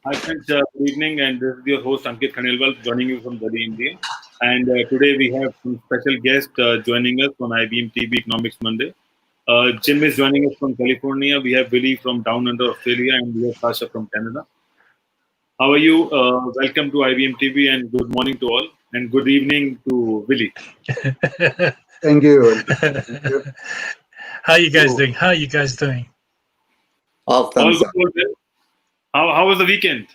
Hi friends, good evening, and this is your host Ankit Khanelwal joining you from Delhi, India. And today we have some special guest joining us on IBM TV Economics Monday. Jim is joining us from California. We have Billy from down under Australia, and we have Sasha from Canada. How are you? Welcome to IBM TV, and good morning to all, and good evening to Billy. Thank you. Thank you. How you guys doing? How you guys doing? All All thumbs good, up. all well. How was the weekend?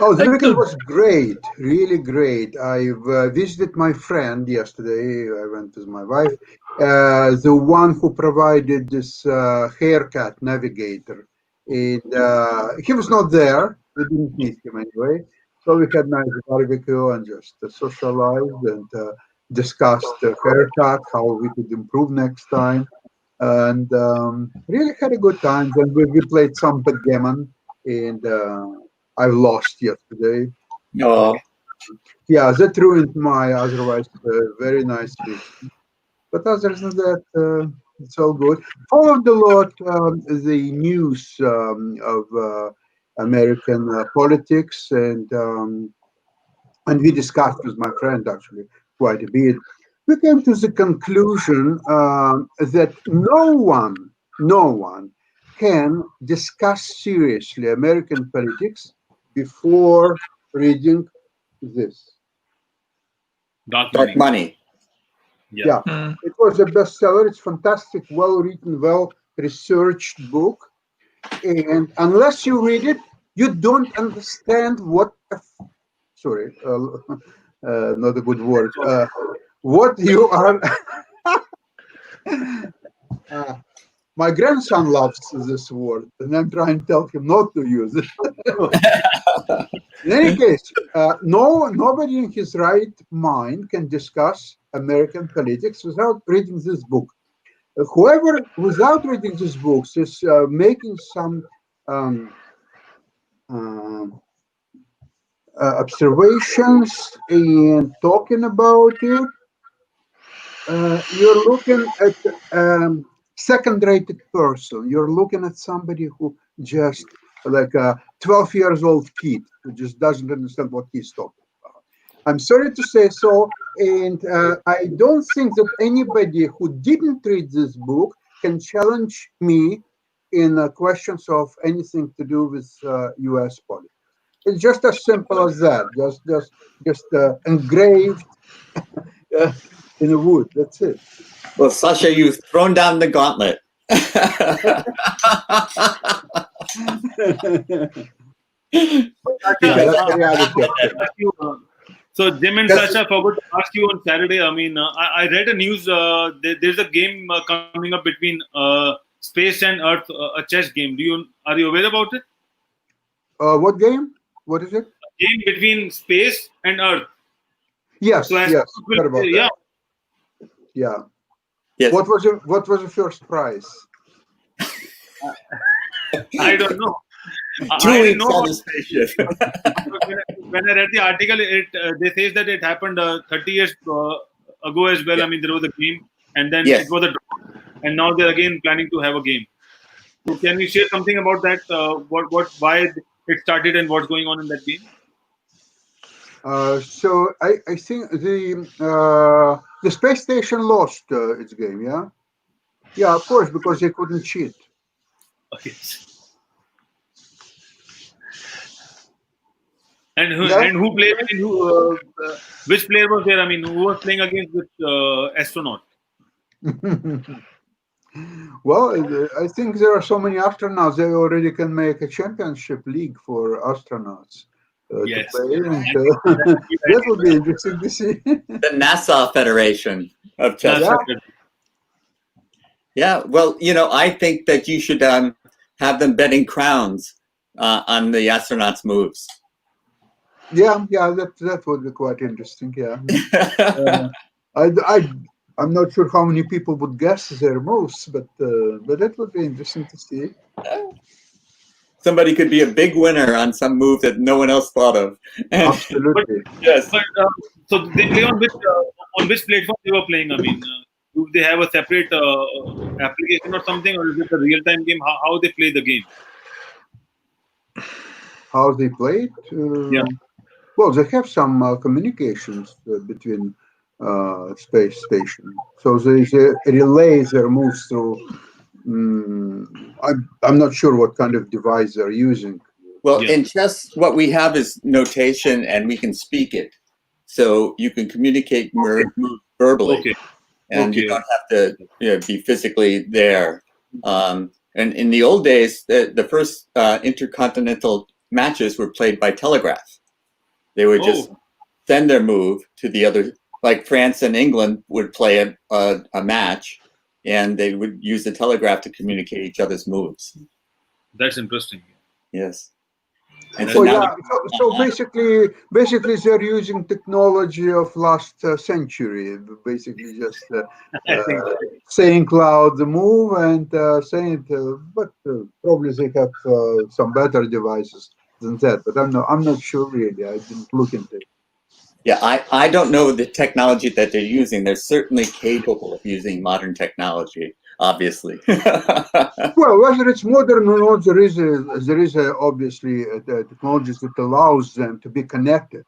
Oh, the weekend was great, really great. I've visited my friend yesterday. I went with my wife, the one who provided this haircut navigator. And he was not there. We didn't meet him anyway. So we had nice barbecue and just socialized and discussed the haircut, how we could improve next time. And really had a good time. Then we played some backgammon and I lost yesterday. Oh, Yeah, that ruined my otherwise very nice week. But other than that, it's all good. Followed a lot the news of American politics, and we discussed with my friend actually quite a bit. We came to the conclusion that no one can discuss seriously American politics before reading this. Dark dark money. money. Yeah. Yeah, it was a bestseller. It's fantastic, well-written, well-researched book. And unless you read it, you don't understand what. Sorry, not a good word. What you are. uh, my grandson loves this word, and I'm trying to tell him not to use it. In any case, nobody in his right mind can discuss American politics without reading this book. Whoever, without reading these books, is making some um, uh, observations and talking about it, you're looking at second-rated person. You're looking at somebody who just like a 12 years old kid who just doesn't understand what he's talking about. I'm sorry to say so, and I don't think that anybody who didn't read this book can challenge me in questions of anything to do with U.S. politics. It's just as simple as that. Just engraved uh, in the wood. That's it. Well, Sasha, you've thrown down the gauntlet. Yeah, that's the reality of it. So Jim and Yes. Sasha, forgot to ask you on Saturday. I mean, I read a news. There's a game coming up between space and Earth, a chess game. Are you aware about it? What game? What is it? Game between space and Earth. Yes, So as yes. will Heard about play, that. Yeah. Yes. What was the first prize? I don't know. 2 I didn't weeks know on about the spaceship. when I read the article. They say that it happened 30 years ago as well. Yeah. I mean, there was a game, and then Yes. it was a draw, and now they're again planning to have a game. So, can you share something about that? Why it started, and what's going on in that game? So I think the space station lost its game. Yeah. Yeah, of course, because they couldn't cheat. Yes. And Yeah. who played? I mean, which player was there? I mean, who was playing against which astronaut? Well, I think there are so many astronauts. They already can make a championship league for astronauts to Yes. play, and That's that would be interesting to see. The NASA Federation of Chess. Yeah. Yeah. Well, I think that you should have them betting crowns on the astronauts' moves. Yeah, that would be quite interesting. Yeah, I'm not sure how many people would guess their moves, but that would be interesting to see. Somebody could be a big winner on some move that no one else thought of. And Absolutely. yes. But so they play on which platform they were playing? I mean, do they have a separate application or something, or is it a real time game? How they play the game? how they play it. Yeah. Well, they have some communications between space station. So they relay their moves through. I'm not sure what kind of device they're using. Well, Yeah. in chess, what we have is notation, and we can speak it, so you can communicate move verbally, Okay. and you Okay. don't have to be physically there. And in the old days, the first intercontinental matches were played by telegraph. They would just send their move to the other, like France and England would play a match, and they would use the telegraph to communicate each other's moves. That's interesting. Yes. And So now yeah, so basically they're using technology of last century. Basically, just I think saying loud the move and saying, but probably they have some better devices than that. But I'm not sure really. I didn't look into it. yeah, I don't know the technology that they're using. They're certainly capable of using modern technology, obviously. Well, whether it's modern or not, there is obviously the technologies that allows them to be connected.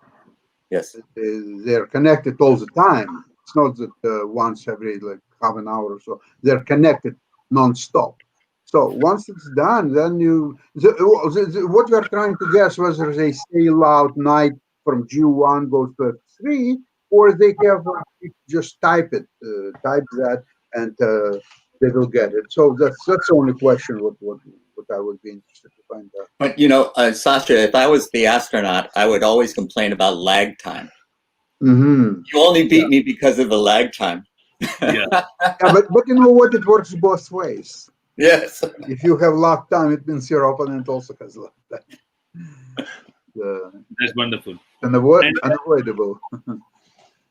Yes. They're connected all the time. It's not that once every like half an hour or so. They're connected non-stop. So once it's done, then what we're trying to guess whether they say loud night from G1 goes to F3, or they have just type that, and they will get it. So that's the only question. What I would be interested to find out. But Sasha, if I was the astronaut, I would always complain about lag time. Mm-hmm. You only beat me because of the lag time. yeah. Yeah, but you know what? It works both ways. Yes. If you have lag time, it means your opponent also has lag time. That's wonderful. Unavoidable.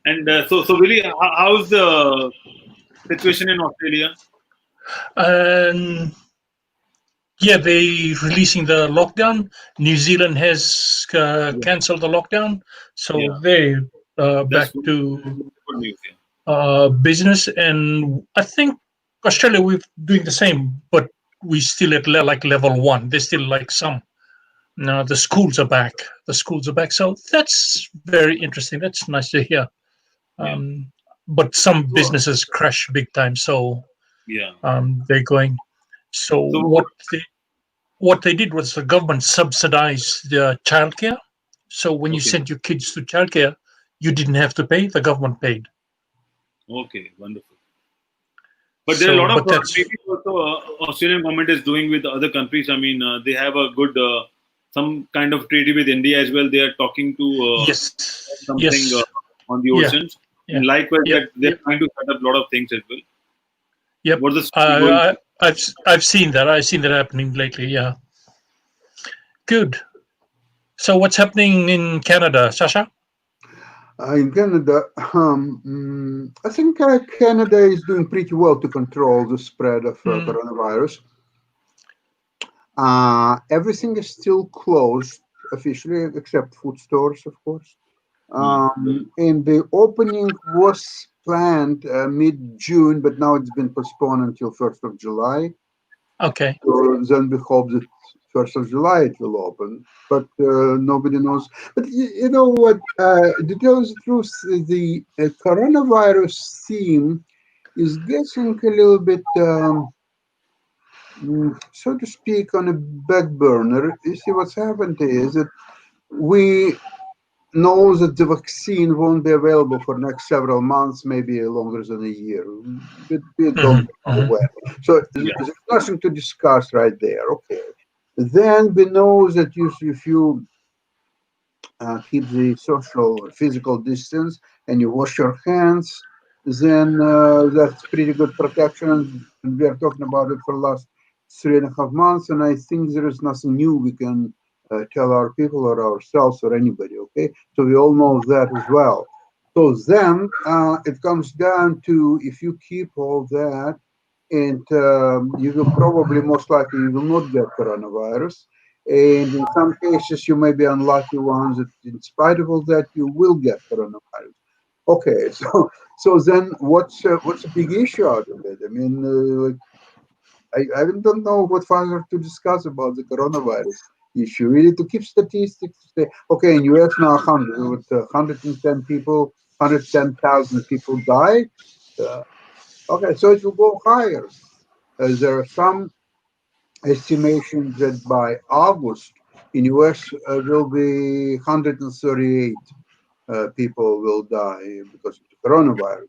And so Willie, how's the situation in Australia? Yeah, they releasing the lockdown. New Zealand has cancelled the lockdown, so Yeah. they That's back good. to Good news. Yeah. business. And I think Australia we're doing the same, but we still at like level 1. There's still like some. No, the schools are back. So that's very interesting. That's nice to hear. But some businesses crash big time, so Yeah. they're going. So what they did was the government subsidized the childcare. So when you Okay. sent your kids to childcare, you didn't have to pay. The government paid. Okay, wonderful. But there are a lot of that's treaties also Australian government is doing with other countries. I mean, they have a good some kind of treaty with India as well. They are talking to yes, something yes, on the Yeah. oceans. Yeah. And likewise, Yep. that they're trying to set up a lot of things as well. Yep. What's the story going? I've seen that. I've seen that happening lately. Yeah. Good. So what's happening in Canada, Sasha? In Canada, I think Canada is doing pretty well to control the spread of coronavirus. Everything is still closed officially, except food stores, of course. And the opening was planned mid-June, but now it's been postponed until 1st of July. Okay. So then we hope that 1st of July it will open, but nobody knows. But you know what? To tell the truth, the coronavirus theme is getting a little bit, so to speak, on a back burner. You see, what's happened is that we know that the vaccine won't be available for next several months, maybe longer than a year. We don't know when. So there's nothing to discuss right there. Okay. Then we know that if you keep the social or physical distance and you wash your hands, then that's pretty good protection. And we are talking about it for the last 3.5 months, and I think there is nothing new we can tell our people or ourselves or anybody, okay? So we all know that as well. So then it comes down to, if you keep all that, and you will probably, most likely, you will not get coronavirus. And in some cases, you may be unlucky ones that, in spite of all that, you will get coronavirus. Okay, so then what's a big issue out of it? I mean, I don't know what further to discuss about the coronavirus. issue, really, to keep statistics. To say, okay, in US now 100, with 110 people, 110,000 people died. Okay, so it will go higher. There are some estimations that by August in US will be 138 people will die because of the coronavirus.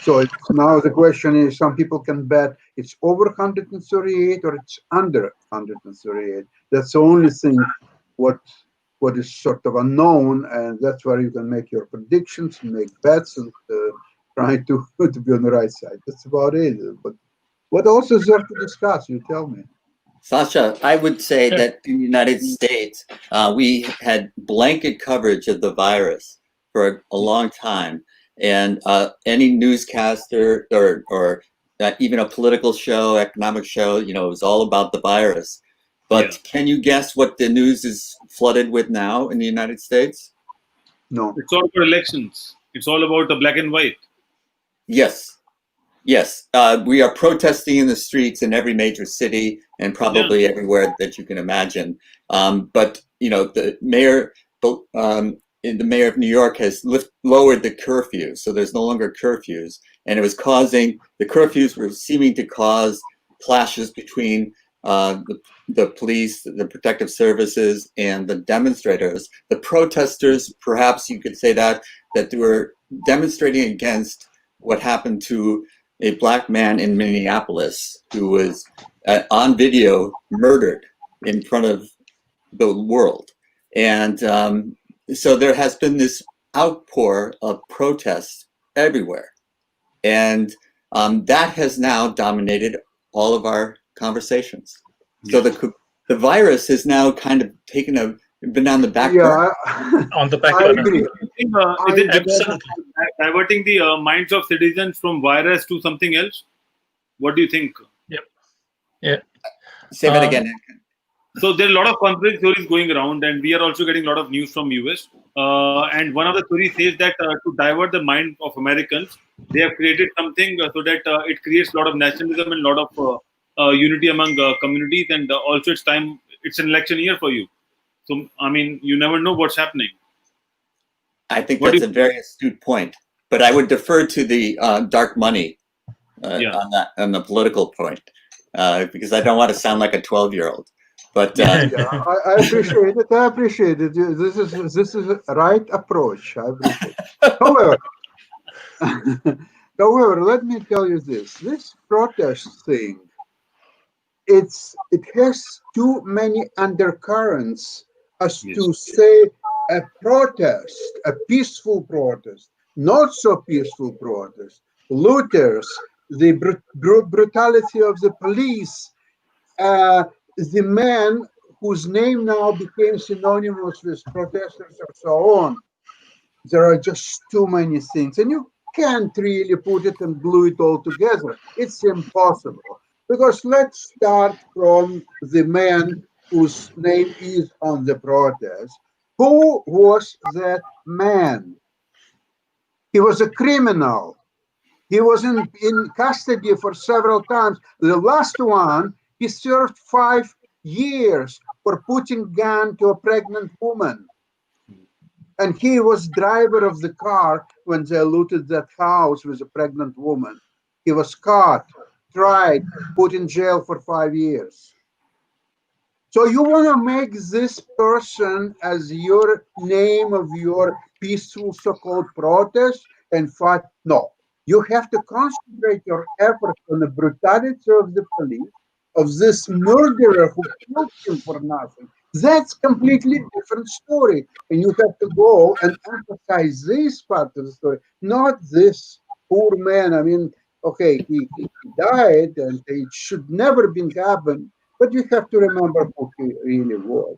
So it's now the question is, some people can bet it's over 138 or it's under 138. That's the only thing what is sort of unknown, and that's where you can make your predictions and make bets and try to be on the right side. That's about it. But what else is there to discuss? You tell me. Sasha, I would say that in the United States, we had blanket coverage of the virus for a long time. And any newscaster or even a political show, economic show, it was all about the virus. But can you guess what the news is flooded with now in the United States? No. It's all about elections. It's all about the black and white. Yes. Yes. We are protesting in the streets in every major city and probably everywhere that you can imagine. But, the mayor of New York has lowered the curfew. So there's no longer curfews. And the curfews were seeming to cause clashes between the police, the protective services, and the demonstrators. The protesters, perhaps you could say that they were demonstrating against what happened to a black man in Minneapolis who was on video murdered in front of the world. And so there has been this outpour of protests everywhere. And that has now dominated all of our conversations. So the virus has now kind of been on the back burner. On the back I burner. agree. Is it because diverting the minds of citizens from virus to something else? What do you think? Say that again. So there are a lot of conspiracy theories going around, and we are also getting a lot of news from US. And one of the theories says that to divert the mind of Americans, they have created something so that it creates a lot of nationalism and a lot of unity among communities. And also, it's an election year for you. So, I mean, you never know what's happening. I think that's a very astute point. But I would defer to the dark money on the political point, because I don't want to sound like a 12-year-old. But I appreciate it. I appreciate it. This is a right approach. I appreciate it. However, let me tell you this: this protest thing, it has too many undercurrents as to say a protest, a peaceful protest, not so peaceful protest, looters, the brutality of the police. The man whose name now became synonymous with protesters and so on. There are just too many things, and you can't really put it and glue it all together. It's impossible. Because let's start from the man whose name is on the protest. Who was that man? He was a criminal. He was in custody for several times. The last one, he served 5 years for putting gun to a pregnant woman. And he was driver of the car when they looted that house with a pregnant woman. He was caught, tried, put in jail for 5 years. So you want to make this person as your name of your peaceful so-called protest and fight? No. You have to concentrate your effort on the brutality of the police, of this murderer who killed him for nothing. That's completely different story. And you have to go and emphasize this part of the story, not this poor man. I mean, okay, he died and it should never been happened, but you have to remember who he really was.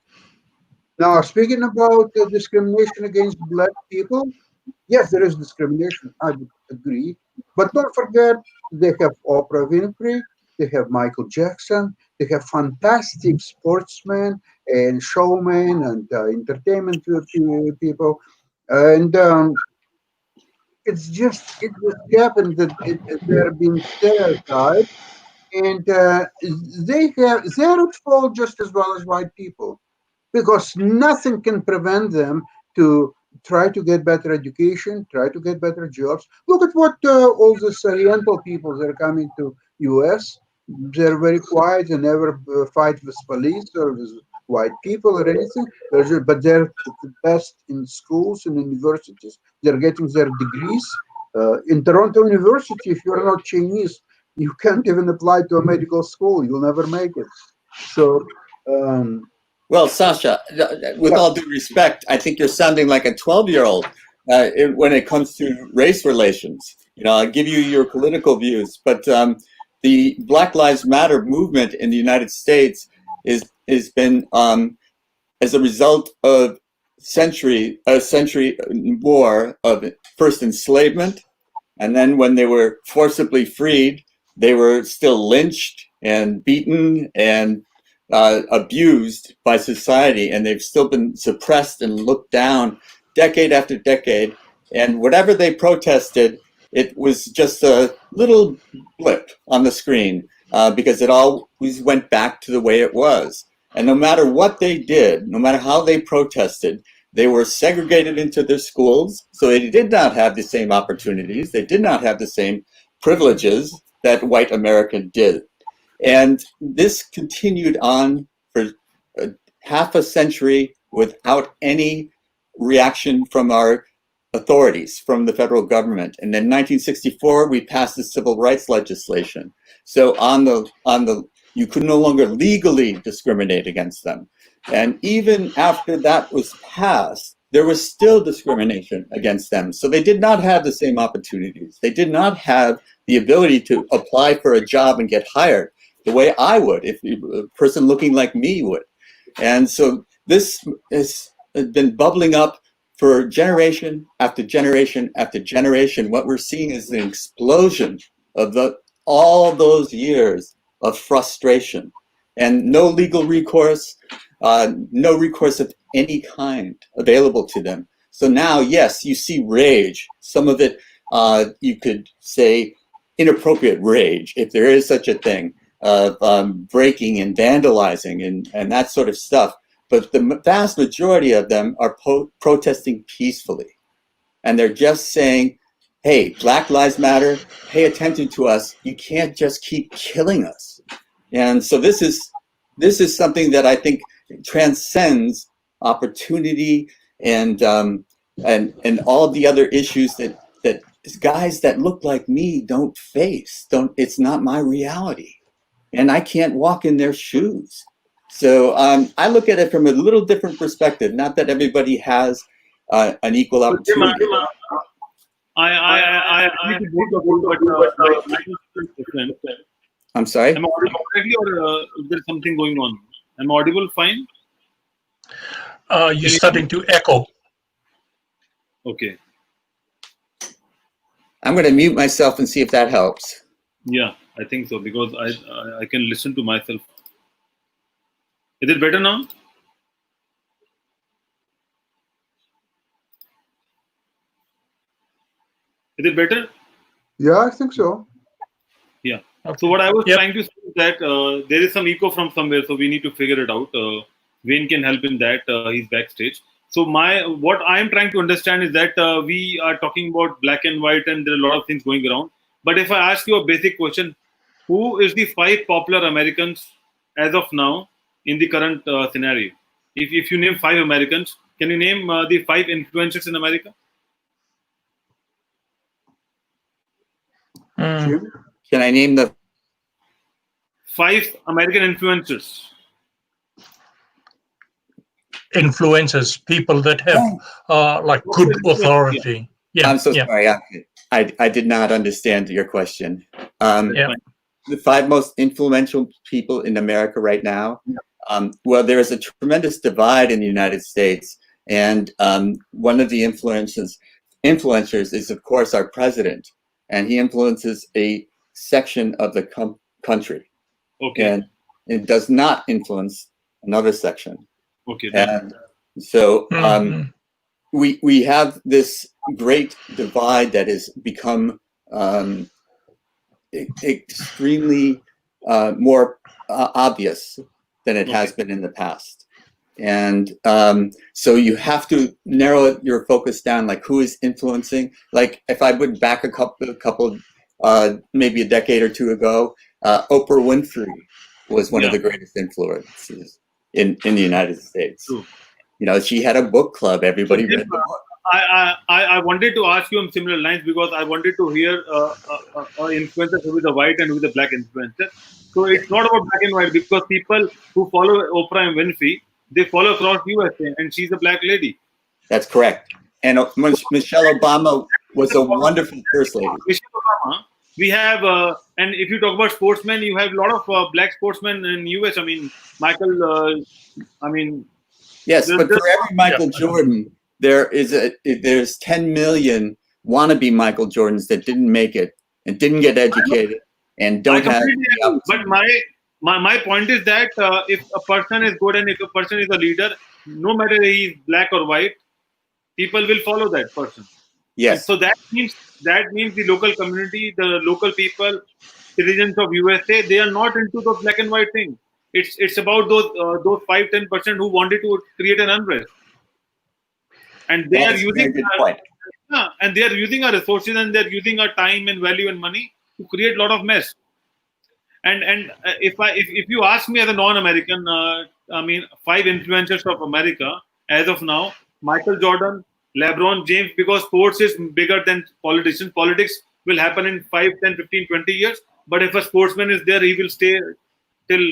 Now, speaking about discrimination against black people, yes, there is discrimination, I would agree. But don't forget, they have Oprah Winfrey, they have Michael Jackson, they have fantastic sportsmen and showmen and entertainment people. And it just happened that they're being stereotyped, and they're at fault just as well as white people. because nothing can prevent them to try to get better education, try to get better jobs. Look at what all these Oriental people that are coming to US. They're very quiet. They never fight with police or with white people or anything. But they're the best in schools and universities. They're getting their degrees. In Toronto University, if you're not Chinese, you can't even apply to a medical school. You'll never make it. So, well, Sasha, with all due respect, I think you're sounding like a 12-year-old when it comes to race relations. You know, I'll give you your political views, but the Black Lives Matter movement in the United States has been as a result of a century war of first enslavement, and then when they were forcibly freed, they were still lynched and beaten and abused by society, and they've still been suppressed and looked down decade after decade. And whatever they protested, it was just a little blip on the screen because it always went back to the way it was. And no matter what they did, no matter how they protested, they were segregated into their schools, so they did not have the same opportunities. They did not have the same privileges that white America did. And this continued on for half a century without any reaction from our authorities, from the federal government. And in 1964, we passed the civil rights legislation. So you could no longer legally discriminate against them. And even after that was passed, there was still discrimination against them. So they did not have the same opportunities. They did not have the ability to apply for a job and get hired the way I would, if a person looking like me would. And so this has been bubbling up for generation after generation after generation. What we're seeing is an explosion of all those years of frustration and no legal recourse, no recourse of any kind available to them. So now, yes, you see rage. Some of it, you could say inappropriate rage, if there is such a thing, of breaking and vandalizing and that sort of stuff. But the vast majority of them are protesting peacefully. And they're just saying, hey, Black Lives Matter, pay attention to us. You can't just keep killing us. And so this is something that I think transcends opportunity and all the other issues that guys that look like me don't face. It's not my reality. And I can't walk in their shoes. So I look at it from a little different perspective. Not that everybody has an equal opportunity. I'm sorry? Am I audible correctly, or is there something going on? Am I audible fine? You're starting to echo. Okay. I'm going to mute myself and see if that helps. Yeah, I think so, because I can listen to myself. Is it better now? Is it better? yeah, I think so. Yeah. So what I was trying to say is that there is some echo from somewhere, so we need to figure it out. Wayne can help in that. He's backstage. So what I am trying to understand is that we are talking about black and white, and there are a lot of things going around. But if I ask you a basic question, who is the 5 popular Americans as of now in the current scenario? If you name 5 Americans, can you name the 5 influencers in America? Jim? Can I name the 5 American influencers? Influencers, people that have like good authority. Yeah, I'm so sorry. I did not understand your question. The 5 most influential people in America right now. Well, there is a tremendous divide in the United States, and one of the influencers is, of course, our president, and he influences a section of the country. Okay. And it does not influence another section. Okay. And so we have this great divide that has become extremely more obvious than it has been in the past. And so you have to narrow your focus down, like who is influencing. Like if I went back a couple maybe a decade or two ago, Oprah Winfrey was one of the greatest influences in the United States. True. You know, she had a book club. Everybody read the book. I wanted to ask you on similar lines because I wanted to hear influencers who is a white and who is a black influencer. So it's not about black and white because people who follow Oprah and Winfrey, they follow across USA, and she's a black lady. That's correct. And Michelle Obama was a wonderful first lady. Michelle Obama. We have, and if you talk about sportsmen, you have a lot of black sportsmen in US. I mean, Michael. Yes, but for every Michael Jordan, there's 10 million wannabe Michael Jordans that didn't make it and didn't get educated and don't have. But my point is that if a person is good and if a person is a leader, no matter he is black or white, people will follow that person. Yes. And so that means the local community, the local people, citizens of USA, they are not into those black and white things. It's about those 5-10% who wanted to create an unrest, and they are using and they are using our resources and they are using our time and value and money to create a lot of mess. And if you ask me as a non-American, 5 influencers of America as of now: Michael Jordan, LeBron James, because sports is bigger than politicians. Politics will happen in 5, 10, 15, 20 years. But if a sportsman is there, he will stay till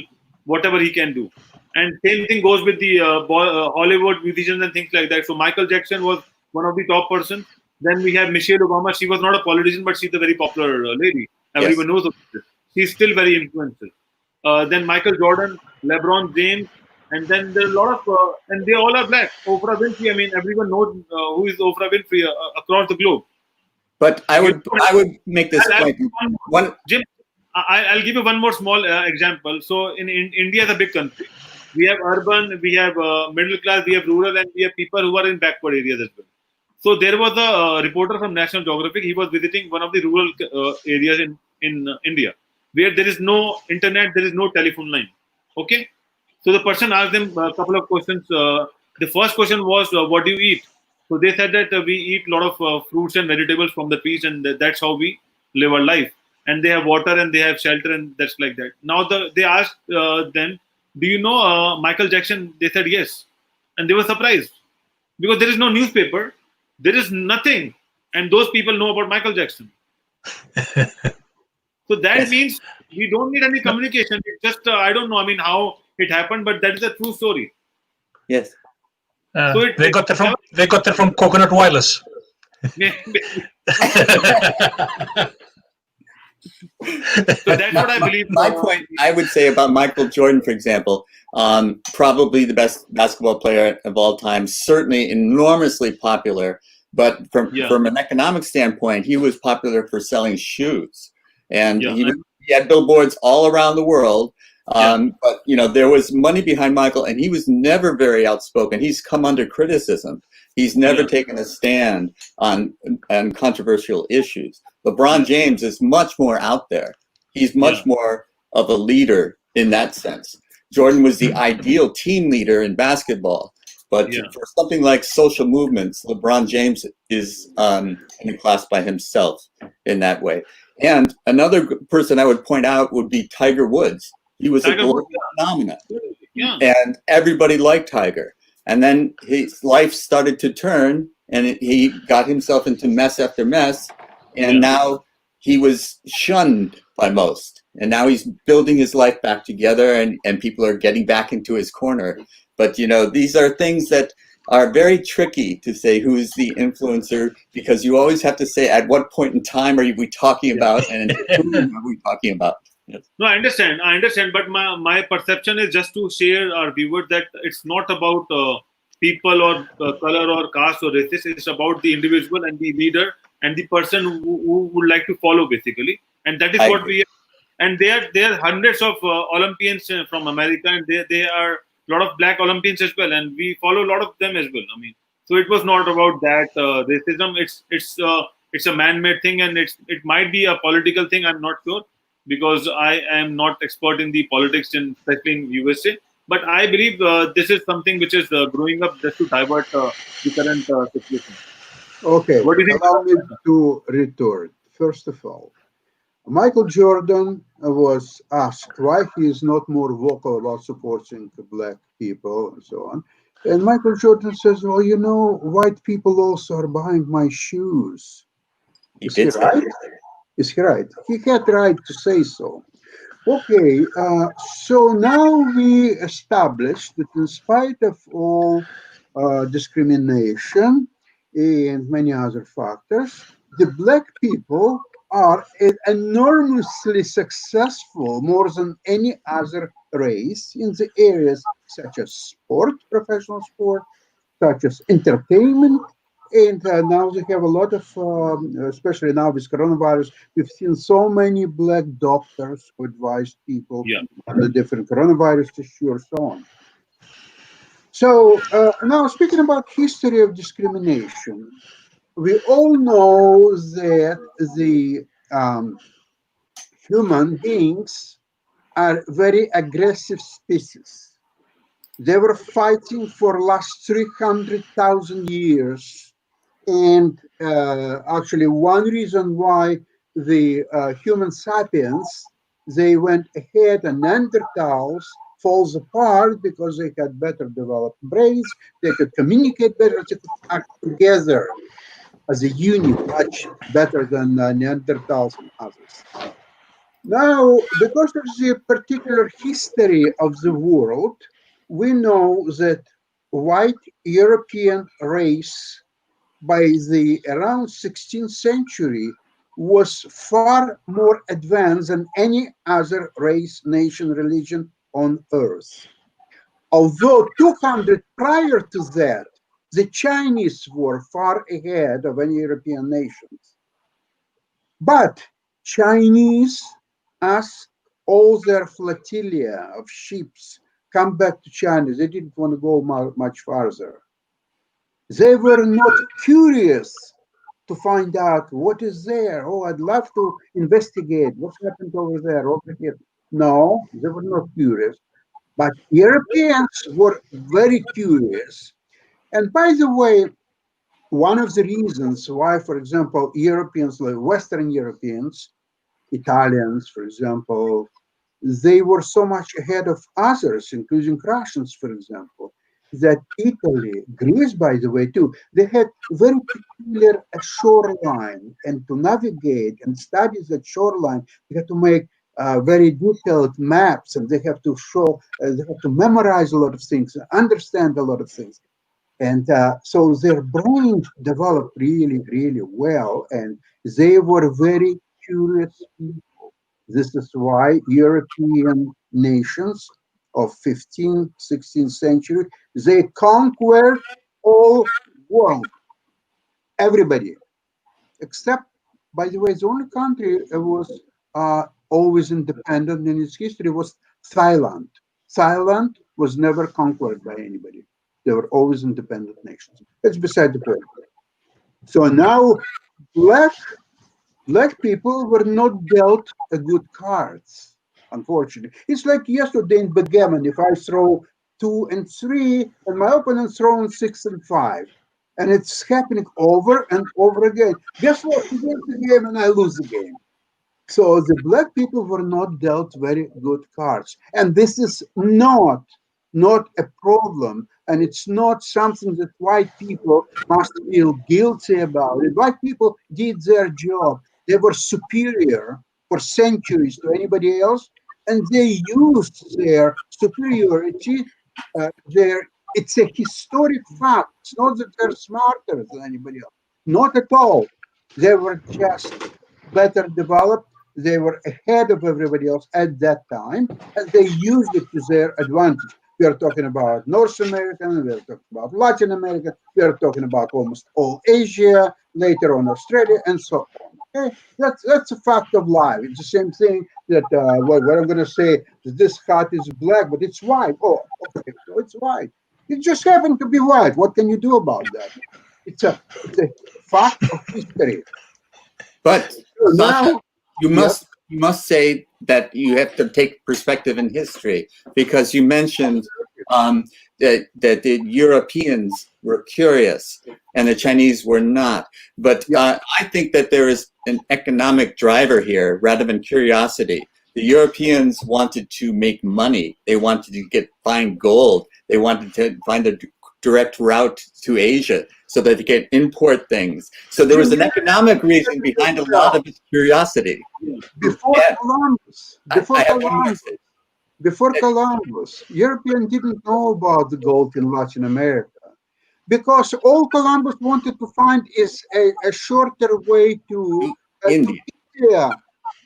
whatever he can do. And same thing goes with the Hollywood musicians and things like that. So Michael Jackson was one of the top persons. Then we have Michelle Obama. She was not a politician, but she's a very popular lady. Everyone knows of this. She's still very influential. Then Michael Jordan, LeBron James, and then there are a lot of, and they all are black. Oprah Winfrey. I mean, everyone knows who is Oprah Winfrey across the globe. But I would make this point. Jim, I'll give you one more small example. So in India is a big country. We have urban, we have middle class, we have rural, and we have people who are in backward areas as well. So there was a reporter from National Geographic. He was visiting one of the rural areas in India, where there is no internet, there is no telephone line. Okay. So the person asked them a couple of questions. The first question was, what do you eat? So they said that we eat a lot of fruits and vegetables from the trees, and that's how we live our life. And they have water and they have shelter, and that's like that. Now they asked them, do you know Michael Jackson? They said yes. And they were surprised because there is no newspaper. There is nothing. And those people know about Michael Jackson. So that means we don't need any communication. It's just, I don't know, how it happened, but that is a true story. Yes. So they got that from Coconut Wireless. So that's what I believe. My point, I would say about Michael Jordan, for example, probably the best basketball player of all time, certainly enormously popular. But from an economic standpoint, he was popular for selling shoes, and he had billboards all around the world. But there was money behind Michael, and he was never very outspoken. He's come under criticism. He's never taken a stand on controversial issues. LeBron James is much more out there. He's much more of a leader in that sense. Jordan was the ideal team leader in basketball, but for something like social movements, LeBron James is in a class by himself in that way. And another person I would point out would be Tiger Woods. He was a global phenomenon, and everybody liked Tiger. And then his life started to turn, and he got himself into mess after mess. And now he was shunned by most. And now he's building his life back together, and people are getting back into his corner. But, these are things that are very tricky to say who's the influencer, because you always have to say at what point in time are we talking about and who are we talking about. Yes. No, I understand. But my perception is just to share our viewers that it's not about people or color or caste or race. It's about the individual and the leader and the person who would like to follow, basically. And that is what we. And there are hundreds of Olympians from America, and there are a lot of black Olympians as well, and we follow a lot of them as well. So it was not about that racism. It's a man-made thing, and it might be a political thing. I'm not sure, because I am not expert in the politics, especially in USA. But I believe this is something which is growing up just to divert the current situation. Okay, What do you think? allow me to retort. First of all, Michael Jordan was asked why he is not more vocal about supporting the black people and so on. And Michael Jordan says, well, you know, white people also are buying my shoes. He Is he did say right? Is he right? He had right to say so. Okay, so now we established that in spite of all discrimination and many other factors, the black people are enormously successful, more than any other race, in the areas such as sport, professional sport, such as entertainment. And now they have a lot of, especially now with coronavirus, we've seen so many black doctors who advise people Yeah. on the different coronavirus issues, so on. So now speaking about history of discrimination, we all know that the human beings are very aggressive species. They were fighting for last 300,000 years. And actually, one reason why the human sapiens, they went ahead and Neanderthals falls apart because they had better developed brains, they could communicate better, they could act together as a unit much better than Neanderthals and others. Now, because of the particular history of the world, we know that white European race by the around 16th century was far more advanced than any other race, nation, religion on earth. Although 200 prior to that, the Chinese were far ahead of any European nations. But Chinese asked all their flotilla of ships come back to China. They didn't want to go much farther. They were not curious to find out what is there. Oh, I'd love to investigate what's happened over there, over here. No, they were not curious. But Europeans were very curious. And by the way, one of the reasons why, for example, Europeans, like Western Europeans, Italians, for example, they were so much ahead of others, including Russians, for example, that Italy, Greece, by the way, too, they had very peculiar shoreline, and to navigate and study that shoreline, they had to make very detailed maps, and they have to show, they have to memorize a lot of things, understand a lot of things. And so their brains developed really, really well, and they were very curious people. This is why European nations of 15th, 16th century, they conquered all world, everybody, except, by the way, the only country that was always independent in its history was Thailand. Thailand was never conquered by anybody. They were always independent nations. That's beside the point. So now black people were not dealt a good cards, unfortunately. It's like yesterday in backgammon. If I throw 2 and 3, and my opponent throwing 6 and 5, and it's happening over and over again. Guess what? He wins the game and I lose the game. So the black people were not dealt very good cards, and this is not a problem, and it's not something that white people must feel guilty about. The white people did their job. They were superior for centuries to anybody else, and they used their superiority. It's a historic fact. It's not that they're smarter than anybody else. Not at all. They were just better developed. They were ahead of everybody else at that time, and they used it to their advantage. We are talking about North America, we are talking about Latin America, we are talking about almost all Asia, later on Australia, and so on. Okay, that's a fact of life. It's the same thing that what I'm going to say that this hat is black, but it's white. Oh, okay, so it's white. It just happened to be white. What can you do about that? It's a fact of history. But So now, you must say that you have to take perspective in history, because you mentioned that the Europeans were curious and the Chinese were not. But I think that there is an economic driver here rather than curiosity. The Europeans wanted to make money. They wanted to find gold. They wanted to find a direct route to Asia so that they could import things. So there was an economic reason behind a lot of this curiosity. Before Columbus, before Europeans didn't know about the gold in Latin America, because all Columbus wanted to find is a shorter way to India.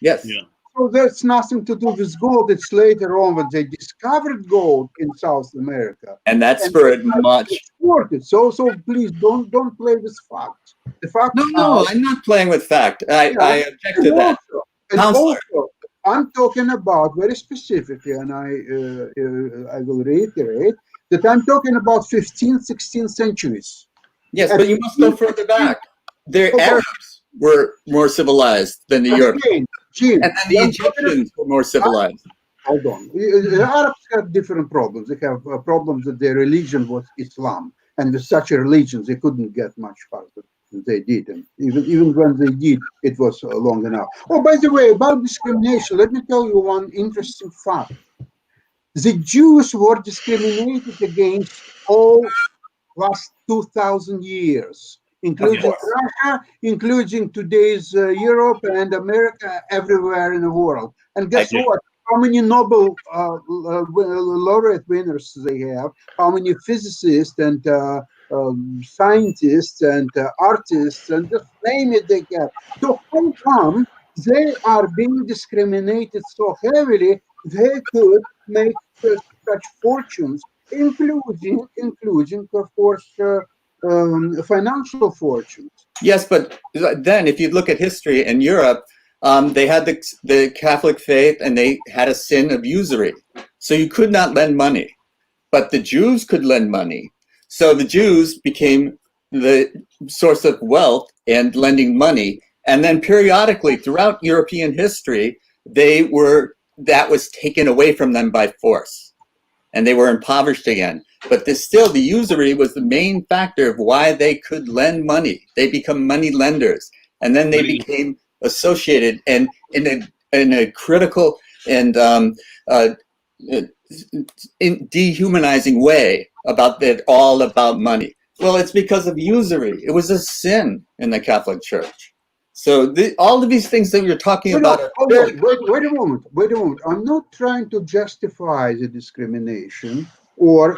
Yes. Yeah. So that's nothing to do with gold. It's later on when they discovered gold in South America, and that spurred much. So please don't play with facts. The fact. No, I'm not playing with fact. I object to that. Also, I'm talking about very specifically, and I will reiterate that I'm talking about 15th, 16th centuries. Yes, but you must go further back. The Arabs were more civilized than the Europeans. And then the Egyptians were more civilized. Hold on. The Arabs have different problems. They have problems that their religion was Islam. And with such a religion, they couldn't get much farther than they did. And even when they did, it was long enough. Oh, by the way, about discrimination, let me tell you one interesting fact. The Jews were discriminated against all last 2,000 years. Including Russia, including today's Europe and America, everywhere in the world. And guess what? How many Nobel laureate winners they have? How many physicists and scientists and artists and just name it they have? So how come they are being discriminated so heavily? They could make such fortunes, including of course. Financial fortunes. Yes, but then if you look at history in Europe, they had the Catholic faith and they had a sin of usury. So you could not lend money, but the Jews could lend money. So the Jews became the source of wealth and lending money. And then periodically throughout European history, that was taken away from them by force. And they were impoverished again. But still, the usury was the main factor of why they could lend money. They become money lenders. And then they became associated and in a critical and dehumanizing way about that, all about money. Well, it's because of usury. It was a sin in the Catholic Church. So all of these things that you're talking about. Wait a moment. I'm not trying to justify the discrimination or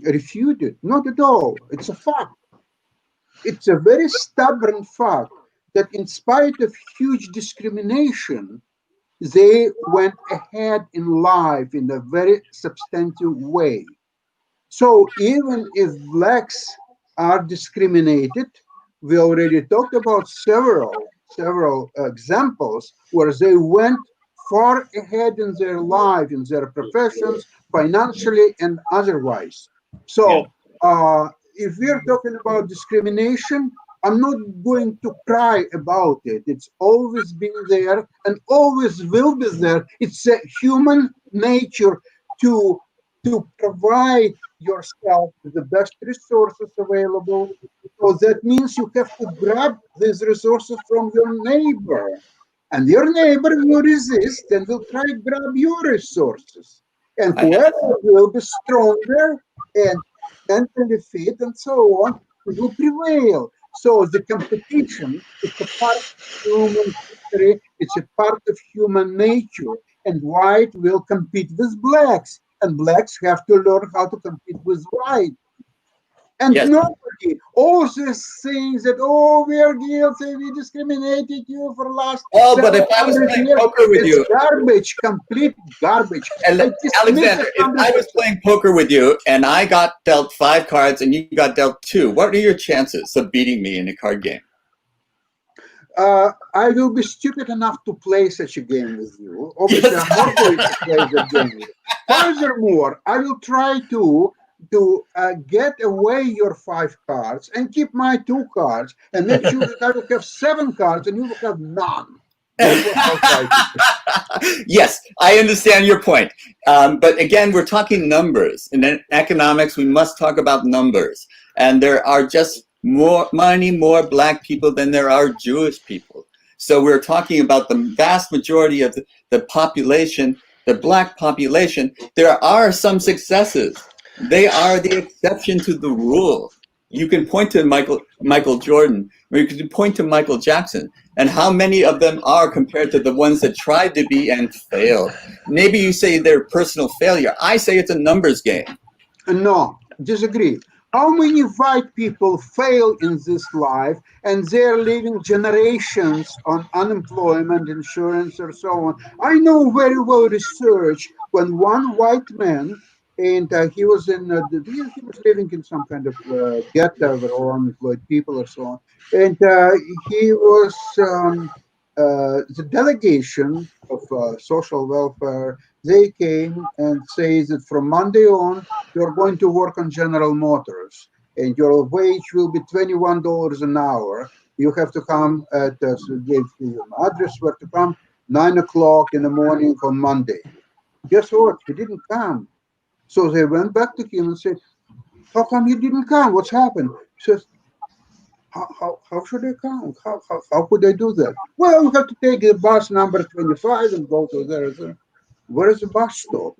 refute it. Not at all. It's a fact. It's a very stubborn fact that in spite of huge discrimination, they went ahead in life in a very substantive way. So even if blacks are discriminated, we already talked about several examples where they went far ahead in their life, in their professions, financially and otherwise. So if we're talking about discrimination, I'm not going to cry about it. It's always been there and always will be there. It's a human nature to provide yourself with the best resources available. So that means you have to grab these resources from your neighbor. And your neighbor will resist and will try to grab your resources. And whoever will be stronger and mentally fit and so on will prevail. So the competition is a part of human history, it's a part of human nature. And white will compete with blacks. And blacks have to learn how to compete with white. And nobody, all these things that, we are guilty, we discriminated you for last. But if I was playing poker with you. Garbage, complete garbage. Alexander, if I was playing poker with you and I got dealt 5 cards and you got dealt 2, what are your chances of beating me in a card game? I will be stupid enough to play such a game with you. Obviously, I'm not going to play that game with you. Furthermore, I will try to get away your 5 cards and keep my 2 cards and make sure that I will have 7 cards and you will have none. That's what I'll try to do. Yes, I understand your point. But again, we're talking numbers. And in economics, we must talk about numbers. And there are just many more Black people than there are Jewish people. So we're talking about the vast majority of the population, the Black population. There are some successes. They are the exception to the rule. You can point to Michael Jordan, or you can point to Michael Jackson, and how many of them are compared to the ones that tried to be and failed. Maybe you say they're personal failure. I say it's a numbers game. No, disagree. How many white people fail in this life and they're living generations on unemployment, insurance, or so on? I know very well research when one white man, and he was he was living in some kind of ghetto with all unemployed people or so on, and he was the delegation of social welfare. They came and say that from Monday on, you're going to work on General Motors, and your wage will be $21 an hour. You have to come at, so gave you an address where to come, 9 o'clock in the morning on Monday. Guess what? He didn't come. So they went back to him and said, how come you didn't come? What's happened? He says, how should I come? How could I do that? Well, you have to take the bus number 25 and go to there. Where is the bus stop?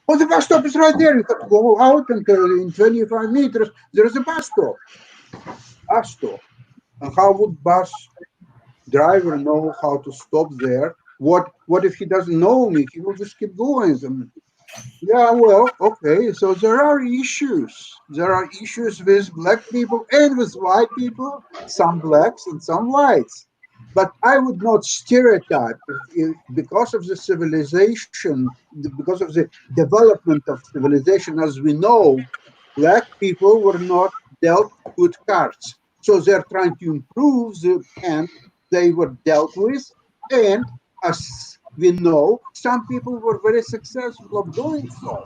Oh, the bus stop is right there. You have to go out and in 25 meters, there is a bus stop. Bus stop. And how would bus driver know how to stop there? What if he doesn't know me? He will just keep going. Yeah, well, okay. So there are issues. There are issues with Black people and with white people, some Blacks and some whites. But I would not stereotype because of the civilization, because of the development of civilization as we know, Black people were not dealt good cards. So they're trying to improve the hand they were dealt with. And as we know, some people were very successful of doing so.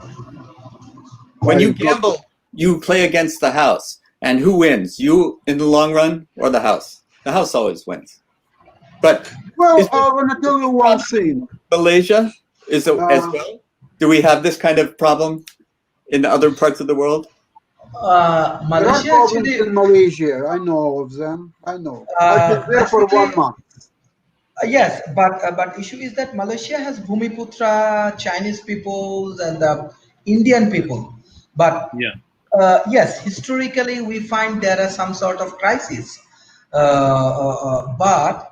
When you gamble, you play against the house. And who wins? You in the long run or the house? The house always wins. But well, I want to tell you one thing. Malaysia is as well. Do we have this kind of problem in other parts of the world? Malaysia there are problems in Malaysia. I know of them. I know. I've been there for 1 month. Yes, but issue is that Malaysia has Bhumiputra, Chinese peoples, and Indian people. But yes, historically we find there are some sort of crisis. But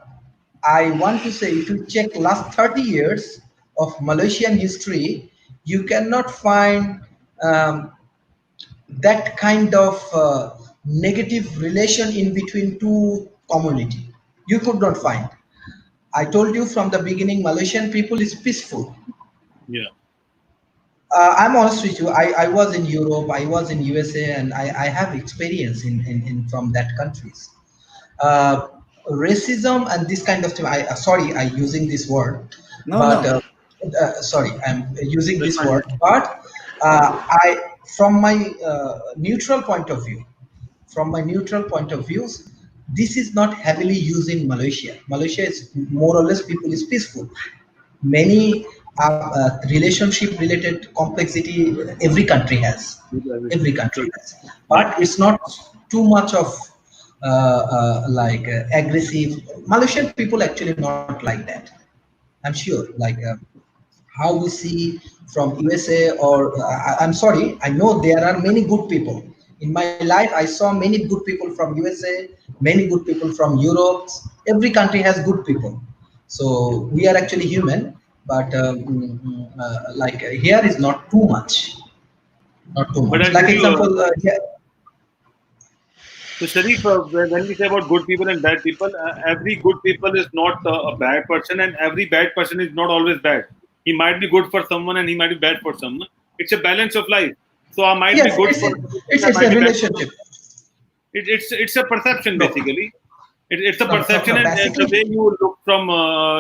I want to say, if you check last 30 years of Malaysian history, you cannot find that kind of negative relation in between two community. You could not find. I told you from the beginning, Malaysian people is peaceful. Yeah. I'm honest with you. I was in Europe, I was in USA, and I have experience in from that countries. Racism and this kind of thing. Sorry, I'm using this word. Sorry, I'm using this word. But from my neutral point of view, this is not heavily used in Malaysia. Malaysia is more or less people is peaceful. Many relationship related complexity every country has. But it's not too much of aggressive. Malaysian people actually not like that. I'm sure. How we see from USA or I'm sorry, I know there are many good people. In my life, I saw many good people from USA, many good people from Europe. Every country has good people. So we are actually human, but here is not too much. Not too much. Like example, So Sharif, when we say about good people and bad people, every good people is not a bad person, and every bad person is not always bad. He might be good for someone and he might be bad for someone. It's a balance of life. So I might be good for. It's a relationship. It's a perception basically. It's a perception, and the way you look from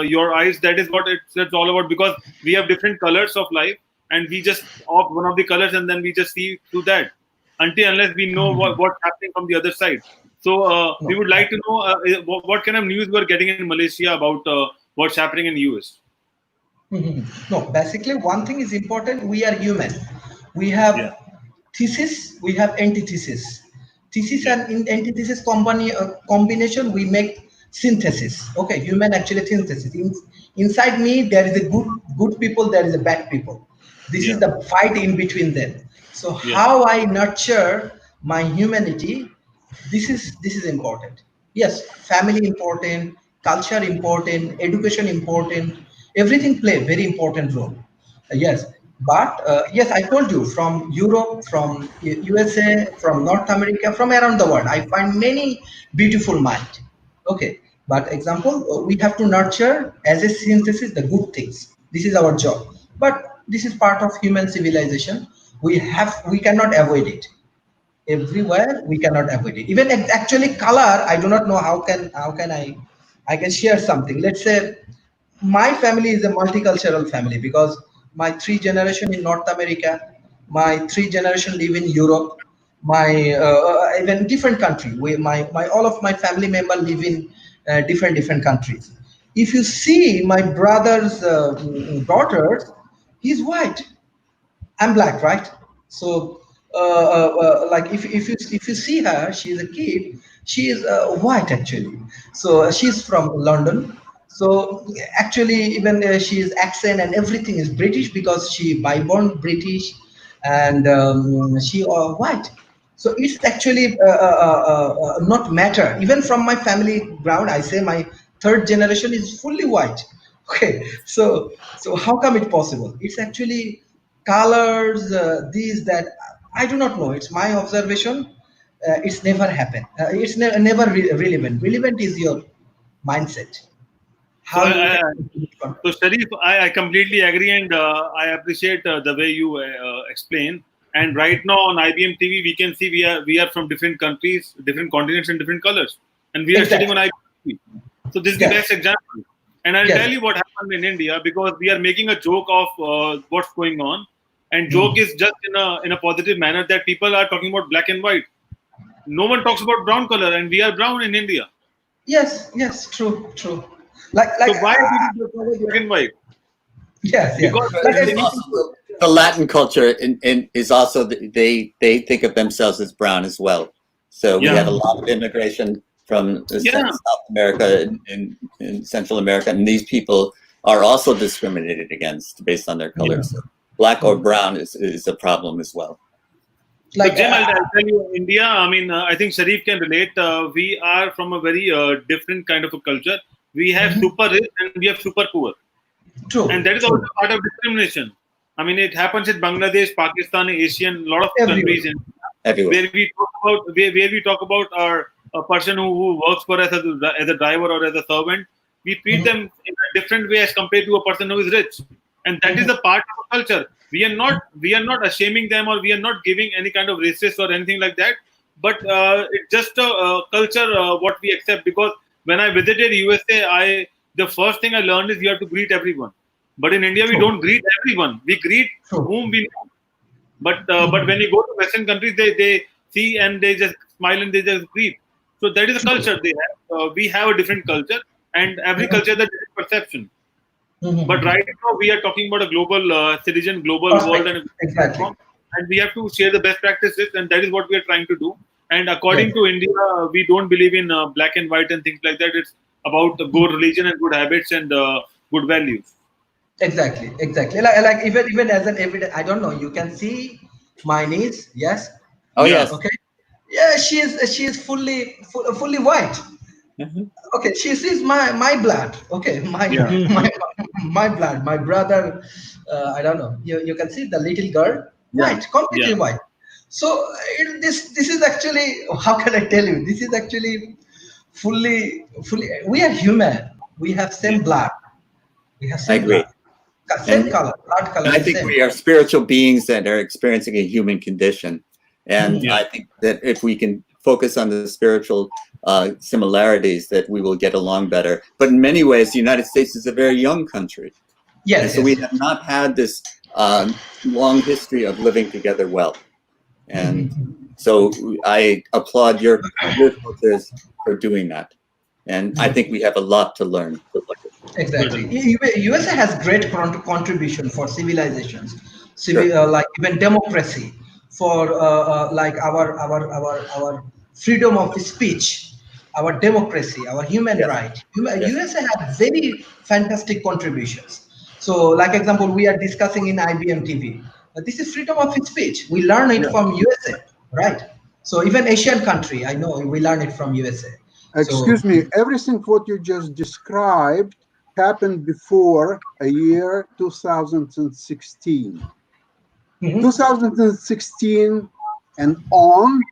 your eyes. That is what it's all about. Because we have different colors of life, and we just opt one of the colors, and then we just see through that. Unless we know what's happening from the other side. So we would like to know what kind of news we're getting in Malaysia about what's happening in US. No, basically one thing is important. We are human. We have thesis, we have antithesis. Thesis and antithesis combination, we make synthesis. Okay, human actually synthesis. Inside me, there is a good people, there is a bad people. This is the fight in between them. So how I nurture my humanity, this is important. Yes, family important, culture important, education important, everything play a very important role. Yes, but yes, I told you, from Europe, from USA, from North America, from around the world, I find many beautiful mind. Okay, but example, we have to nurture as a synthesis the good things. This is our job, but this is part of human civilization. We cannot avoid it. Everywhere we cannot avoid it. Even actually color, I do not know how can I can share something. Let's say my family is a multicultural family, because my 3 generation in North America, my 3 generation live in Europe, my even different country. My all of my family member live in different countries. If you see my brother's daughters, he's white, I'm black, right? So, like if you see her, she's a kid. She is white actually. So she's from London. So actually, even she's accent and everything is British, because she by born British, and she white. So it's actually not matter. Even from my family ground, I say my 3rd generation is fully white. Okay, so how come it possible? It's actually colors, these that I do not know. It's my observation. It's never happened. It's never relevant. Relevant is your mindset. How So, you can so Sharif, I completely agree, and I appreciate the way you explain. And right now on IBM TV, we can see we are from different countries, different continents, and different colors, and we are sitting on IBM TV. So this is the Yes. best example. And I'll Yes. tell you what happened in India, because we are making a joke of what's going on, and joke is just in a positive manner, that people are talking about black and white. No one talks about brown color, and we are brown in India. Yes, true. Like So why did you talk about black and white? yes. Because Like There's also the Latin culture is also they think of themselves as brown as well. So we Yeah. have a lot of immigration from South America and Central America, and these people are also discriminated against based on their color. So black or brown is a problem as well. So Jim, I'll tell you, India, I mean, I think Sharif can relate. We are from a very different kind of a culture. We have super rich and we have super poor. True. And that is also part of discrimination. I mean, it happens in Bangladesh, Pakistan, Asian, lot of countries Everywhere. where we talk about a person who works for us as a driver or as a servant. We treat them in a different way as compared to a person who is rich, and that is a part of a culture. We are not ashaming them, or we are not giving any kind of racist or anything like that. But it's just a culture what we accept. Because when I visited USA, the first thing I learned is you have to greet everyone. But in India, we don't greet everyone. We greet whom we know. But when you go to Western countries, they see and they just smile and they just greet. So that is a culture they have. We have a different culture, and every culture has a different perception. But right now, we are talking about a global citizen, global world, and exactly. And we have to share the best practices, and that is what we are trying to do. And according to India, we don't believe in black and white and things like that. It's about good religion and good habits and good values. Exactly. Like even as an evidence, I don't know. You can see my niece. Yes. Oh yes. Okay. Yeah, she is fully white. Okay, she sees my blood. Okay, my blood. My brother. I don't know. You can see the little girl. White, completely white. So this is actually, how can I tell you? This is actually fully. We are human. We have same blood. We have same blood. Same color, blood color. I think we are spiritual beings that are experiencing a human condition. And I think that if we can focus on the spiritual similarities, that we will get along better. But in many ways, the United States is a very young country. Yes. So we have not had this long history of living together well. And so I applaud your cultures for doing that. And I think we have a lot to learn. Exactly. USA has great contribution for civilizations, like even democracy, for like our freedom of speech, our democracy, our human Yes. right. Yes. USA had very fantastic contributions. So, like example, we are discussing in IBM TV. This is freedom of speech. We learn it Yeah. from USA, right? So even Asian country, I know we learn it from USA. Excuse me, everything what you just described happened before a year 2016. Mhm. 2016 and on,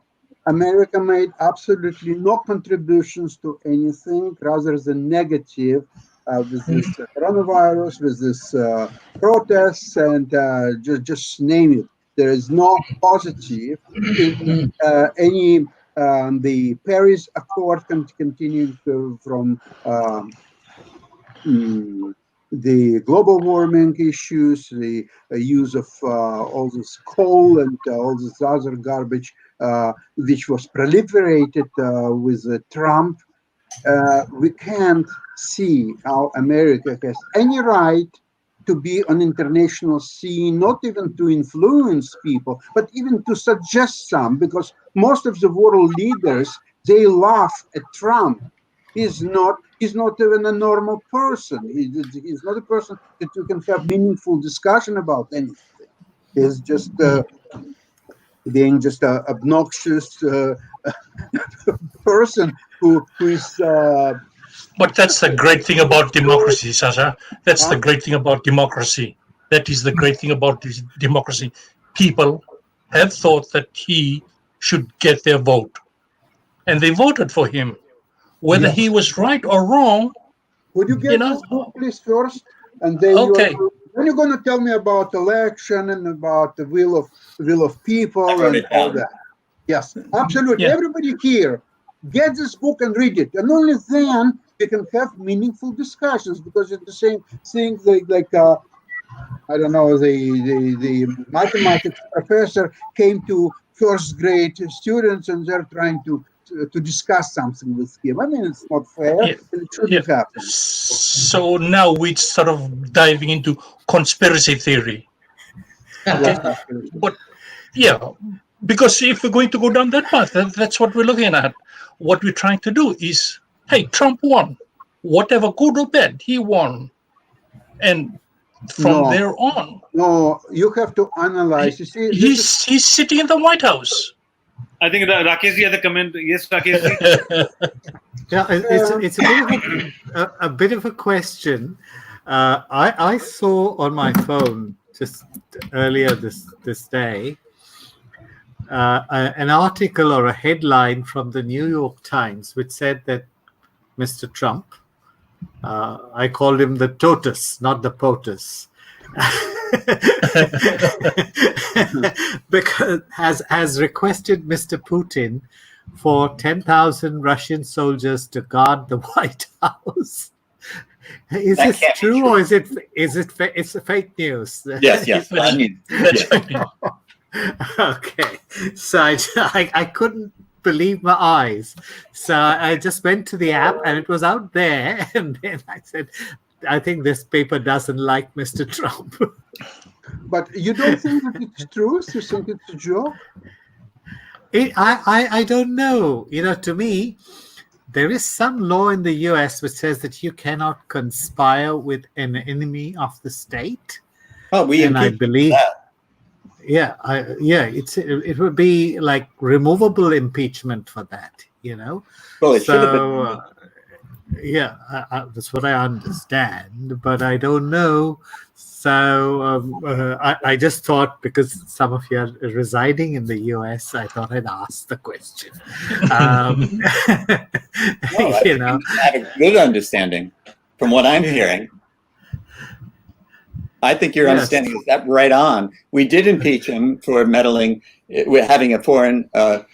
America made absolutely no contributions to anything rather than negative with this coronavirus, with this protests, and just name it. There is no positive in any the Paris Accord continuing from the global warming issues, the use of all this coal and all this other garbage, which was proliferated with Trump. We can't see how America has any right to be on international scene, not even to influence people, but even to suggest some, because most of the world leaders, they laugh at Trump. He's not even a normal person. He's not a person that you can have meaningful discussion about anything. He's just being just an obnoxious person who is But that's the great thing about democracy, Sasha. That's the huh? great thing about democracy. That is the great thing about this democracy. People have thought that he should get their vote, and they voted for him. Whether he was right or wrong, Would you you get know, this book, please, first, and then okay. you're going to tell me about election and about the will of people I wrote and it all down. that. Yes, absolutely. Yeah. Everybody here, get this book and read it, and only then we can have meaningful discussions. Because it's the same thing, like I don't know, the mathematics professor came to first grade students and they're trying to discuss something with him. I mean, it's not fair, Yeah, and it yeah. shouldn't happen. So now we're sort of diving into conspiracy theory. Okay. But yeah, because if we're going to go down that path, that's what we're looking at. What we're trying to do is, hey, Trump won. Whatever, good or bad, he won. And from No. there on, No, you have to analyze. You see, he's sitting in the White House. I think Rakesh had a comment. Yes, Rakesh. Yeah, it's a bit of a question. I saw on my phone just earlier this day an article or a headline from the New York Times which said that Mr. Trump, I called him the TOTUS, not the POTUS, because has requested Mr. Putin for 10,000 Russian soldiers to guard the White House. Is That this can't be true, true. or it's fake news? Yes. I mean, That's yes. fake news. Okay, so I couldn't believe my eyes, so I just went to the app and it was out there, and then I said, I think this paper doesn't like Mr. Trump. but you don't think that it's true? You think it's a joke? I don't know. You know, to me, there is some law in the US which says that you cannot conspire with an enemy of the state. Oh, we And I impeached believe, that. it would be like removable impeachment for that, you know. Well, it should have been. That's what I understand, but I don't know. So I just thought, because some of you are residing in the US, I thought I'd ask the question. No, You know, I have a good understanding from what I'm hearing. I think your Yes. understanding is that right on. We did impeach him for meddling, with having a foreign a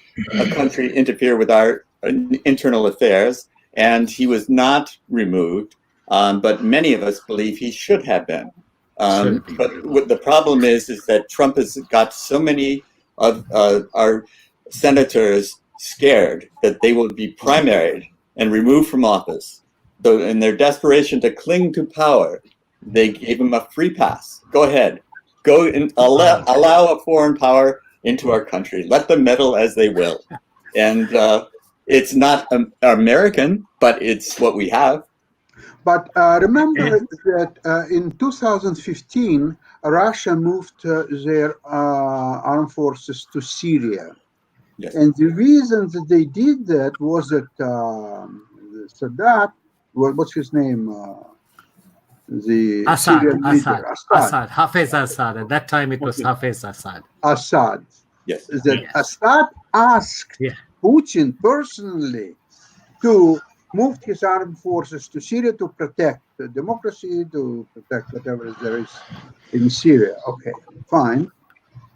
country interfere with our internal affairs, and he was not removed. But many of us believe he should have been. But what the problem is that Trump has got so many of our senators scared that they will be primaried and removed from office. So in their desperation to cling to power, they gave him a free pass. Go ahead. Go and allow a foreign power into our country. Let them meddle as they will. And it's not American, but it's what we have. But remember that in 2015, Russia moved their armed forces to Syria. Yes. And the reason that they did that was that Sadat, what's his name? The Syrian leader, Assad, Hafez Assad. At that time, it was Hafez Assad. Assad. Yes. That Assad asked Putin personally to move his armed forces to Syria to protect the democracy, to protect whatever there is in Syria. Okay, fine.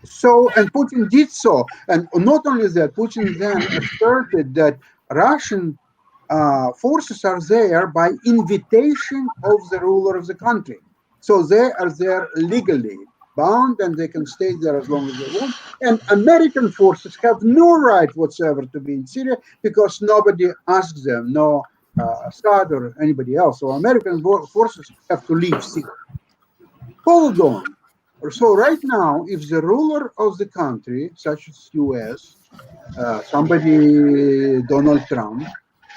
So, and Putin did so. And not only that, Putin then asserted that Russian forces are there by invitation of the ruler of the country. So they are there legally bound and they can stay there as long as they want. And American forces have no right whatsoever to be in Syria because nobody asks them, no Assad or anybody else. So American forces have to leave Syria. Hold on. So right now, if the ruler of the country, such as US, somebody, Donald Trump,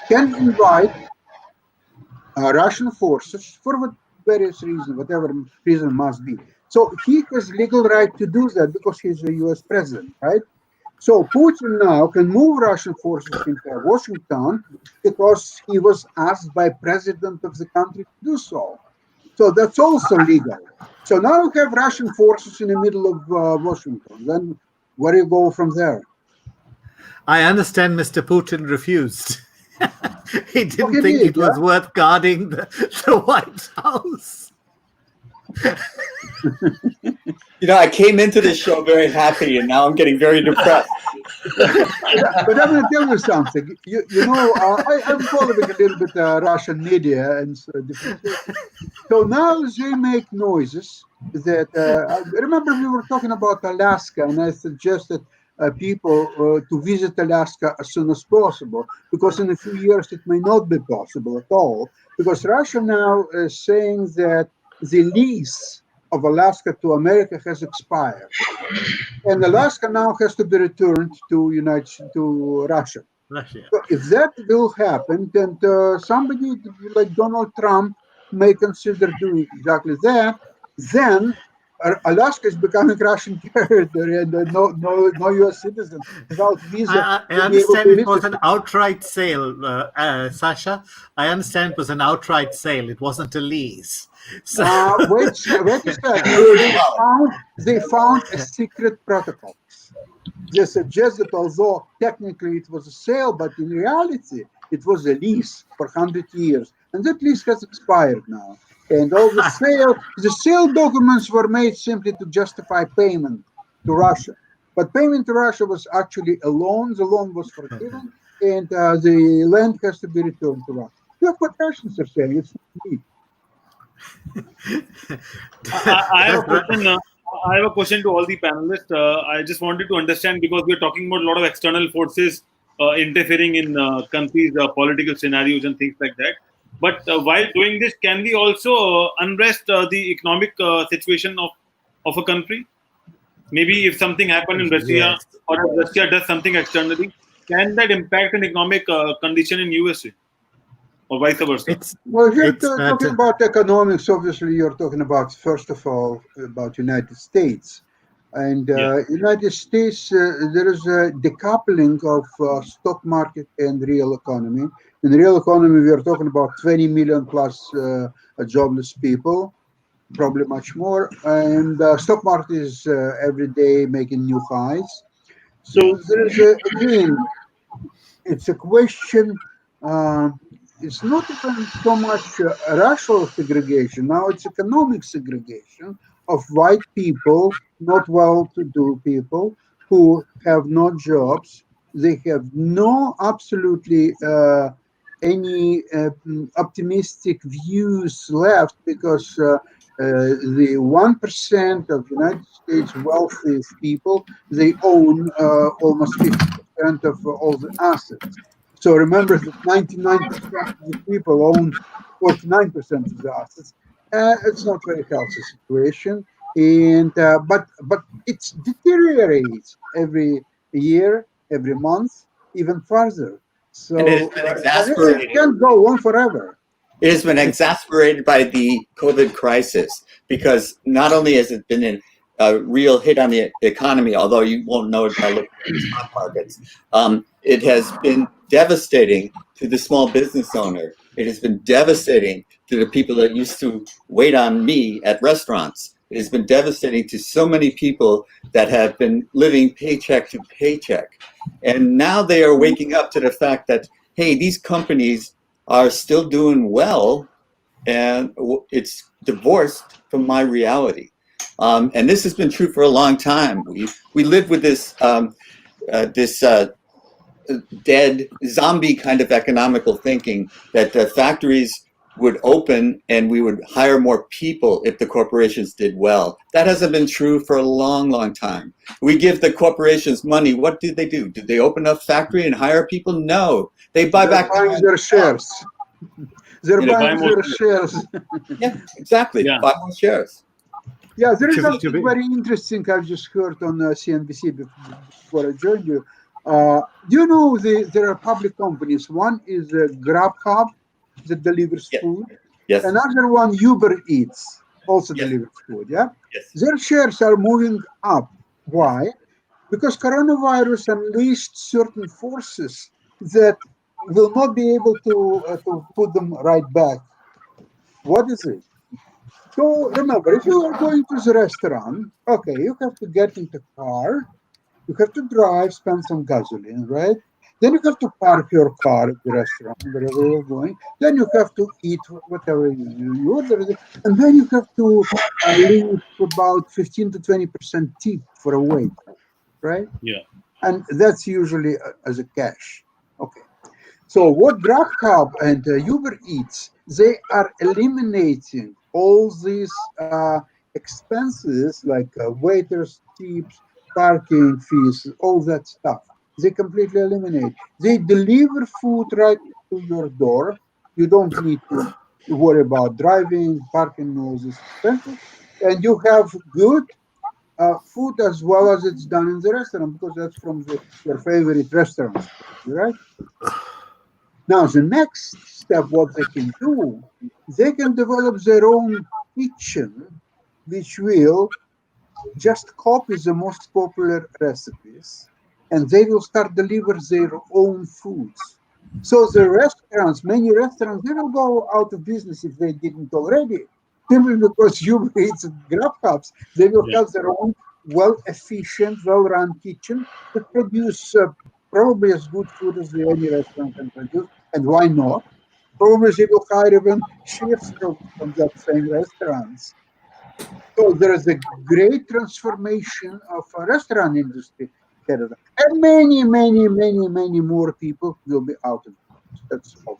can invite Russian forces for various reasons, whatever reason must be. So he has legal right to do that because he's a US president, right? So Putin now can move Russian forces into Washington because he was asked by president of the country to do so. So that's also legal. So now you have Russian forces in the middle of Washington. Then where do you go from there? I understand Mr. Putin refused. He didn't think it was worth guarding the White House. You know, I came into this show very happy, and now I'm getting very depressed. But I'm going to tell you something. You know, I'm following a little bit Russian media, and so now they make noises that. Remember, we were talking about Alaska, and I suggested people to visit Alaska as soon as possible, because in a few years it may not be possible at all, because Russia now is saying that the lease of Alaska to America has expired, and Alaska now has to be returned to Russia. So if that will happen, then somebody like Donald Trump may consider doing exactly that. Then Alaska is becoming Russian territory, and no U.S. citizen without visa. I understand it was an outright sale, Sasha. I understand it was an outright sale. It wasn't a lease. So wait a second. They found a secret protocol. They suggest that although technically it was a sale, but in reality it was a lease for 100 years, and that lease has expired now. And all the sale documents were made simply to justify payment to Russia. But payment to Russia was actually a loan. The loan was forgiven, and the land has to be returned to Russia. That's what Russians are saying. It's not me. I have a question to all the panelists. I just wanted to understand, because we're talking about a lot of external forces interfering in countries' political scenarios and things like that. But while doing this, can we also unrest the economic situation of a country? Maybe if something happened in Russia, or if Russia does something externally, can that impact an economic condition in USA? Or vice versa? Well, you're talking about economics. Obviously, you're talking about, first of all, about United States. And United States, there is a decoupling of stock market and real economy. In the real economy, we are talking about 20 million plus jobless people, probably much more. And stock market is every day making new highs. So there is, again, it's a question. It's not even so much racial segregation. Now it's economic segregation of white people, not well-to-do people who have no jobs. They have no absolutely any optimistic views left, because the 1% of United States wealthiest people, they own almost 50% of all the assets. So remember that 99% of the people own 49% of the assets. It's not very healthy situation, and but it deteriorates every year, every month, even further. So And it has been it exasperated. can't go on forever. It has been exasperated by the COVID crisis because not only has it been a real hit on the economy, although you won't know it by looking at the stock markets, it has been devastating to the small business owner. It has been devastating to the people that used to wait on me at restaurants. It has been devastating to so many people that have been living paycheck to paycheck. And now they are waking up to the fact that, hey, these companies are still doing well, and it's divorced from my reality. And this has been true for a long time. We live with this dead zombie kind of economical thinking that the factories would open and we would hire more people if the corporations did well. That hasn't been true for a long, long time. We give the corporations money. What do? Did they open up factory and hire people? No. They buy They're back buying their shares. They're buying buy more their shares. Yeah, exactly. Yeah. Buy more shares. Yeah, there is To something be- very interesting I've just heard on CNBC before I joined you. Do you know there are public companies? One is Grubhub that delivers Yes. food. Yes. Another one, Uber Eats, also Yes. delivers food. Yeah, Yes. their shares are moving up. Why? Because coronavirus unleashed certain forces that will not be able to put them right back. What is it? So remember, if you are going to the restaurant, okay, you have to get into the car, you have to drive, spend some gasoline, right? Then you have to park your car at the restaurant, wherever you're going. Then you have to eat whatever you order, and then you have to leave about 15 to 20% tip for a wait, right? Yeah. And that's usually as a cash. Okay. So what Grubhub and Uber Eats, they are eliminating all these expenses like waiters, tips, parking fees, all that stuff. They completely eliminate. They deliver food right to your door. You don't need to worry about driving, parking, all these expenses. And you have good food as well as it's done in the restaurant because that's from your favorite restaurants, right? Now, the next step, what they can do, they can develop their own kitchen, which will just copy the most popular recipes, and they will start deliver their own foods. So the restaurants, many restaurants, they will go out of business if they didn't already, simply because Uber Eats and Grubhubs, they will Yeah. have their own well-efficient, well-run kitchen that produce probably as good food as any restaurant can produce. And why not? Probably they will hire even chefs from that same restaurants. So there is a great transformation of a restaurant industry in Canada. And many, many, many, many more people will be out of it. That's all.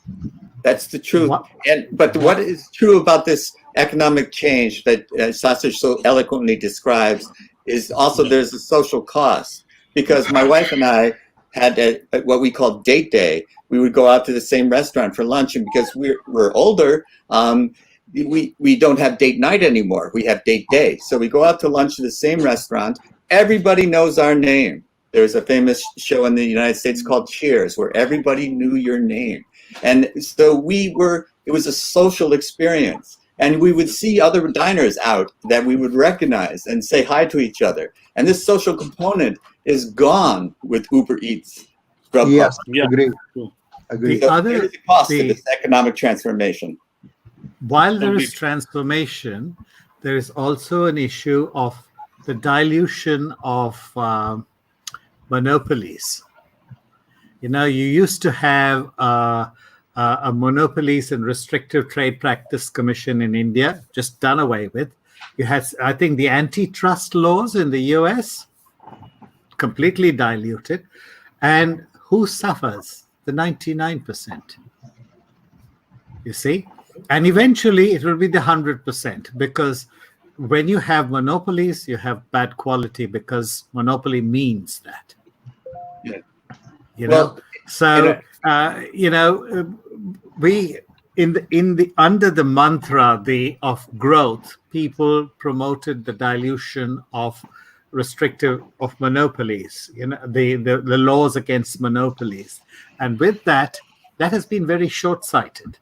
That's the truth. What- But what is true about this economic change that Sasha so eloquently describes is also there's a social cost. Because my wife and I had what we call date day. We would go out to the same restaurant for lunch, and because we're older, we don't have date night anymore. We have date day. So we go out to lunch to the same restaurant. Everybody knows our name. There's a famous show in the United States called Cheers, where everybody knew your name. And so it was a social experience. And we would see other diners out that we would recognize and say hi to each other. And this social component is gone with Uber Eats. Grubhub. Yes, Yeah. agree. True. Agree. The other- there is a cost to the- this economic transformation. While there is Complete. transformation, there is also an issue of the dilution of monopolies. You know, you used to have a Monopolies and Restrictive Trade Practice Commission in India, just done away with. You had, I think, the antitrust laws in the US, completely diluted. And who suffers? The 99%. You see? And eventually it will be the 100%, because when you have monopolies, you have bad quality, because monopoly means that. Yeah. You know? Well, So we under the mantra of growth, people promoted the dilution of monopolies. The laws against monopolies, and with that has been very short-sighted.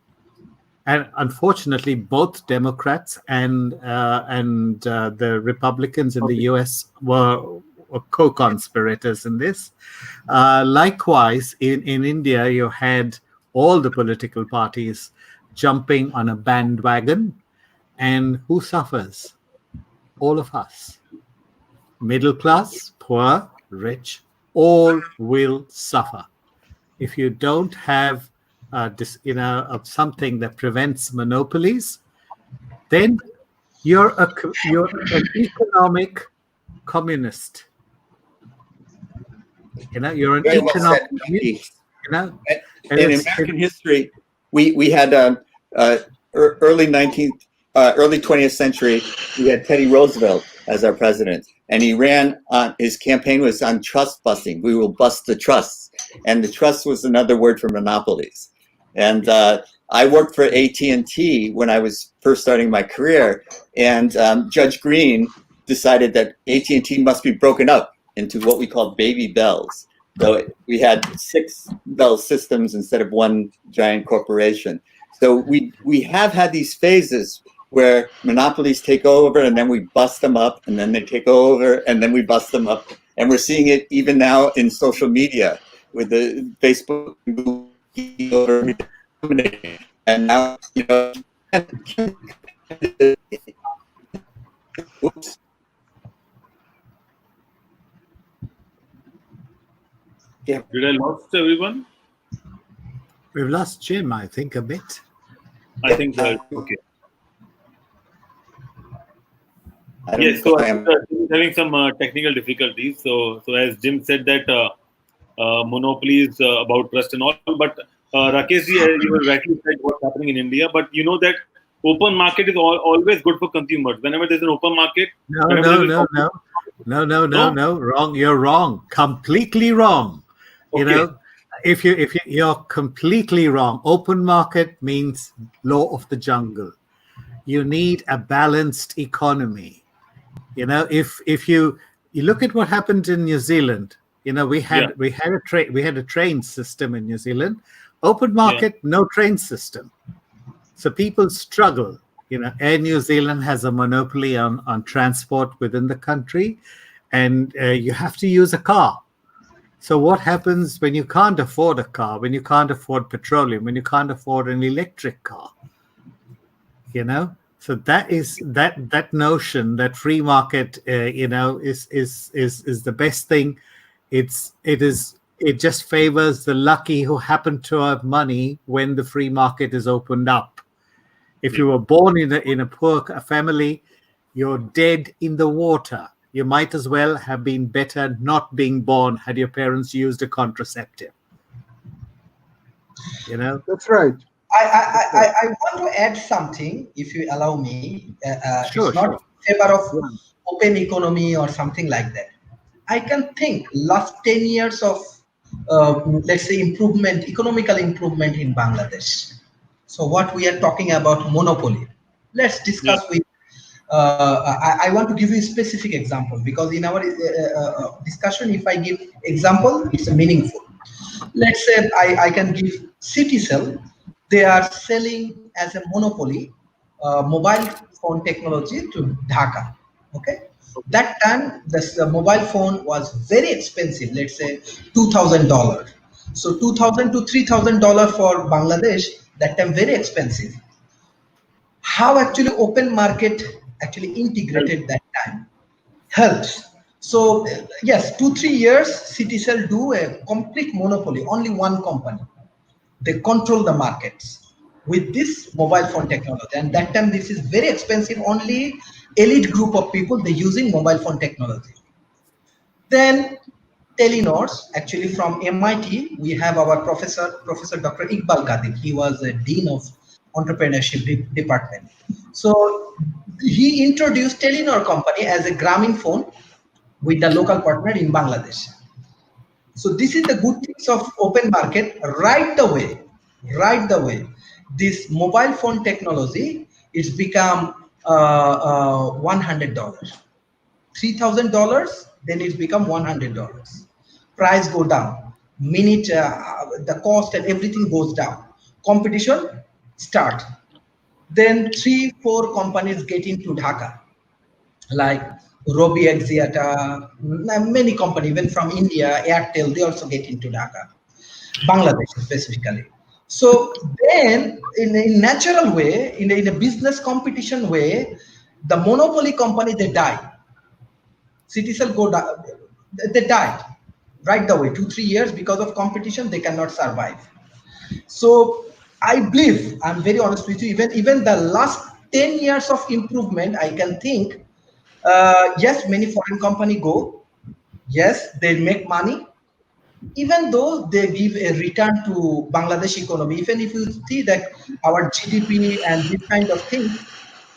And unfortunately, both Democrats and the Republicans in the U.S. were co-conspirators in this. Likewise, in India, you had all the political parties jumping on a bandwagon. And who suffers? All of us. Middle class, poor, rich, all will suffer. If you don't have something that prevents monopolies, then you're an economic communist. You're an Very well economic said. communist. In American history, we had early 20th century, we had Teddy Roosevelt as our president, and he ran on, his campaign was on trust busting. We will bust the trusts, and the trust was another word for monopolies. And I worked for AT&T when I was first starting my career, and Judge Green decided that AT&T must be broken up into what we call baby bells. So we had 6 bell systems instead of one giant corporation. So we have had these phases where monopolies take over and then we bust them up, and then they take over and then we bust them up. And we're seeing it even now in social media with the Facebook over, and now, oops. Yeah. Did I lost everyone? We've lost Jim, I think, a bit. I think okay. Yes, so I'm having some technical difficulties. So as Jim said that monopolies about trust and all, but Rakesh ji, you were rightly said what's happening in India, but you know that open market is always good for consumers. Whenever there's an open market, no, wrong. You're wrong. Completely wrong. Okay. If you're completely wrong. Open market means law of the jungle. You need a balanced economy. If you look at what happened in New Zealand, we had a train system in New Zealand. Open market, no train system. So people struggle. Air New Zealand has a monopoly on transport within the country, and you have to use a car. So what happens when you can't afford a car, when you can't afford petroleum, when you can't afford an electric car? So that is that notion that free market, is the best thing. It just favors the lucky who happen to have money when the free market is opened up. If you were born in a poor family, you're dead in the water. You might as well have been better not being born had your parents used a contraceptive. That's right. I want to add something, if you allow me. Sure, it's not in favor of open economy or something like that. I can think last 10 years of, let's say, economical improvement in Bangladesh. So what we are talking about monopoly. Let's discuss with, I want to give you a specific example, because in our discussion, if I give example, it's meaningful. Let's say I can give Citycell. They are selling as a monopoly mobile phone technology to Dhaka. Okay. That time, the mobile phone was very expensive. Let's say $2,000. So $2,000 to $3,000 for Bangladesh. That time very expensive. How actually open market actually integrated that time helps. So yes, 2-3 years, Citycell do a complete monopoly, only one company. They control the markets with this mobile phone technology. And that time, this is very expensive. Only elite group of people, they're using mobile phone technology. Then Telenors, actually from MIT, we have our Professor Dr. Iqbal Qadir. He was a Dean of Entrepreneurship Department. So he introduced Telenor company as a Grameen phone with the local partner in Bangladesh. So this is the good things of open market. Right the way, this mobile phone technology it's become $100, $3,000, then it's become $100. Price go down, minute the cost and everything goes down. Competition start. Then 3-4 companies get into Dhaka, like Robi Axiata, many companies, even from India, Airtel, they also get into Dhaka, Bangladesh specifically. So then, in a natural way, in a business competition way, the monopoly company, they die. Citycell they died right the way, 2-3 years because of competition, they cannot survive. So I believe, I'm very honest with you, even the last 10 years of improvement, I can think, yes, many foreign company go, yes, they make money, even though they give a return to Bangladesh economy. Even if you see that our GDP and this kind of thing,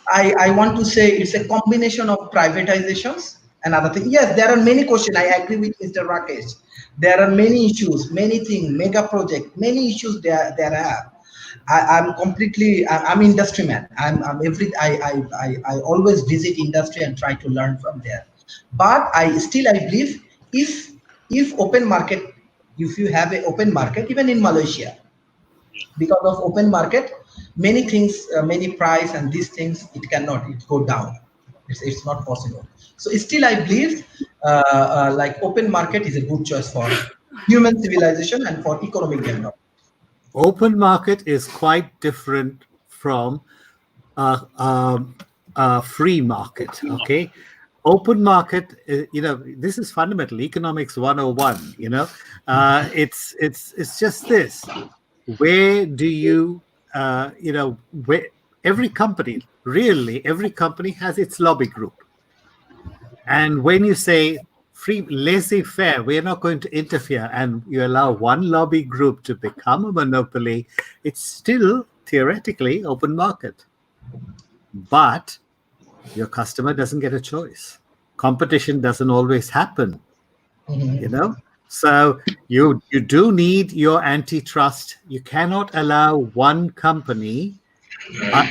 I want to say it's a combination of privatizations and other things. Yes, there are many questions. I agree with Mr. Rakesh. There are many issues, many things, mega project, many issues there are. I'm industry man. I always visit industry and try to learn from there. But I believe if open market, if you have an open market, even in Malaysia, because of open market, many things, many price and these things, it go down. It's not possible. So still I believe like open market is a good choice for human civilization and for economic development. Open market is quite different from a free market. Okay, open market, this is fundamental economics 101. It's just this: where do you where every company has its lobby group, and when you say free laissez-faire, we're not going to interfere, and you allow one lobby group to become a monopoly, it's still theoretically open market, but your customer doesn't get a choice. Competition doesn't always happen. So you do need your antitrust. You cannot allow one company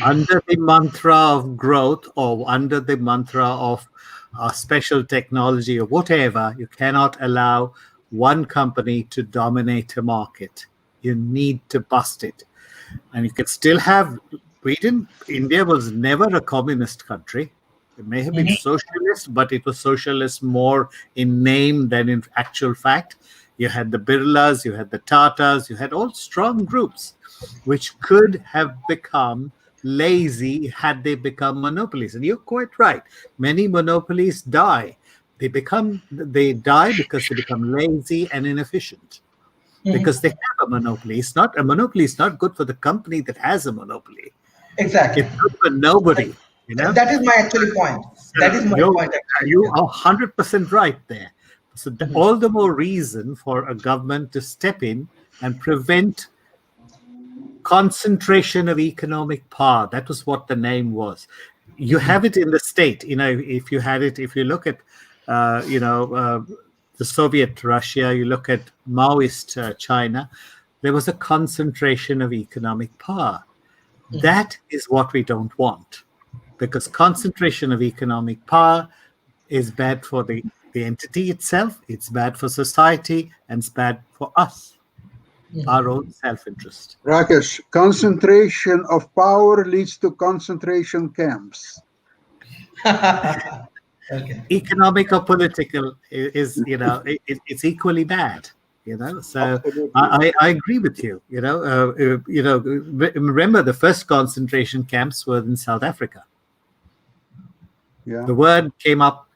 under the mantra of growth or under the mantra of special technology or whatever. You cannot allow one company to dominate a market. You need to bust it. And you can still have India was never a communist country. It may have been socialist, but it was socialist more in name than in actual fact. You had the Birlas, you had the Tatas, you had all strong groups which could have become lazy had they become monopolies. And you're quite right. Many monopolies die. They die because they become lazy and inefficient. Because they have a monopoly. A monopoly is not good for the company that has a monopoly. Exactly. It's good for nobody. That is my actually point. That is my point. You are 100% right there. So all the more reason for a government to step in and prevent concentration of economic power. That was what the name was. You have it in the state. If you look at, the Soviet Russia, you look at Maoist China, there was a concentration of economic power. That is what we don't want, because concentration of economic power is bad for the entity itself, it's bad for society, and it's bad for us, our own self-interest. Rakesh, concentration of power leads to concentration camps. Okay. Economic or political is it's equally bad. So I agree with you. Remember the first concentration camps were in South Africa. Yeah. The word came up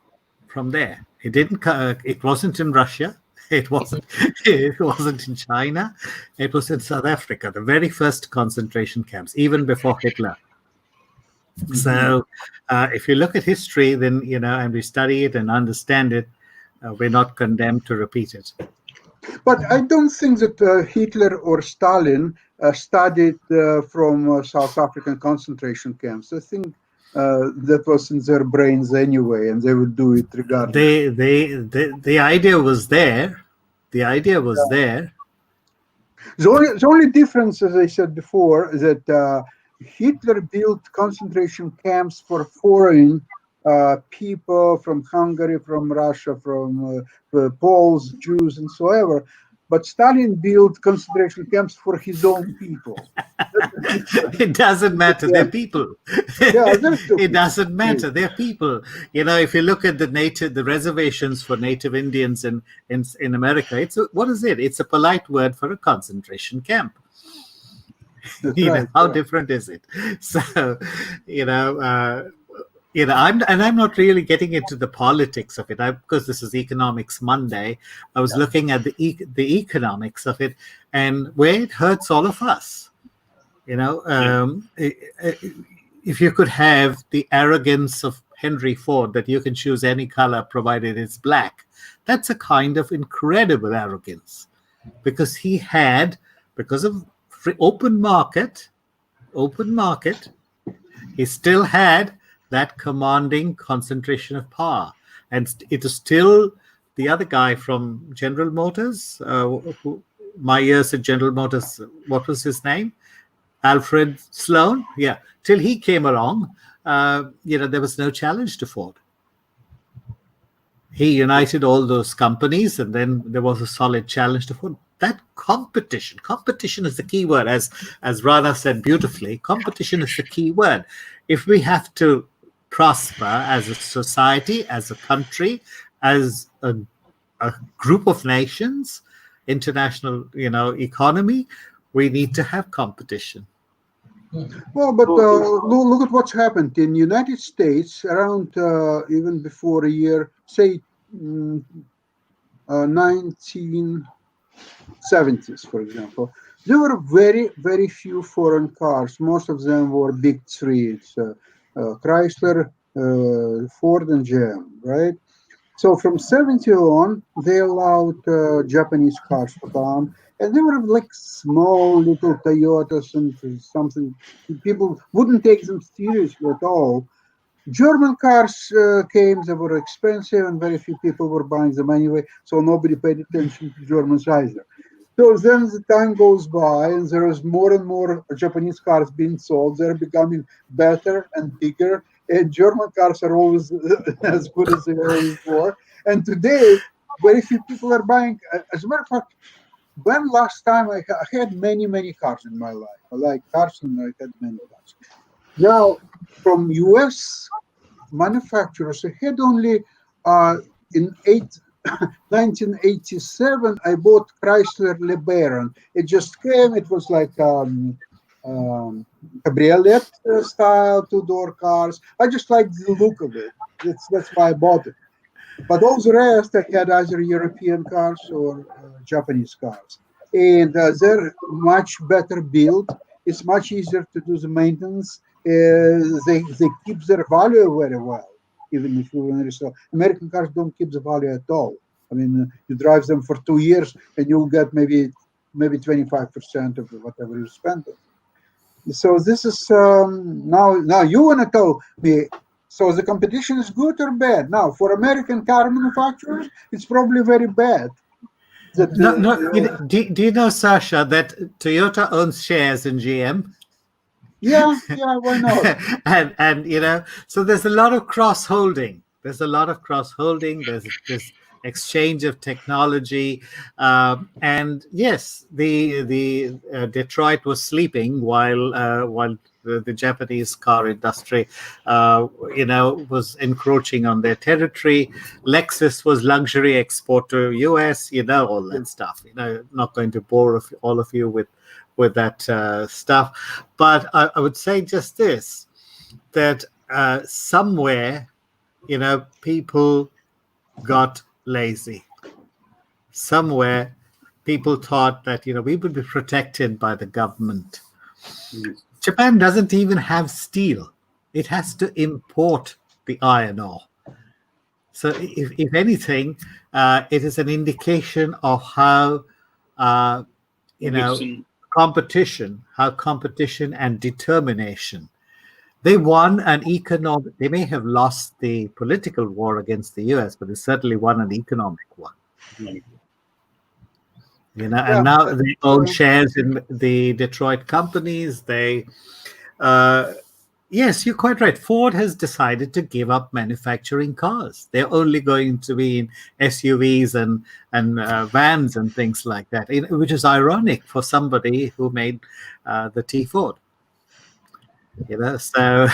from there. It wasn't in Russia. It wasn't in China. It was in South Africa, the very first concentration camps, even before Hitler. So if you look at history, then, and we study it and understand it, we're not condemned to repeat it. But I don't think that Hitler or Stalin studied from South African concentration camps. I think that was in their brains anyway, and they would do it regardless. The idea was there. The idea was there. The only difference, as I said before, is that Hitler built concentration camps for foreign people from Hungary, from Russia, from Poles, Jews, and so ever. But Stalin built concentration camps for his own people. It doesn't matter. They're people. Yeah, they're still It people. doesn't matter. They're people. If you look at the reservations for Native Indians in America, what is it? It's a polite word for a concentration camp. That's You know, right, how yeah. different is it? So, I'm not really getting into the politics of it because this is Economics Monday. I was looking at the economics of it and where it hurts all of us. If you could have the arrogance of Henry Ford that you can choose any color provided it's black, that's a kind of incredible arrogance, because because of open market, he still had that commanding concentration of power. And it is still the other guy from General Motors, my years at General Motors, what was his name? Alfred Sloan. Yeah, till he came along, there was no challenge to Ford. He united all those companies, and then there was a solid challenge to Ford. That competition is the key word, as Rana said beautifully. Competition is the key word. If we have to prosper as a society, as a country, as a group of nations, international, economy, we need to have competition. Well, but look at what's happened in the United States around even before a year, say 1970s, for example. There were very, very few foreign cars. Most of them were big three. It's Chrysler, Ford, and GM, right? So from 70 on, they allowed Japanese cars to come. And they were like small little Toyotas and something. People wouldn't take them seriously at all. German cars came, they were expensive, and very few people were buying them anyway, so nobody paid attention to Germans either. So then the time goes by, and there is more and more Japanese cars being sold. They're becoming better and bigger, and German cars are always as good as they always were. And today, very few people are buying. As a matter of fact, when last time I had many, many cars in my life. I like cars, and I had many cars. Now, from U.S. manufacturers, I had only in 1987, I bought Chrysler LeBaron. It just came. It was like cabriolet style, two-door cars. I just liked the look of it. That's why I bought it. But all the rest, I had either European cars or Japanese cars. And they're much better built. It's much easier to do the maintenance. They keep their value very well, even if you want to resell. American cars don't keep the value at all. I mean, you drive them for 2 years and you'll get maybe 25% of whatever you spend. So this is now you want to tell me. So the competition is good or bad? Now, for American car manufacturers, it's probably very bad. Do you know, Sasha, that Toyota owns shares in GM? Yeah, why not? and so there's a lot of cross-holding. There's this exchange of technology, and yes, the Detroit was sleeping while the Japanese car industry, was encroaching on their territory. Lexus was luxury export to US, all that stuff. Not going to bore all of you with that stuff, but I would say just this, that somewhere, people got lazy. Somewhere, people thought that, we would be protected by the government. Yes. Japan doesn't even have steel. It has to import the iron ore. So if anything, it is an indication of how, competition and determination. They won an economic, they may have lost the political war against the US, but they certainly won an economic one. You know, Yeah, and now they own uh, shares in the Detroit companies. Yes, you're quite right. Ford has decided to give up manufacturing cars. They're only going to be in SUVs and vans and things like that, which is ironic for somebody who made the T Ford. You know, so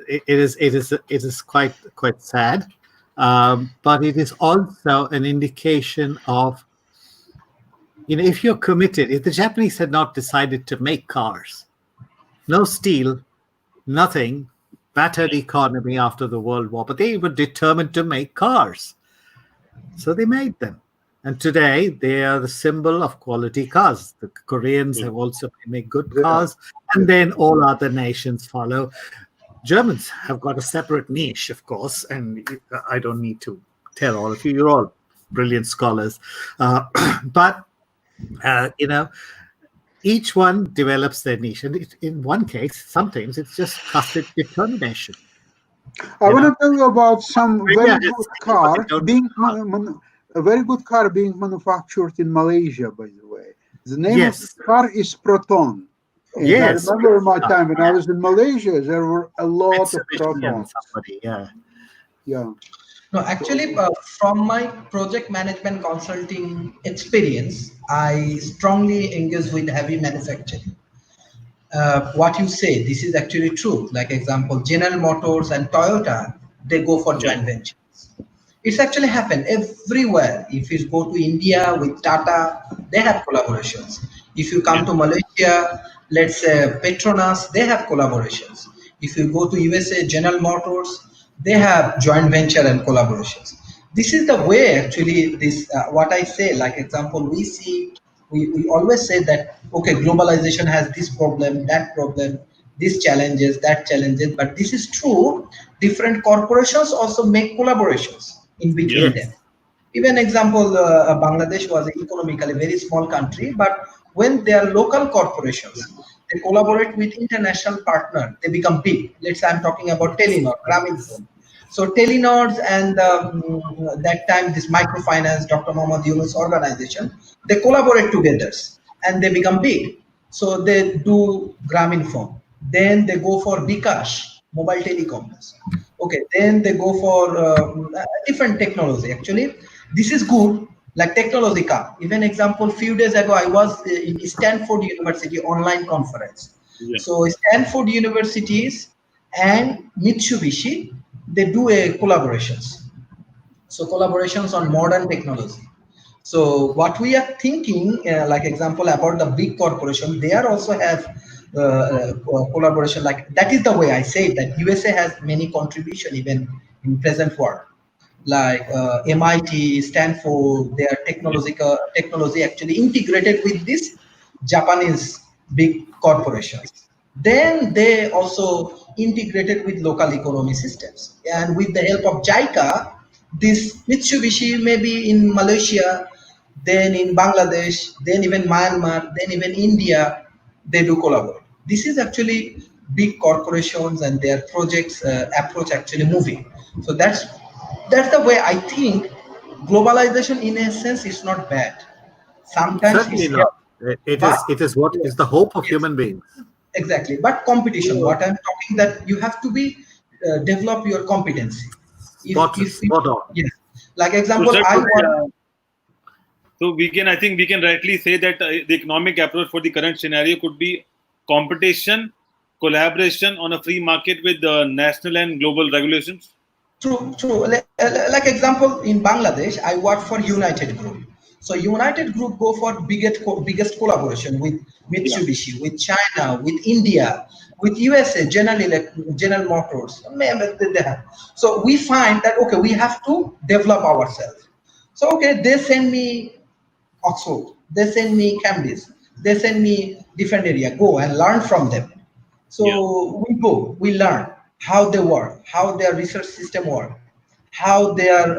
it is quite sad, but it is also an indication of, you know, if you're committed. If the Japanese had not decided to make cars, no steel, nothing, battered economy after the World War, but they were determined to make cars. So they made them. And today they are the symbol of quality cars. The Koreans have also make good cars, and then all other nations follow. Germans have got a separate niche, of course, and I don't need to tell all of you. You're all brilliant scholars. But, you know, each one develops their niche. And in one case, sometimes it's just classic determination. I want to tell you about some very Yeah, good car don't- being a very good car being manufactured in Malaysia, by the way. The name Yes. of the car is Proton. And Yes. I remember my time when I was in Malaysia, there were a lot of Mitsubishi and Protons. somebody, yeah. Yeah. No, actually, from my project management consulting experience, I strongly engage with heavy manufacturing. What you say, this is actually true. Like example, General Motors and Toyota, they go for joint ventures. It's actually happened everywhere. If you go to India with Tata, they have collaborations. If you come to Malaysia, let's say Petronas, they have collaborations. If you go to USA, General Motors, they have joint venture and collaborations. This is the way actually this, what I say, like example, we always say that, okay, globalization has this problem, that problem, these challenges, that challenges, but this is true. Different corporations also make collaborations in between them. Even example, Bangladesh was economically a very small country, but when they are local corporations, they collaborate with international partner, they become big. Let's say I'm talking about Telenor, Grameenphone. So Telenor's and that time this microfinance, Dr. Mohammad Yunus organization, they collaborate together and they become big. So they do Grameenphone. Then they go for bKash, mobile telecoms. Okay, then they go for different technology. Actually, this is good, like technology come. Even example, few days ago, I was in Stanford University online conference. So Stanford Universities and Mitsubishi, they do a collaborations. So collaborations on modern technology. So what we are thinking, like example about the big corporation, they are also have collaboration. Like that is the way I say that USA has many contribution even in present world. Like MIT, Stanford, their technology actually integrated with this Japanese big corporations. Then they also integrated with local economy systems. And with the help of JICA, this Mitsubishi maybe in Malaysia, then in Bangladesh, then even Myanmar, then even India, they do collaborate. This is actually big corporations and their projects approach actually moving. So that's the way I think globalization in a sense is not bad. Sometimes Certainly it's not. But- It is what is the hope of human beings. exactly, but competition. What I'm talking that you have to be develop your competency. Spot on. Yes, like example, So, I sir, want. so I think we can rightly say that the economic approach for the current scenario could be competition, collaboration on a free market with national and global regulations. True. Like example, in Bangladesh, I work for United Group. So United Group go for biggest collaboration with Mitsubishi, with China, with India, with USA, General Motors. They have. So we find that okay, we have to develop ourselves. So okay, they send me Oxford, they send me Cambridge, they send me different area. Go and learn from them. So we go, we learn how they work, how their research system work, how their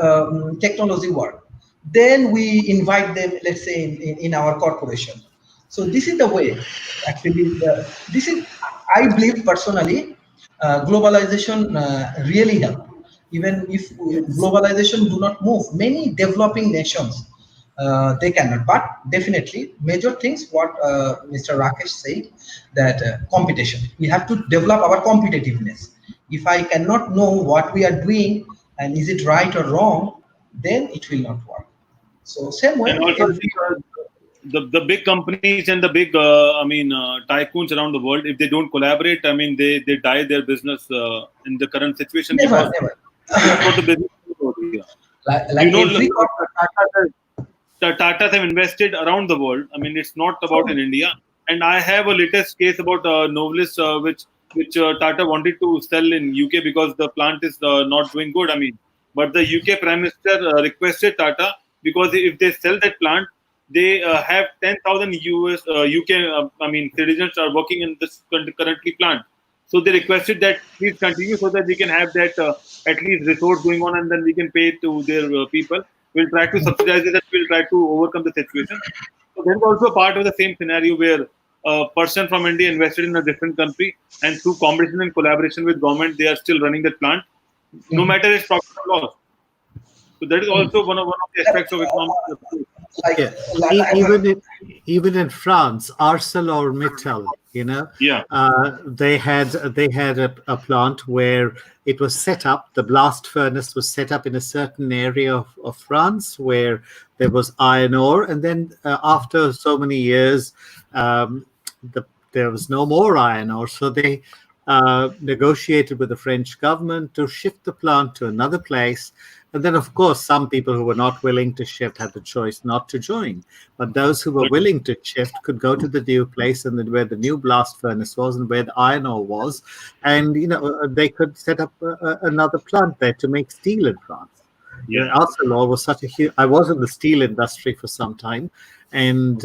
technology work. Then we invite them, let's say, in our corporation. So this is the way, actually, this is, I believe personally, globalization really help. Even if globalization do not move, many developing nations, they cannot. But definitely, major things what Mr. Rakesh said, that competition. We have to develop our competitiveness. If I cannot know what we are doing and is it right or wrong, then it will not work. So same way. And also, the big companies and the big, tycoons around the world, if they don't collaborate, they die their business in the current situation. Never. That's what the business is about here. Like every Tatas have invested around the world. It's not about in India. And I have a latest case about Novelis, which Tata wanted to sell in UK because the plant is not doing good. But the UK Prime Minister requested Tata, because if they sell that plant, they have 10,000 UK citizens are working in this currently plant. So they requested that please continue so that we can have that at least resource going on, and then we can pay to their people. We'll try to subsidize it and we'll try to overcome the situation. So there is also part of the same scenario where a person from India invested in a different country, and through competition and collaboration with government, they are still running that plant, no matter its profit or loss. So that is also one of the aspects of economic. Even in France, ArcelorMittal, they had a plant where it was set up. The blast furnace was set up in a certain area of France where there was iron ore, and then after so many years, there was no more iron ore. So they negotiated with the French government to shift the plant to another place. And then, of course, some people who were not willing to shift had the choice not to join. But those who were willing to shift could go to the new place, and then where the new blast furnace was and where the iron ore was. And, they could set up another plant there to make steel in France. Yeah. Arcelor was such a huge... I was in the steel industry for some time, and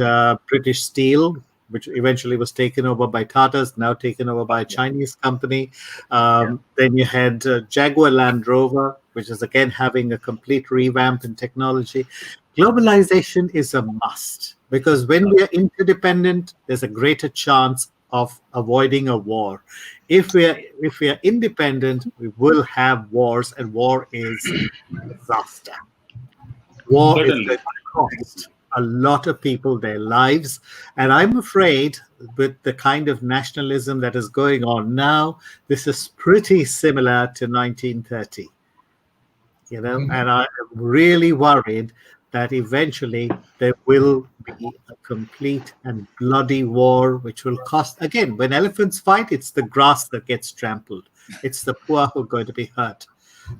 British Steel, which eventually was taken over by Tata's, now taken over by a Chinese company. Then you had Jaguar Land Rover, which is again having a complete revamp in technology. Globalization is a must, because when we are interdependent, there's a greater chance of avoiding a war. If we are independent, we will have wars, and war is disaster. War is going to cost a lot of people their lives, and I'm afraid with the kind of nationalism that is going on now, this is pretty similar to 1930. And I am really worried that eventually there will be a complete and bloody war, which will cost. Again, when elephants fight, it's the grass that gets trampled. It's the poor who are going to be hurt.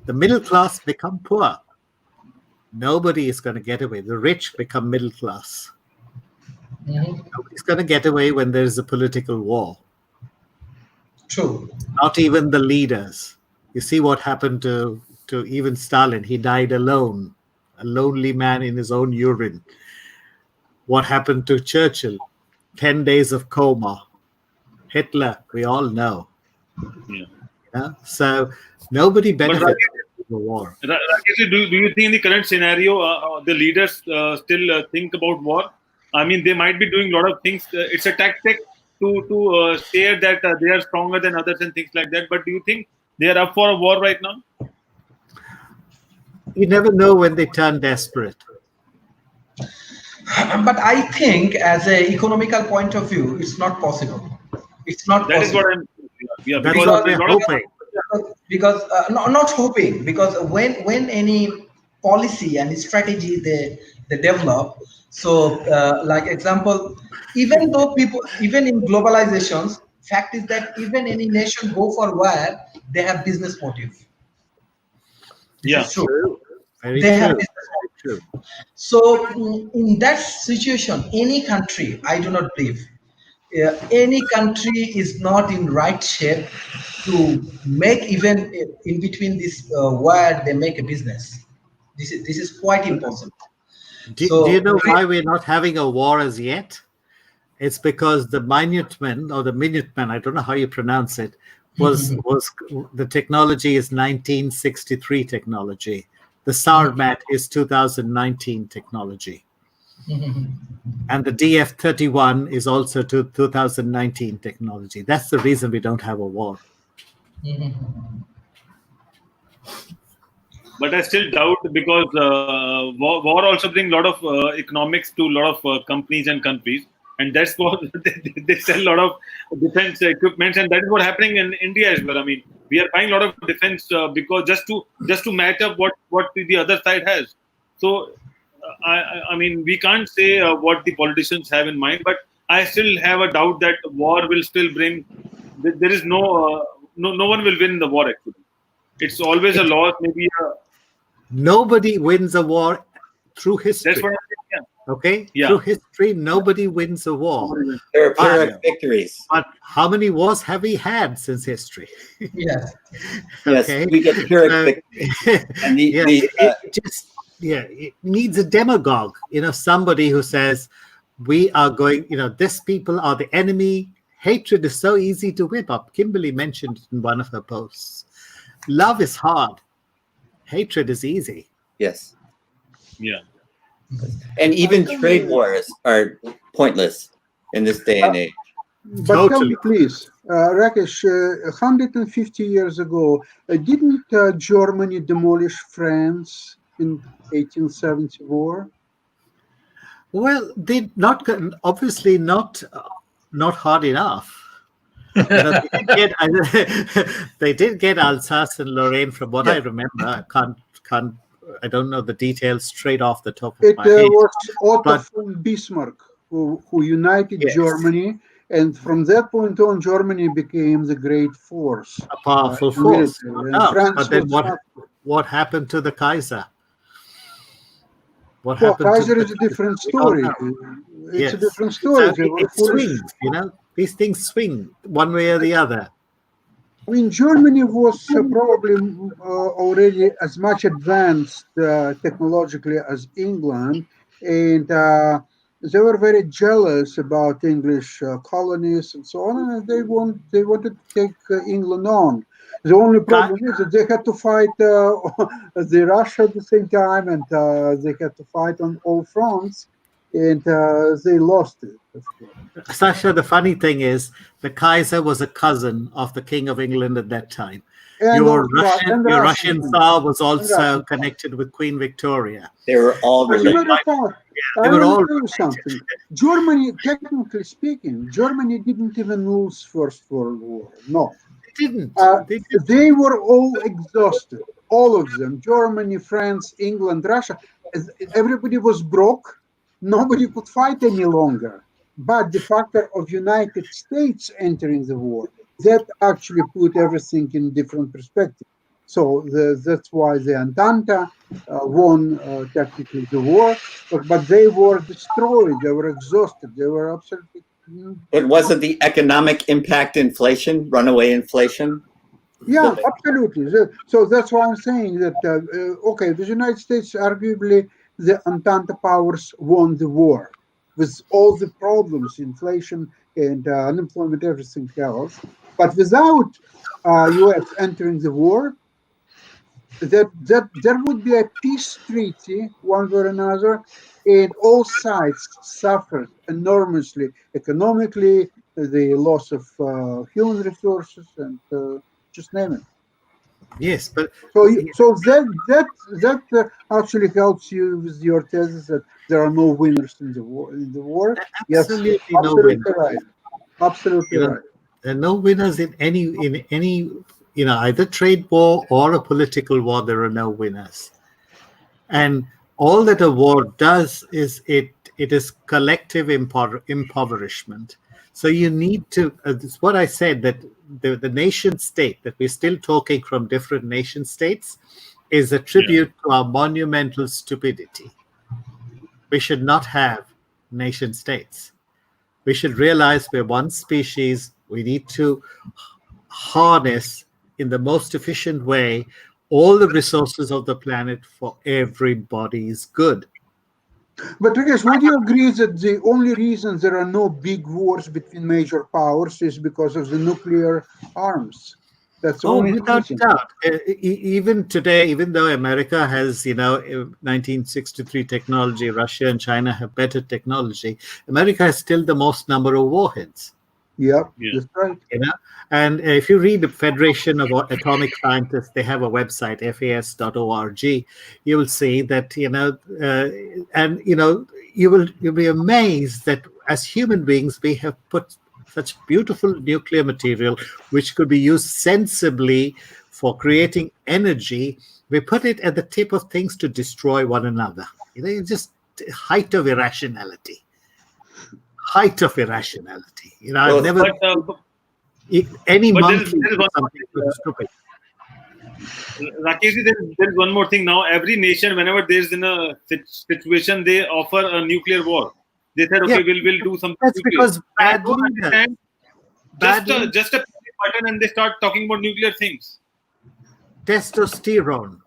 The middle class become poor. Nobody is going to get away. The rich become middle class. Nobody's going to get away when there is a political war. True. Not even the leaders. You see what happened to even Stalin. He died alone, a lonely man in his own urine. What happened to Churchill? 10 days of coma. Hitler, we all know. So nobody benefits from the war. Rakesh, do you think in the current scenario, the leaders still think about war? They might be doing a lot of things. It's a tactic to say that they are stronger than others and things like that. But do you think they are up for a war right now? You never know when they turn desperate. But I think, as an economical point of view, it's not possible. It's not that possible. Is what I'm. Yeah, that's what we're hoping. Because not hoping, because when any policy and strategy they develop. So, like example, even in globalizations, fact is that even any nation go for war, they have business motive. This is true. Very they true. have business motive. So, in that situation, any country, I do not believe, any country is not in right shape to make, even in between this war, they make a business. This is quite impossible. Do you know why we're not having a war as yet? It's because the Minutemen, or the Minutemen, I don't know how you pronounce it, was the technology is 1963 technology. The Sarmat is 2019 technology. And the DF-31 is also 2019 technology. That's the reason we don't have a war. but I still doubt because war also brings a lot of economics to a lot of companies and countries, and that's what they sell a lot of defense equipment, and that is what's happening in India as well. I mean, we are buying a lot of defense because just to match up what the other side has. So, I mean, we can't say what the politicians have in mind, but I still have a doubt that war will still bring. There is no one will win the war actually. It's always a loss, maybe. Nobody wins a war through history. That's what I'm saying. Okay? Yeah. Through history, nobody wins a war. There are Pyrrhic victories. But how many wars have we had since history? Yes. Yes, Okay. we get Pyrrhic victories. And it needs a demagogue, somebody who says, we are going, this people are the enemy. Hatred is so easy to whip up. Kimberly mentioned it in one of her posts. Love is hard. Hatred is easy. Yes. Yeah. And even trade wars are pointless in this day and age. But tell me, please, Rakesh, 150 years ago, didn't Germany demolish France in 1874? Well, they obviously not hard enough. They did get Alsace and Lorraine, from what I remember. I don't know the details straight off the top of my head. It was Otto von Bismarck who united Germany, and from that point on, Germany became the great force, a powerful force. But then what happened to the Kaiser? Kaiser is a different story. It's a different story. So it swings, these things swing one way or the other. I mean, Germany was probably already as much advanced technologically as England, and they were very jealous about English colonies and so on, and they wanted to take England on. The only problem is that they had to fight the Russia at the same time, and they had to fight on all fronts, and they lost it. Sasha, the funny thing is, the Kaiser was a cousin of the King of England at that time. And your Russian Tsar was also connected with Queen Victoria. They were all related. They were all something. Germany, technically speaking, Germany didn't even lose First World War. No. They didn't. They were all exhausted. All of them. Germany, France, England, Russia. Everybody was broke. Nobody could fight any longer. But the factor of United States entering the war, that actually put everything in different perspective. So that's why the Entente won technically the war, but they were destroyed. They were exhausted. They were absolutely. But wasn't the economic impact inflation, runaway inflation? Yeah, absolutely. So that's why I'm saying that, the United States, arguably, the Entente powers won the war with all the problems, inflation and unemployment, everything else. But without U.S. entering the war, that there would be a peace treaty, one way or another, and all sides suffered enormously economically, the loss of human resources, and just name it. Yes, but so that actually helps you with your thesis that there are no winners in the war. Absolutely, yes, no winners. Right. Absolutely right. There are no winners in any either trade war or a political war. There are no winners, and all that a war does is it is collective impoverishment. So you need to. It's what I said, that the nation state, that we're still talking from different nation states, is a tribute to our monumental stupidity. We should not have nation states. We should realize we're one species. We need to harness in the most efficient way all the resources of the planet for everybody's good. But Rakesh, would you agree that the only reason there are no big wars between major powers is because of the nuclear arms? That's the only without reason. doubt. Even today, even though America has, 1963 technology, Russia and China have better technology, America has still the most number of warheads. Yep, Yeah. that's right. You know, and if you read the Federation of Atomic Scientists, they have a website, fas.org. You will see that, and you'll be amazed that as human beings we have put such beautiful nuclear material which could be used sensibly for creating energy. We put it at the tip of things to destroy one another. It's just height of irrationality. Height of irrationality. Well, I've never any but monkey there is do one something more so stupid. Rakesh, there's one more thing now. Every nation, whenever there's in a situation, they offer a nuclear war. They said, okay, Yeah. we'll do something. That's nuclear. because I bad don't leaders. understand. Bad Just a button and they start talking about nuclear things. Testosterone.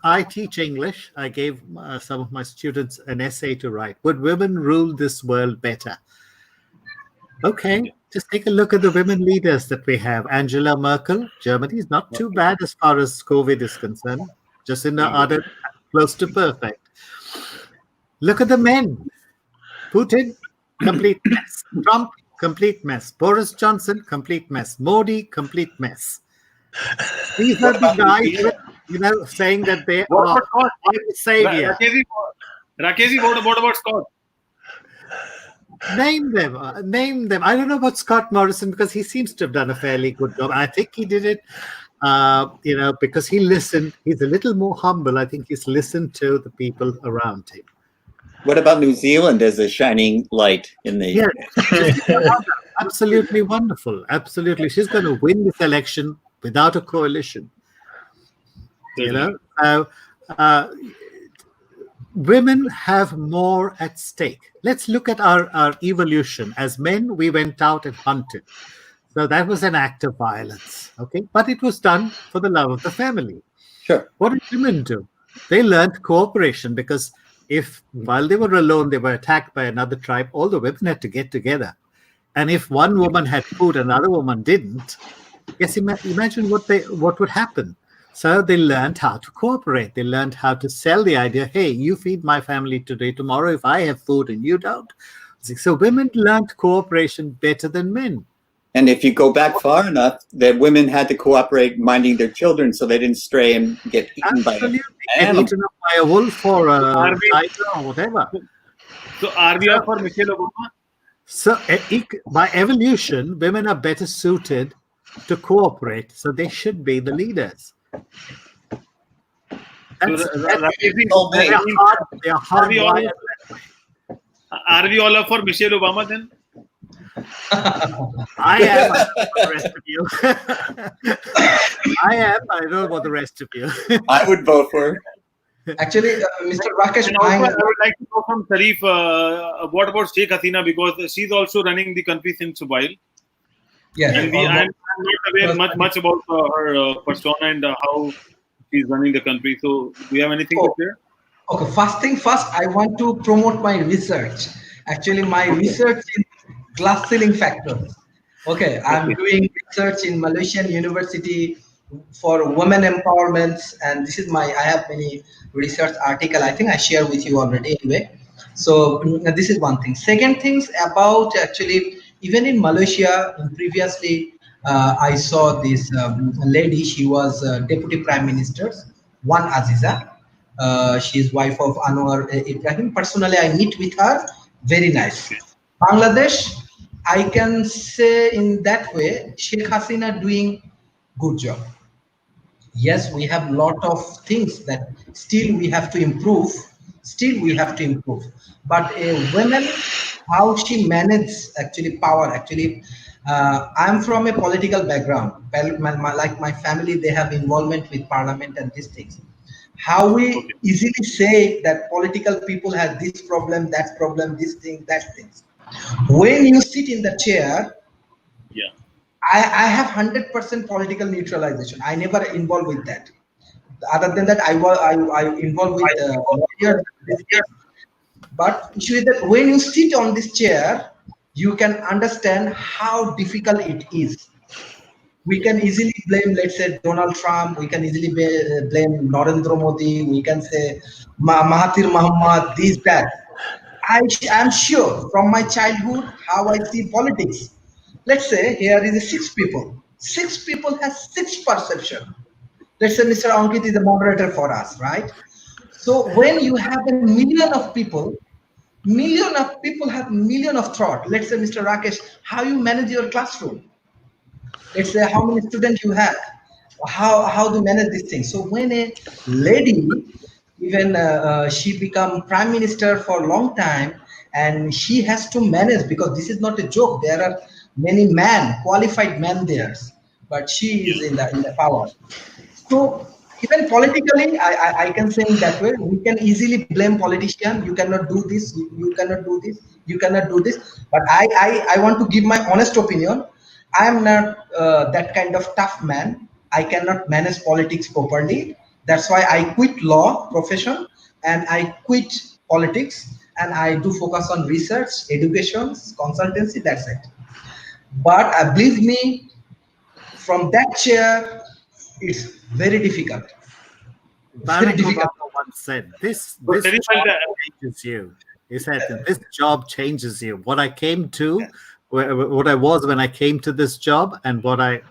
I teach English. I gave some of my students an essay to write. Would women rule this world better? Okay, just take a look at the women leaders that we have. Angela Merkel, Germany is not too bad as far as COVID is concerned. Just in the other, close to perfect. Look at the men. Putin, complete mess. Trump, complete mess. Boris Johnson, complete mess. Modi, complete mess. These are the guys, saying that they are the savior. Rakesh, what about Scott? Name them. I don't know about Scott Morrison because he seems to have done a fairly good job. I think he did it, because he listened. He's a little more humble. I think he's listened to the people around him. What about New Zealand as a shining light in the? Yeah, absolutely wonderful. Absolutely, she's going to win this election without a coalition. Women have more at stake. Let's look at our evolution. As men, we went out and hunted. So that was an act of violence, okay? But it was done for the love of the family. Sure. What did women do? They learned cooperation because if while they were alone, they were attacked by another tribe, all the women had to get together. And if one woman had food, another woman didn't, yes, imagine what would happen. So they learned how to cooperate. They learned how to sell the idea, hey, you feed my family today, tomorrow if I have food and you don't. So women learned cooperation better than men. And if you go back far enough, the women had to cooperate minding their children so they didn't stray and get eaten by an animal. Eaten up by a wolf or a tiger or whatever. So are we up for Michelle Obama? So by evolution, women are better suited to cooperate. So they should be the leaders. Are we all up for Michelle Obama then? I am. The rest of you. I am. I don't know about the rest of you. I would vote for her. Actually, Mr. Rakesh, And also, I would like to know from Sharif, what about Sheikh Hasina, because she's also running the country since a while. yeah, And I'm not aware much about her persona and how she's running the country. So, do you have anything to share? Okay, first thing first, I want to promote my research. Actually, my research in glass ceiling factors. Okay, I'm doing research in Malaysian University for women empowerment, and this is I have many research article. I think I share with you already anyway. So this is one thing. Second things about actually even in Malaysia, previously I saw this lady. She was deputy prime minister, Wan Aziza. She is wife of Anwar Ibrahim. Personally, I meet with her. Very nice. Bangladesh, I can say in that way, Sheikh Hasina doing good job. Yes, we have lot of things that still we have to improve. But women, how she manages actually power. Actually, I'm from a political background. Like my family, they have involvement with parliament and these things. How we easily say that political people have this problem, that problem, this thing, that things. When you sit in the chair, Yeah. I have 100% political neutralization. I never involve with that. Other than that, I involve with lawyers. But issue is that when you sit on this chair, you can understand how difficult it is. We can easily blame, let's say, Donald Trump. We can easily blame Narendra Modi. We can say Mahathir Mohamad, this, that. am sure from my childhood how I see politics. Let's say here is 6 people. 6 people has 6 perception. Let's say Mr. Ankit is the moderator for us, right? So when you have a million of people have million of thought. Let's say Mr. Rakesh, how you manage your classroom? Let's say how many students you have, how to manage these things. So when a lady, even she become prime minister for a long time, and she has to manage, because this is not a joke, there are many qualified men there, but she is in the power. So even politically, I can say in that way, we can easily blame politician. You cannot do this. You cannot do this. You cannot do this. But I want to give my honest opinion. I am not that kind of tough man. I cannot manage politics properly. That's why I quit law profession and I quit politics, and I do focus on research, education, consultancy. That's it. But believe me, from that chair, it's very difficult. Barack Obama once said, "This job changes you." He said, "This job changes you." What I came to, what I was when I came to this job, and what I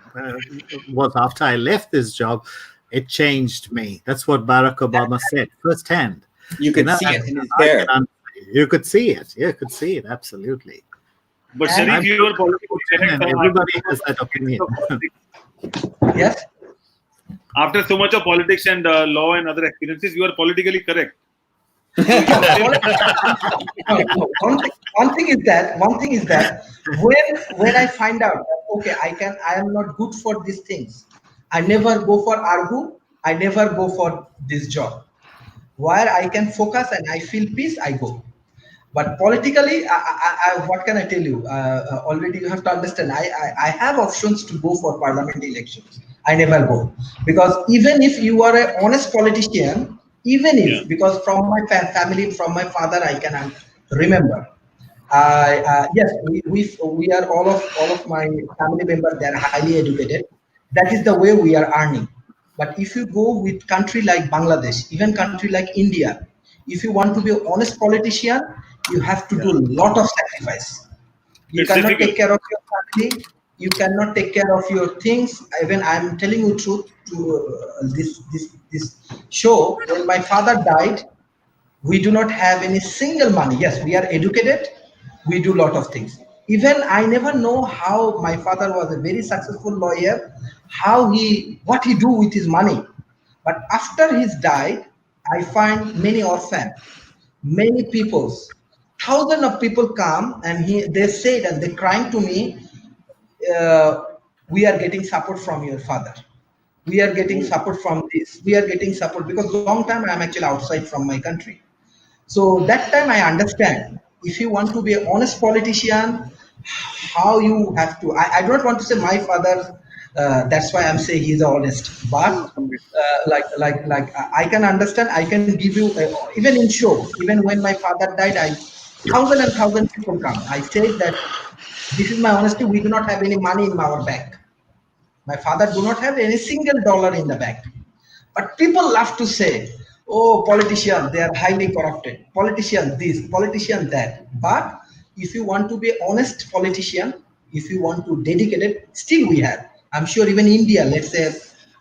was after I left this job, it changed me. That's what Barack Obama said firsthand. You could see it in his hair. You could see it. You could see it, absolutely. But Sharif, your political And everybody has that opinion. Yes. After so much of politics and law and other experiences, you are politically correct. One thing is that when I find out that, okay, I am not good for these things, I never go for argue, I never go for this job. Where I can focus and I feel peace, I go. But politically, what can I tell you? Already you have to understand, I have options to go for parliament elections. I never go. Because even if you are an honest politician, because from my family, from my father, I can remember. Yes, we are all of my family members, they are highly educated. That is the way we are earning. But if you go with country like Bangladesh, even country like India, if you want to be an honest politician, you have to do a lot of sacrifice. You cannot take care of your family. You cannot take care of your things. Even I'm telling you truth to this show. When my father died, we do not have any single money. Yes, we are educated. We do a lot of things. Even I never know how my father was a very successful lawyer, what he do with his money. But after he's died, I find many orphans, many peoples, thousands of people come and they said and they crying to me, we are getting support from your father. We are getting support from this. We are getting support because long time I'm actually outside from my country. So that time I understand, if you want to be an honest politician, how you have to. I don't want to say my father. That's why I'm saying he's honest. But like I can understand. I can give you even in show. Even when my father died, thousand and thousand people come. I said that this is my honesty. We do not have any money in our bank. My father do not have any single dollar in the bank. But people love to say, oh, politicians, they are highly corrupted. Politician this, politician that. But if you want to be honest politician, if you want to dedicate it, still we have. I'm sure even India, let's say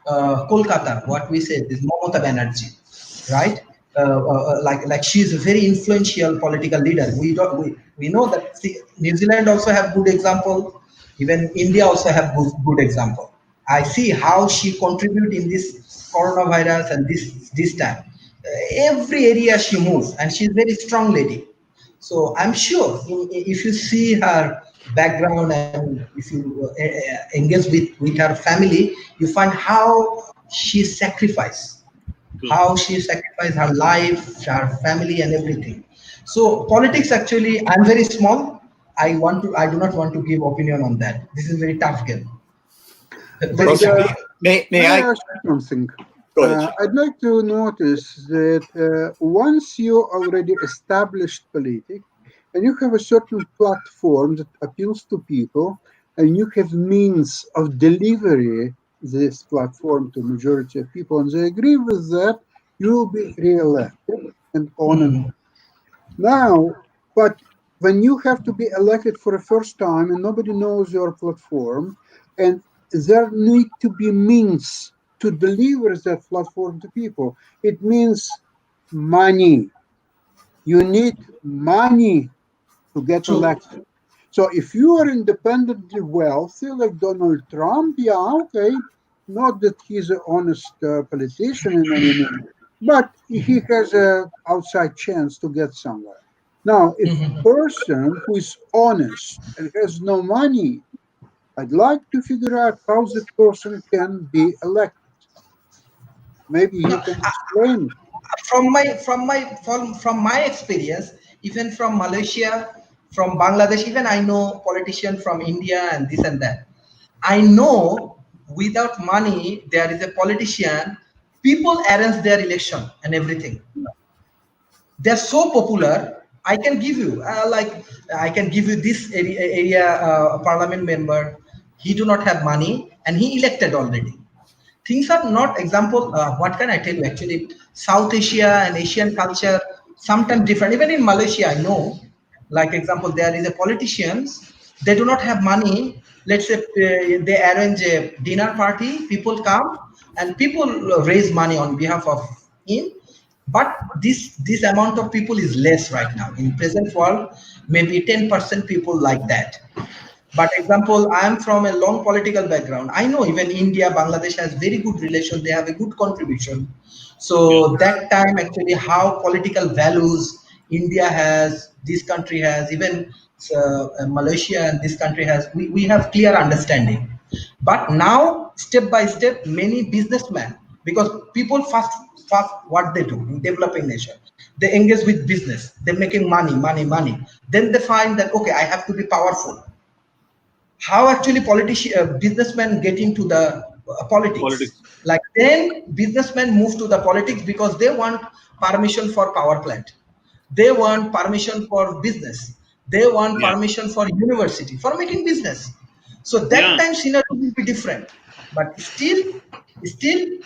Kolkata, what we say is Mamata Banerjee, right? Like she is a very influential political leader. We know that New Zealand also have good example. Even India also have good example. I see how she contribute in this coronavirus and this time. Every area she moves, and she's a very strong lady. So I'm sure if you see her background and if you engage with her family, you find how she sacrificed, her life, her family, and everything. So politics, actually, I'm very small. I do not want to give opinion on that. This is a very tough game. But, May I I? ask you something? Go ahead. I'd like to notice that once you already established politics and you have a certain platform that appeals to people and you have means of delivery this platform to majority of people and they agree with that, you will be re-elected and on and on. Now, But when you have to be elected for the first time and nobody knows your platform, and there need to be means to deliver that platform to people, it means money. You need money to get True. elected. So if you are independently wealthy, like Donald Trump, yeah, okay, not that he's an honest politician in any means, but he has an outside chance to get somewhere. Now, if Mhm. a person who is honest and has no money, I'd like to figure out how that person can be elected. Maybe No, he can explain. from my experience, even from Malaysia, from Bangladesh, even I know politicians from India and this and that. I know without money there is a politician, people arrange their election and everything. They're so popular. I can give you I can give you this area parliament member. He do not have money and he elected already. Things are not example. What can I tell you? Actually, South Asia and Asian culture sometimes different. Even in Malaysia, I know. Like example, there is a politicians. They do not have money. Let's say they arrange a dinner party. People come and people raise money on behalf of him, but this amount of people is less right now in present world. Maybe 10% people like that. But example, I am from a long political background. I know even India, Bangladesh has very good relation. They have a good contribution. So that time actually how political values India has, this country has, even Malaysia and this country has, we have clear understanding. But now step by step, many businessmen, because people first what they do in developing nation, they engage with business. They're making money. Then they find that okay, I have to be powerful. How actually businessmen get into the politics, Politics. like then businessmen move to the politics because they want permission for power plant, they want permission for business, they want Yeah. permission for university for making business. So that Yeah. time scenario will be different, but still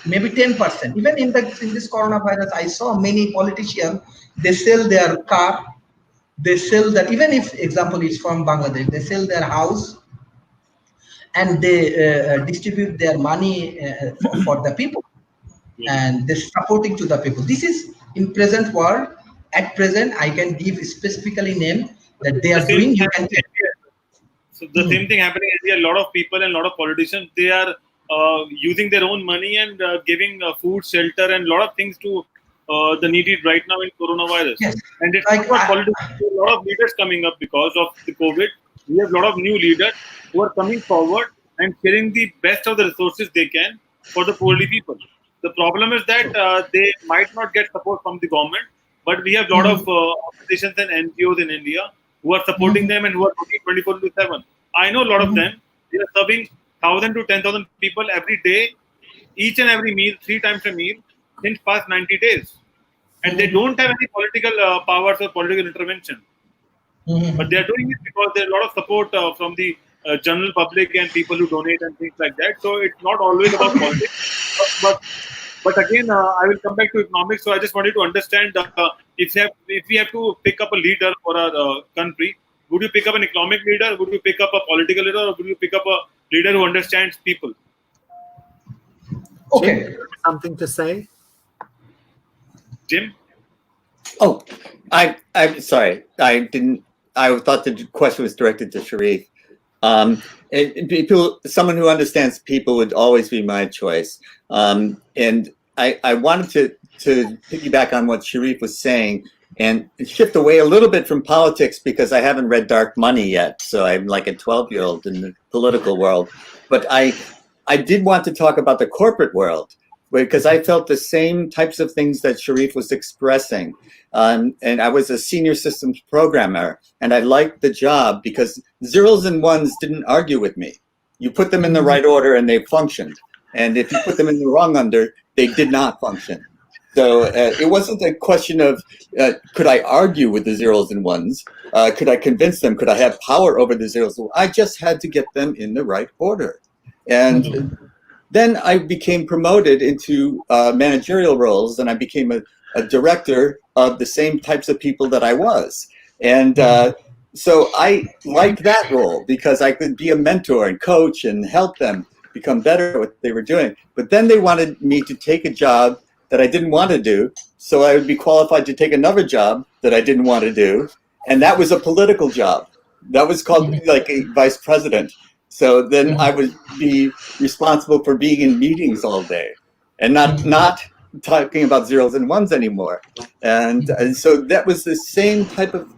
maybe 10%. Even in this coronavirus, I saw many politicians, they sell their car, they sell that, even if example is from Bangladesh, they sell their house and they distribute their money for the people, Yeah. and they're supporting to the people. This is in present world. At present, I can give specifically name that they The are same doing. thing You can happening check. in India. So the same thing happening in India. A lot of people and a lot of politicians, they are using their own money and giving food, shelter, and a lot of things to the needy right now in coronavirus. Yes, And it's not like about politics. There are a lot of leaders coming up because of the COVID. We have a lot of new leaders who are coming forward and sharing the best of the resources they can for the poorly people. The problem is that they might not get support from the government, but we have a lot of organizations and NGOs in India who are supporting them and who are working 24/7. I know a lot of them. They are serving 1,000 to 10,000 people every day, each and every meal, 3 times a meal, since past 90 days. And they don't have any political powers or political intervention. But they are doing it because there's a lot of support from the general public and people who donate and things like that. So it's not always about politics. But again, I will come back to economics. So I just wanted to understand if we have to pick up a leader for our country, would you pick up an economic leader? Would you pick up a political leader? Or would you pick up a leader who understands people? Okay. Jim, something to say? Jim? Oh, I'm sorry. I didn't. I thought the question was directed to Sharif. Someone who understands people would always be my choice. And I wanted to piggyback on what Sharif was saying and shift away a little bit from politics because I haven't read Dark Money yet. So I'm like a 12-year-old in the political world. But I did want to talk about the corporate world because I felt the same types of things that Sharif was expressing. And I was a senior systems programmer, and I liked the job because zeros and ones didn't argue with me. You put them in the right order and they functioned. And if you put them in the wrong order, they did not function. So it wasn't a question of could I argue with the zeros and ones? Could I convince them? Could I have power over the zeros? I just had to get them in the right order. And then I became promoted into managerial roles, and I became a director of the same types of people that I was. And so I liked that role because I could be a mentor and coach and help them become better at what they were doing. But then they wanted me to take a job that I didn't want to do, so I would be qualified to take another job that I didn't want to do, and that was a political job. That was called like a vice president. So then I would be responsible for being in meetings all day and not talking about zeros and ones anymore. And so that was the same type of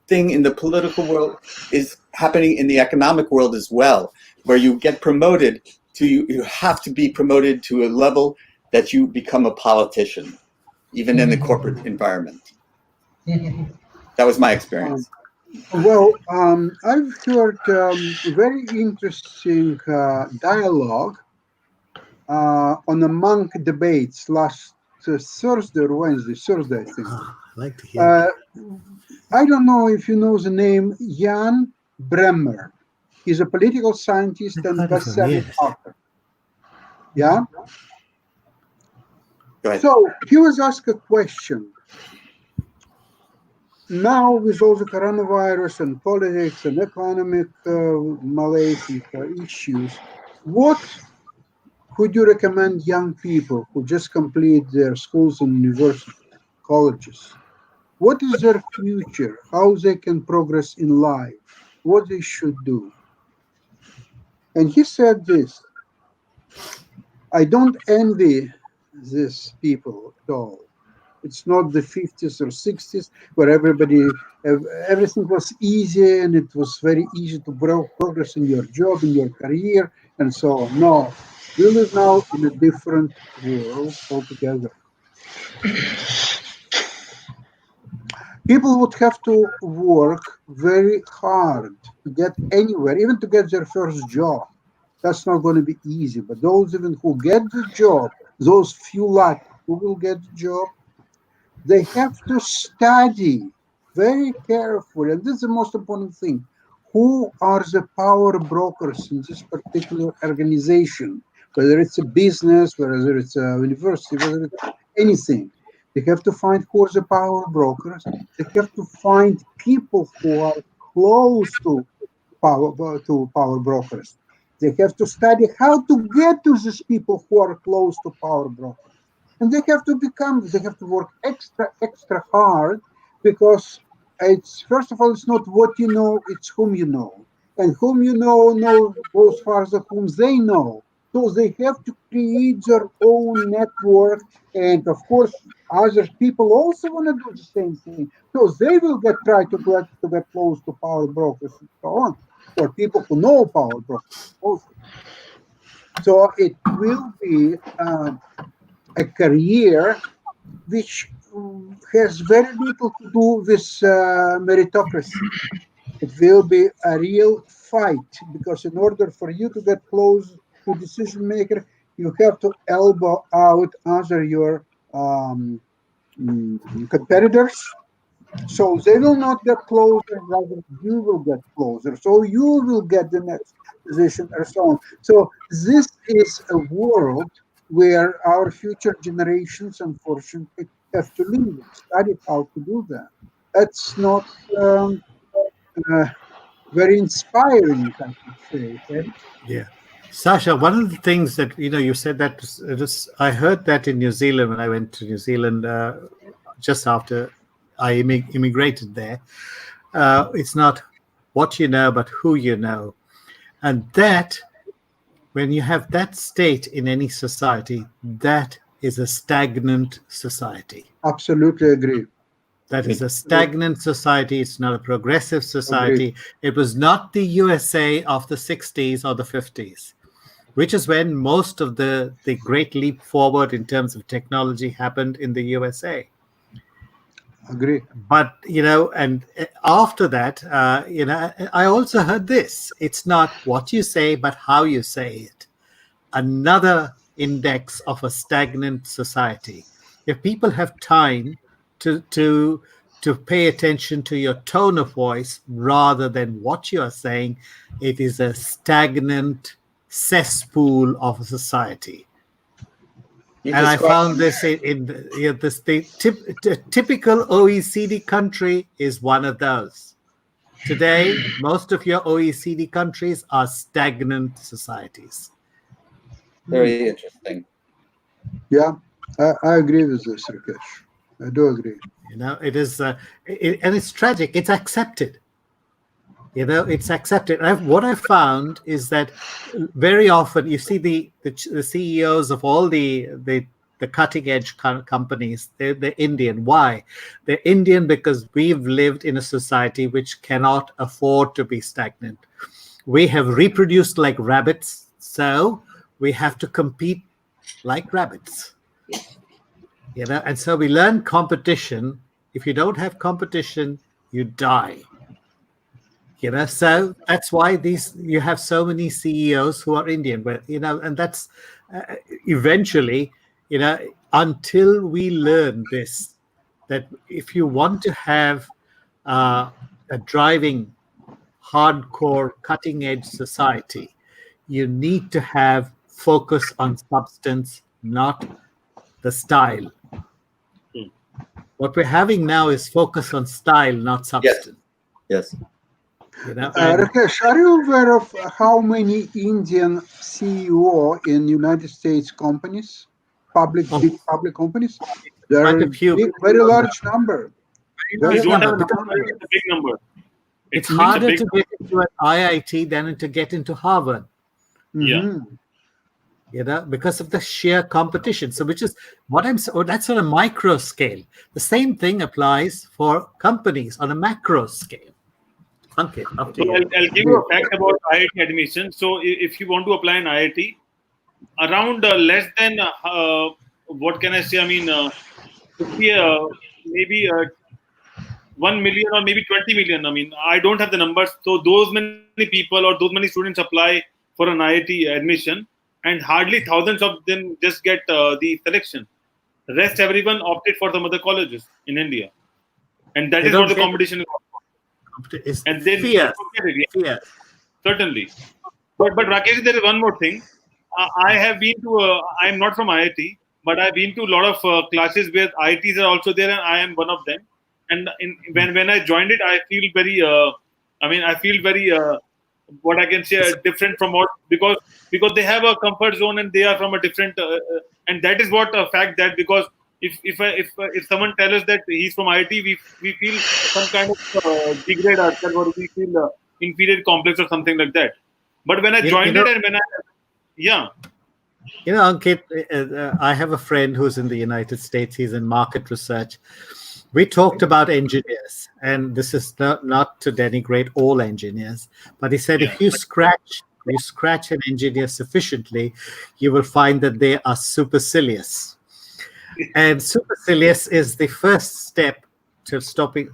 thing in the political world is happening in the economic world as well, where you get promoted to, you have to be promoted to a level that you become a politician, even in the corporate environment. That was my experience. Well, I've heard very interesting dialogue on the Monk debates last Thursday or Thursday, I think. I like to hear I don't know if you know the name Jan Bremmer. He's a political scientist and best-selling author. Yeah? Go ahead. So he was asked a question. Now, with all the coronavirus and politics and economic malaise and issues, what would you recommend young people who just complete their schools and universities, colleges? What is their future? How they can progress in life? What they should do? And he said this: I don't envy these people at all. It's not the 50s or 60s where everything was easy and it was very easy to progress in your job, in your career, and so on. No, we live now in a different world altogether. People would have to work very hard to get anywhere, even to get their first job. That's not going to be easy. But those even who get the job, those few lucky who will get the job, they have to study very carefully. And this is the most important thing. Who are the power brokers in this particular organization? Whether it's a business, whether it's a university, whether it's anything. They have to find who are the power brokers. They have to find people who are close to power brokers. They have to study how to get to these people who are close to power brokers. And they have to work extra hard, because it's, first of all, it's not what you know, it's whom you know. And whom you know goes farther whom they know. So they have to create their own network. And of course, other people also want to do the same thing. So they will try to get close to power brokers and so on, or people who know power brokers also. So it will be a career which has very little to do with meritocracy. It will be a real fight, because in order for you to get close to decision maker, you have to elbow out other your competitors. So they will not get closer, rather you will get closer. So you will get the next position, and so on. So this is a world where our future generations, unfortunately, have to live, study how to do that. That's not very inspiring, I should say. Okay? Yeah. Sasha, one of the things that, you said that I heard that in New Zealand when I went to New Zealand just after I immigrated there. It's not what you know, but who you know. And that, when you have that state in any society, that is a stagnant society. Absolutely agree. That is a stagnant society. It's not a progressive society. Agreed. It was not the USA of the 60s or the 50s, which is when most of the great leap forward in terms of technology happened in the USA. Agree. But, and after that, I also heard this. It's not what you say, but how you say it. Another index of a stagnant society. If people have time to pay attention to your tone of voice rather than what you are saying, it is a stagnant cesspool of a society. You And I described- found this in the typical OECD country is one of those. Today, most of your OECD countries are stagnant societies. Very interesting. Yeah, I agree with this, Rakesh. I do agree. You know, it is, and it's tragic. It's accepted. You know, it's accepted. What I found is that very often you see the CEOs of all the cutting edge companies. They're Indian. Why? They're Indian because we've lived in a society which cannot afford to be stagnant. We have reproduced like rabbits, so we have to compete like rabbits. You know, and so we learn competition. If you don't have competition, you die. You know, so that's why you have so many CEOs who are Indian, but you know, and that's eventually, you know, until we learn this, that if you want to have a driving, hardcore, cutting edge society, you need to have focus on substance, not the style. What we're having now is focus on style, not substance. Yes. You know, Rakesh, are you aware of how many Indian CEO in United States companies, big public companies? There quite are a few. very large number. I don't have a Because number. It's a big number. it's a harder big- to get into an IIT than to get into Harvard. Yeah. Mhm. You know, because of the sheer competition. So, which is what that's on a micro scale. The same thing applies for companies on a macro scale. Okay, up to So you. I'll give you a fact about IIT admission. So if you want to apply in IIT, around less than what can I say? I mean, maybe 1 million or maybe 20 million. I mean, I don't have the numbers. So those many people or those many students apply for an IIT admission, and hardly thousands of them just get the selection. The rest, everyone opted for some other colleges in India, and that They is don't what the get it. competition is. It's And then fear. yeah, certainly. But Rakesh, there is one more thing. I have been to. I am not from IIT, but I've been to a lot of classes where IITs are also there, and I am one of them. And when I joined it, I feel very. I feel very. What I can say different from what because they have a comfort zone and they are from a different. And that is what a fact that because if someone tells us that he's from IIT, we feel some kind of degrade ourselves or we feel inferior complex or something like that. But when I joined it and when You know, Ankit, I have a friend who's in the United States. He's in market research. We talked about engineers, and this is not to denigrate all engineers, but he said if you scratch an engineer sufficiently, you will find that they are supercilious. And supercilious is the first step to stopping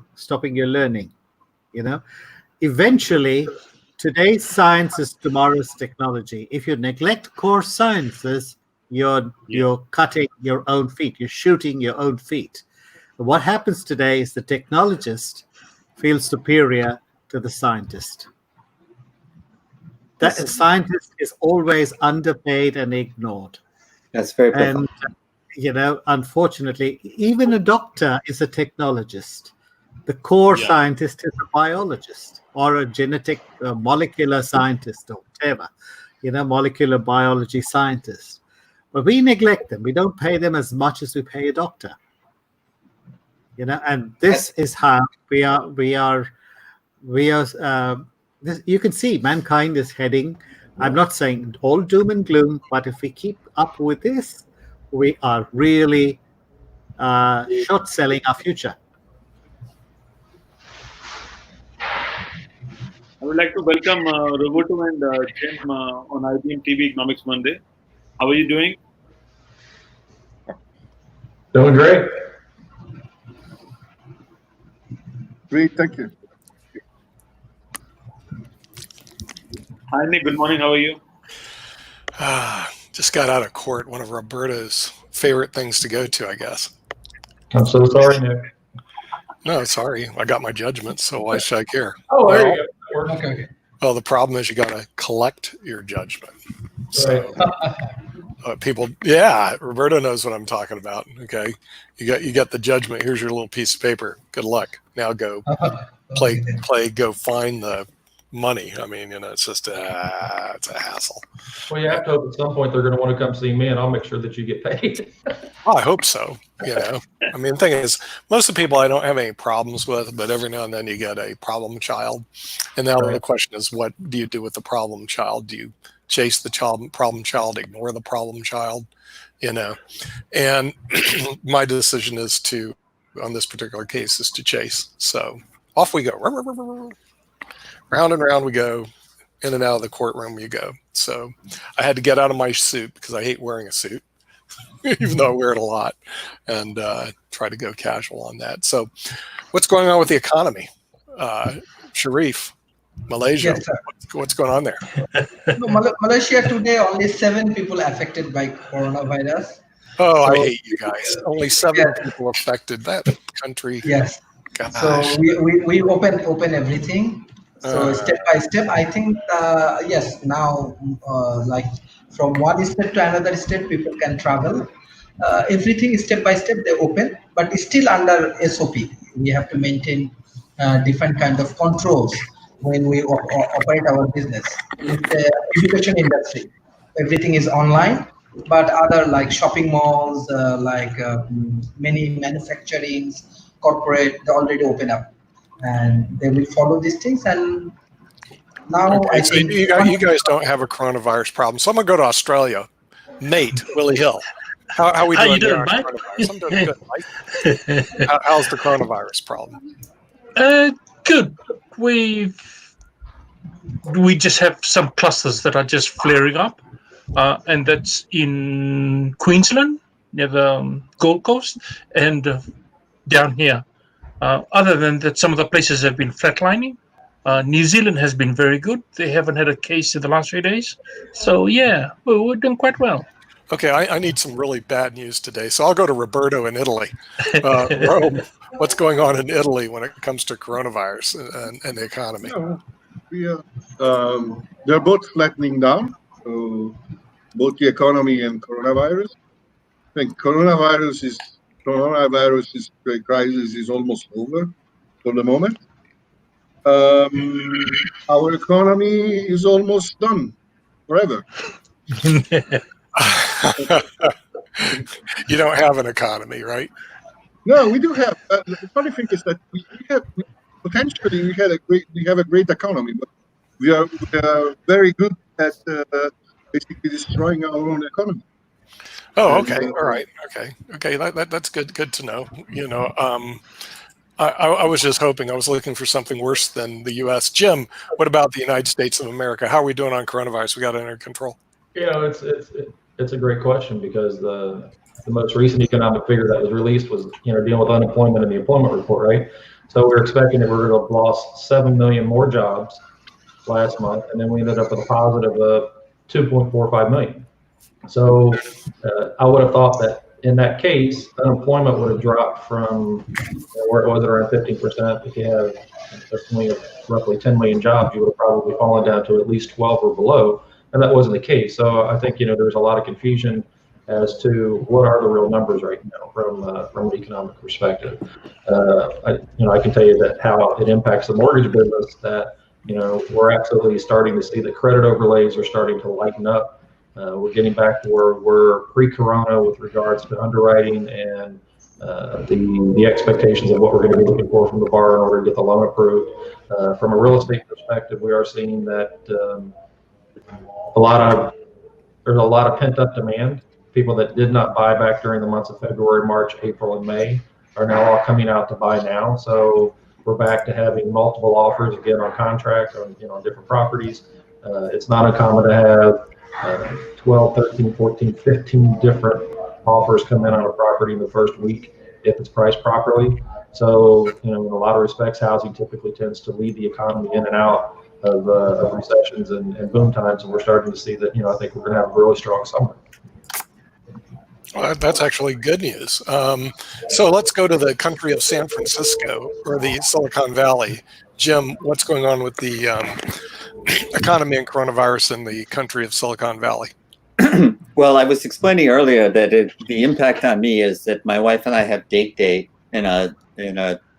your learning. You know, eventually, today's science is tomorrow's technology. If you neglect core sciences, you're cutting your own feet. You're shooting your own feet. What happens today is the technologist feels superior to the scientist. That scientist is always underpaid and ignored. That's very profound. And you know, unfortunately, even a doctor is a technologist. The core scientist is a biologist or a genetic molecular scientist or whatever, you know, molecular biology scientist. But we neglect them. We don't pay them as much as we pay a doctor. You know, and this is how we are. You can see mankind is heading. I'm not saying all doom and gloom, but if we keep up with this, we are really short selling our future. I would like to welcome Roberto and Jim on IBM TV Economics Monday. How are you doing? Doing great. Great, thank you. Hi, Nick. Good morning. How are you? Just got out of court. One of Roberto's favorite things to go to, I guess. I'm so sorry, Nick. No, sorry. I got my judgment, so why should I care? Oh, there you go. Okay. Well, the problem is you got to collect your judgment. So people, yeah, Roberto knows what I'm talking about. Okay, you got the judgment. Here's your little piece of paper. Good luck. Now go play. Go find the money. I mean, it's just it's a hassle. Well, you have to hope at some point they're going to want to come see me, and I'll make sure that you get paid. Oh, I hope so. I mean, the thing is, most of the people I don't have any problems with, but every now and then you get a problem child, and now the question is, what do you do with the problem child? Do you chase the problem child, ignore the problem child? And my decision is to, on this particular case, is to chase. So off we go. Round and round we go. In and out of the courtroom you go. So I had to get out of my suit because I hate wearing a suit, even though I wear it a lot, and try to go casual on that. So what's going on with the economy? Sharif, Malaysia, Yes, sir. What's going on there? No, Malaysia today, only 7 people affected by coronavirus. Oh, I So- hate you guys. Only 7 people affected. That country. Yes. Gosh. So we open everything. So step by step, I think yes. Now, like from one state to another state, people can travel. Everything is step by step. They open, but it's still under SOP. We have to maintain different kind of controls when we operate our business. It's the education industry. Everything is online, but other like shopping malls, many manufacturing, corporate, they already open up, and they will follow these things. And now Okay, I so think you guys don't have a coronavirus problem. So I'm gonna go to Australia. Nate, Willie Hill. How we How doing you doing, there on Mike? coronavirus? I'm doing good, Mike. How's the coronavirus problem? Good. We just have some clusters that are just flaring up, and that's in Queensland near the Gold Coast and down here. Other than that, some of the places have been flatlining. New Zealand has been very good. They haven't had a case in the last few days. So yeah, we're doing quite well. Okay, I need some really bad news today, so I'll go to Roberto in Italy. Rome, what's going on in Italy when it comes to coronavirus and the economy? They're both flattening down. So both the economy and coronavirus. I think coronavirus crisis is almost over for the moment. Our economy is almost done forever. You don't have an economy, right? No, we do have. The funny thing is that we have a great economy, but we are very good at basically destroying our own economy. Oh, okay, all right, okay. That's good to know. I was just hoping. I was looking for something worse than the U.S. Jim, what about the United States of America? How are we doing on coronavirus? We got it under control? It's a great question, because the most recent economic figure that was released was dealing with unemployment in the employment report, right? So we're expecting that we're going to have lost 7 million more jobs last month, and then we ended up with a positive of 2.45 million. So I would have thought that in that case, unemployment would have dropped from where it was at around 15%. If you have roughly 10 million jobs, you would have probably fallen down to at least 12 or below, and that wasn't the case. So I think there's a lot of confusion as to what are the real numbers right now from an economic perspective. I can tell you that how it impacts the mortgage business, that we're absolutely starting to see the credit overlays are starting to lighten up. We're getting back to where we're pre-corona with regards to underwriting and the expectations of what we're going to be looking for from the borrower in order to get the loan approved. From a real estate perspective, we are seeing that there's a lot of pent-up demand. People that did not buy back during the months of February, March, April, and May are now all coming out to buy now. So we're back to having multiple offers again on contracts on different properties. It's not uncommon to have 12, 13, 14, 15 different offers come in on a property in the first week if it's priced properly. So, in a lot of respects, housing typically tends to lead the economy in and out of recessions and boom times. And we're starting to see that, I think we're going to have a really strong summer. Well, that's actually good news. So let's go to the country of San Francisco, or the Silicon Valley. Jim, what's going on with the economy and coronavirus in the country of Silicon Valley? Well, I was explaining earlier that the impact on me is that my wife and I have date day in a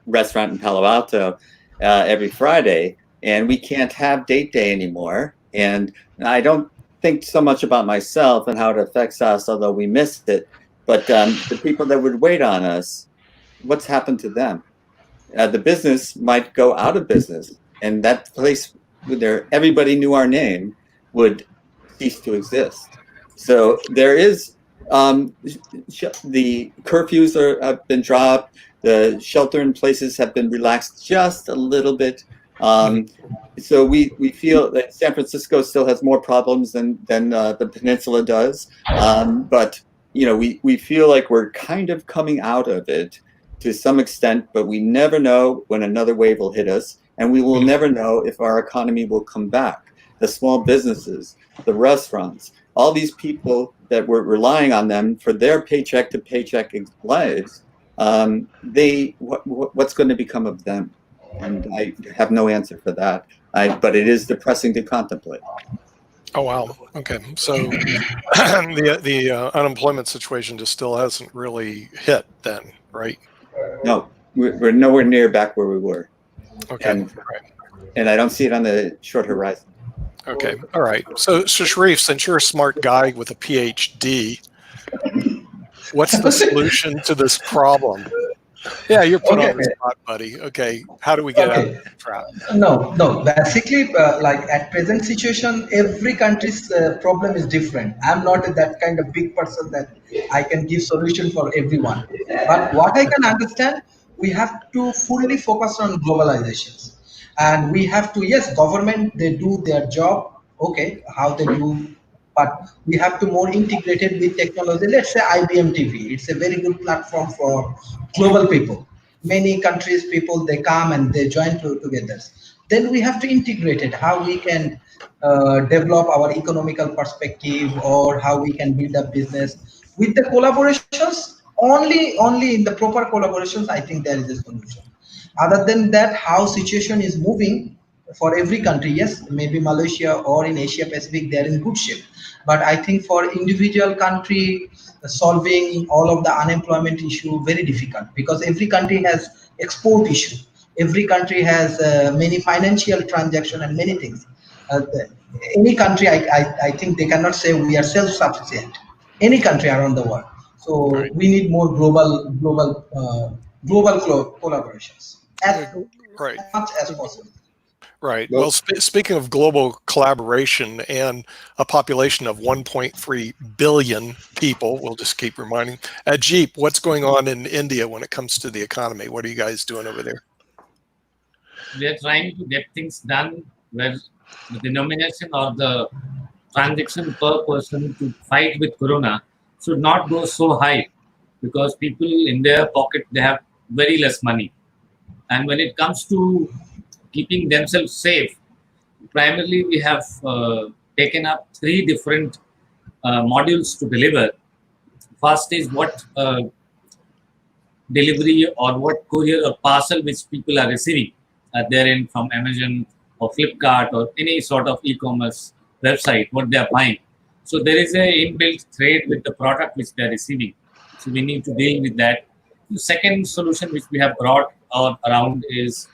restaurant in Palo Alto every Friday, and we can't have date day anymore. And I don't think so much about myself and how it affects us, although we missed it. But the people that would wait on us, what's happened to them? The business might go out of business, and that place where everybody knew our name would cease to exist. So there is the curfews have been dropped. The shelter in places have been relaxed just a little bit. So we feel that San Francisco still has more problems than the peninsula does. But we feel like we're kind of coming out of it to some extent, but we never know when another wave will hit us, and we will never know if our economy will come back. The small businesses, the restaurants, all these people that were relying on them for their paycheck to paycheck lives, what's going to become of them? And I have no answer for that. But it is depressing to contemplate. Oh, wow. Okay. So the unemployment situation just still hasn't really hit then, right? No, we're nowhere near back where we were. Okay. And I don't see it on the short horizon. Okay. All right. So Sharif, since you're a smart guy with a PhD, what's the solution to this problem? Yeah, you're put on the spot, buddy. Okay. How do we get out of that trap? No. Basically, like at present situation, every country's problem is different. I'm not that kind of big person that I can give solution for everyone. But what I can understand, we have to fully focus on globalizations. And we have to, yes, government, they do their job, okay, how they do, but we have to more integrated with technology. Let's say IBM TV, it's a very good platform for global people. Many countries people, they come and they join together. Then we have to integrate it, how we can develop our economical perspective, or how we can build a business with the collaborations. Only in the proper collaborations, I think there is a solution. Other than that, how situation is moving for every country, yes, maybe Malaysia or in Asia Pacific, they're in good shape. But I think for individual country, solving all of the unemployment issue, very difficult, because every country has export issue. Every country has many financial transaction and many things. Any country, I think they cannot say we are self-sufficient. Any country around the world. So we need more global collaborations as much as possible. Right. Well, speaking of global collaboration and a population of 1.3 billion people, we'll just keep reminding. Jeep, what's going on in India when it comes to the economy? What are you guys doing over there? We are trying to get things done where the denomination or the transaction per person to fight with Corona should not go so high, because people in their pocket, they have very less money. And when it comes to keeping themselves safe, primarily we have taken up 3 different modules to deliver. First is what delivery or what courier or parcel which people are receiving at their end from Amazon or Flipkart or any sort of e-commerce website, what they are buying. So there is a inbuilt trade with the product which they are receiving. So we need to deal with that. The second solution which we have brought around is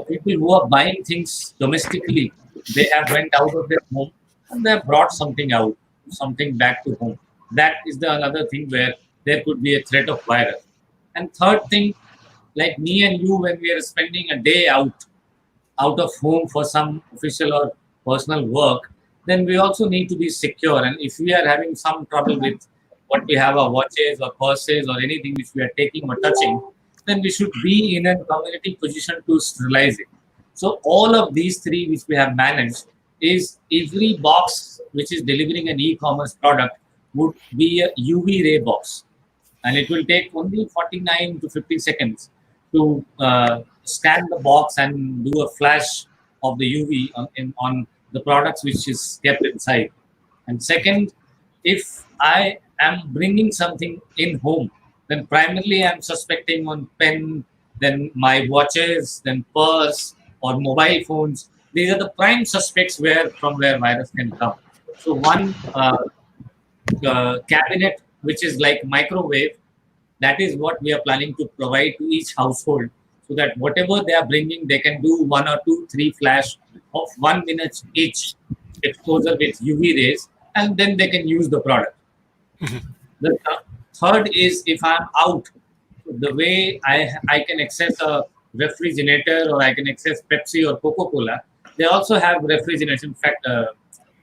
people who are buying things domestically. They have went out of their home and they have brought something out, something back to home. That is the another thing where there could be a threat of virus. And third thing, like me and you, when we are spending a day out of home for some official or personal work, then we also need to be secure. And if we are having some trouble with what we have, our watches or purses or anything which we are taking or touching, then we should be in a community position to sterilize it. So all of these 3 which we have managed is every box which is delivering an e-commerce product would be a UV ray box. And it will take only 49 to 50 seconds to scan the box and do a flash of the UV on the products which is kept inside. And second, if I am bringing something in home, then primarily I'm suspecting on pen, then my watches, then purse or mobile phones. These are the prime suspects from where virus can come. So one cabinet which is like microwave. That is what we are planning to provide to each household, so that whatever they are bringing, they can do 1 or 2, 3 flash of 1 minute each exposure with UV rays, and then they can use the product. The third is, if I'm out, the way I can access a refrigerator, or I can access Pepsi or Coca-Cola, they also have refrigeration, in fact,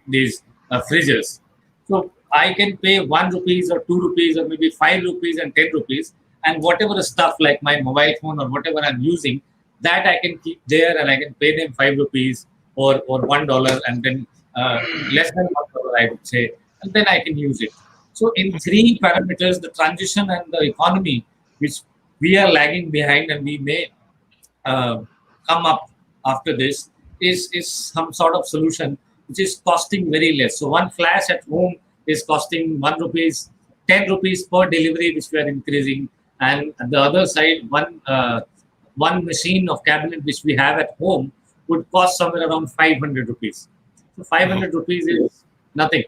these fridges. So I can pay 1 rupees or 2 rupees or maybe 5 rupees and 10 rupees, and whatever stuff like my mobile phone or whatever I'm using, that I can keep there, and I can pay them 5 rupees or $1, and then less than $1, I would say, and then I can use it. So in 3 parameters, the transition and the economy, which we are lagging behind, and we may come up after this, is some sort of solution which is costing very less. So 1 flash at home is costing 1 rupees, 10 rupees per delivery, which we are increasing. And on the other side, one machine of cabinet which we have at home would cost somewhere around 500 rupees. So 500 rupees is nothing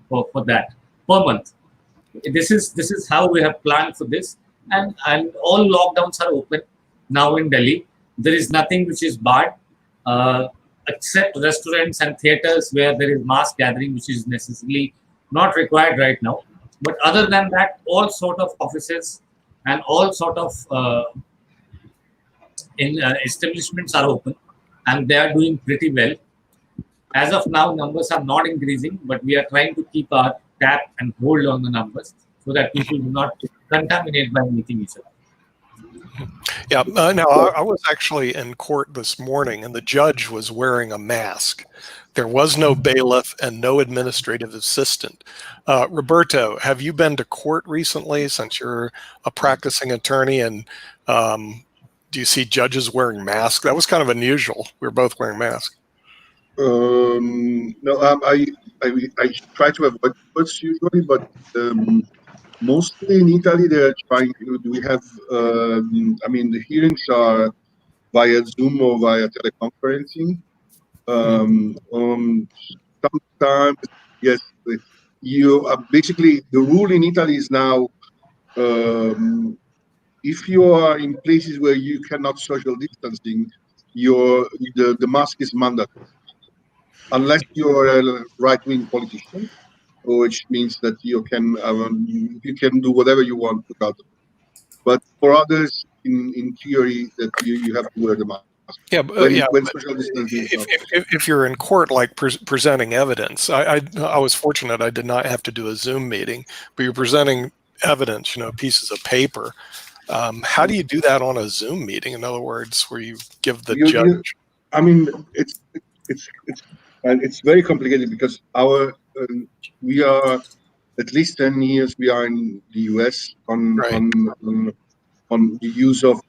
for that per month. This is how we have planned for this. And all lockdowns are open now in Delhi. There is nothing which is barred, except restaurants and theaters where there is mass gathering, which is necessarily not required right now. But other than that, all sort of offices and all sort of establishments are open, and they are doing pretty well. As of now, numbers are not increasing, but we are trying to keep our tap and hold on the numbers so that people do not contaminate by meeting each other. Yeah, now I was actually in court this morning, and the judge was wearing a mask. There was no bailiff and no administrative assistant. Roberto, have you been to court recently, since you're a practicing attorney, and do you see judges wearing masks? That was kind of unusual. We were both wearing masks. No, I try to avoid courts usually, but mostly in Italy, they're trying to. We have, I mean, the hearings are via Zoom or via teleconferencing. Sometimes, yes, you are basically, the rule in Italy is now, if you are in places where you cannot social distancing, the mask is mandatory, unless you're a right-wing politician, which means that you can do whatever you want without it. But for others, in theory, that you have to wear the mask. Yeah, when social distancing. If you're in court, like presenting evidence, I was fortunate I did not have to do a Zoom meeting, but you're presenting evidence, pieces of paper. How do you do that on a Zoom meeting? In other words, where you give the judge? I mean, it's very complicated because we are at least 10 years. We are in the US on the use of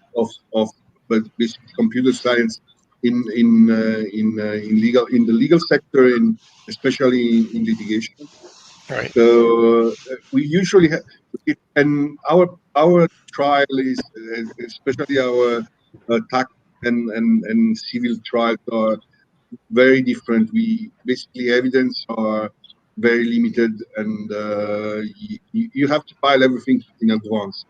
basically computer science in the legal sector, especially in litigation. Right. So we usually have it, and our trial is, especially our tax and civil trials, are very different. We basically evidence are very limited, and you have to file everything in advance.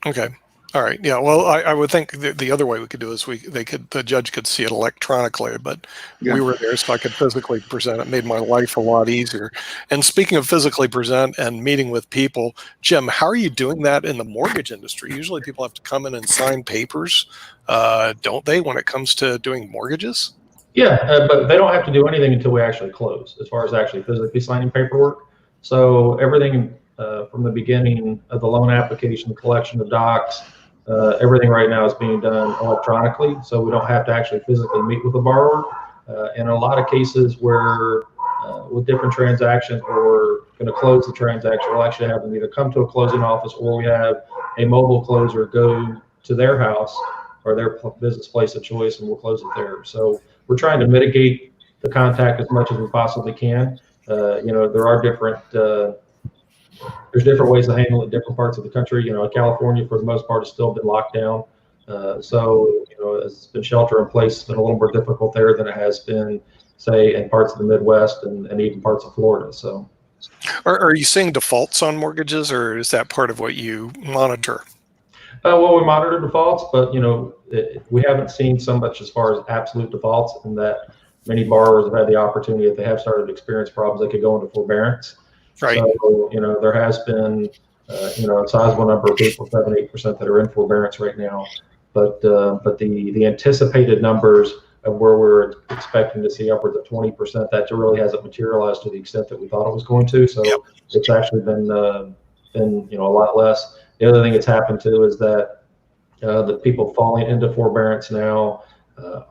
Okay. All right. Yeah. Well, I would think the other way we could do is the judge could see it electronically, but we were there, so I could physically present. It made my life a lot easier. And speaking of physically present and meeting with people, Jim, how are you doing that in the mortgage industry? Usually people have to come in and sign papers, don't they, when it comes to doing mortgages? Yeah, but they don't have to do anything until we actually close, as far as actually physically signing paperwork. So everything from the beginning of the loan application, the collection of docs, everything right now is being done electronically, so we don't have to actually physically meet with the borrower. In a lot of cases where with different transactions, we're going to close the transaction, we'll actually have them either come to a closing office, or we have a mobile closer go to their house or their business place of choice, and we'll close it there. So we're trying to mitigate the contact as much as we possibly can. There are different there's different ways to handle it in different parts of the country. California, for the most part, has still been locked down. So it's been shelter in place. It's been a little more difficult there than it has been, say, in parts of the Midwest and even parts of Florida. So Are you seeing defaults on mortgages, or is that part of what you monitor? Well, we monitor defaults, but we haven't seen so much as far as absolute defaults, in that many borrowers have had the opportunity, if they have started to experience problems, they could go into forbearance. Right. So there has been a sizable number of people, 7-8%, that are in forbearance right now. But the anticipated numbers of where we're expecting to see upwards of 20%, that really hasn't materialized to the extent that we thought it was going to. So it's actually been a lot less. The other thing that's happened too is that the people falling into forbearance now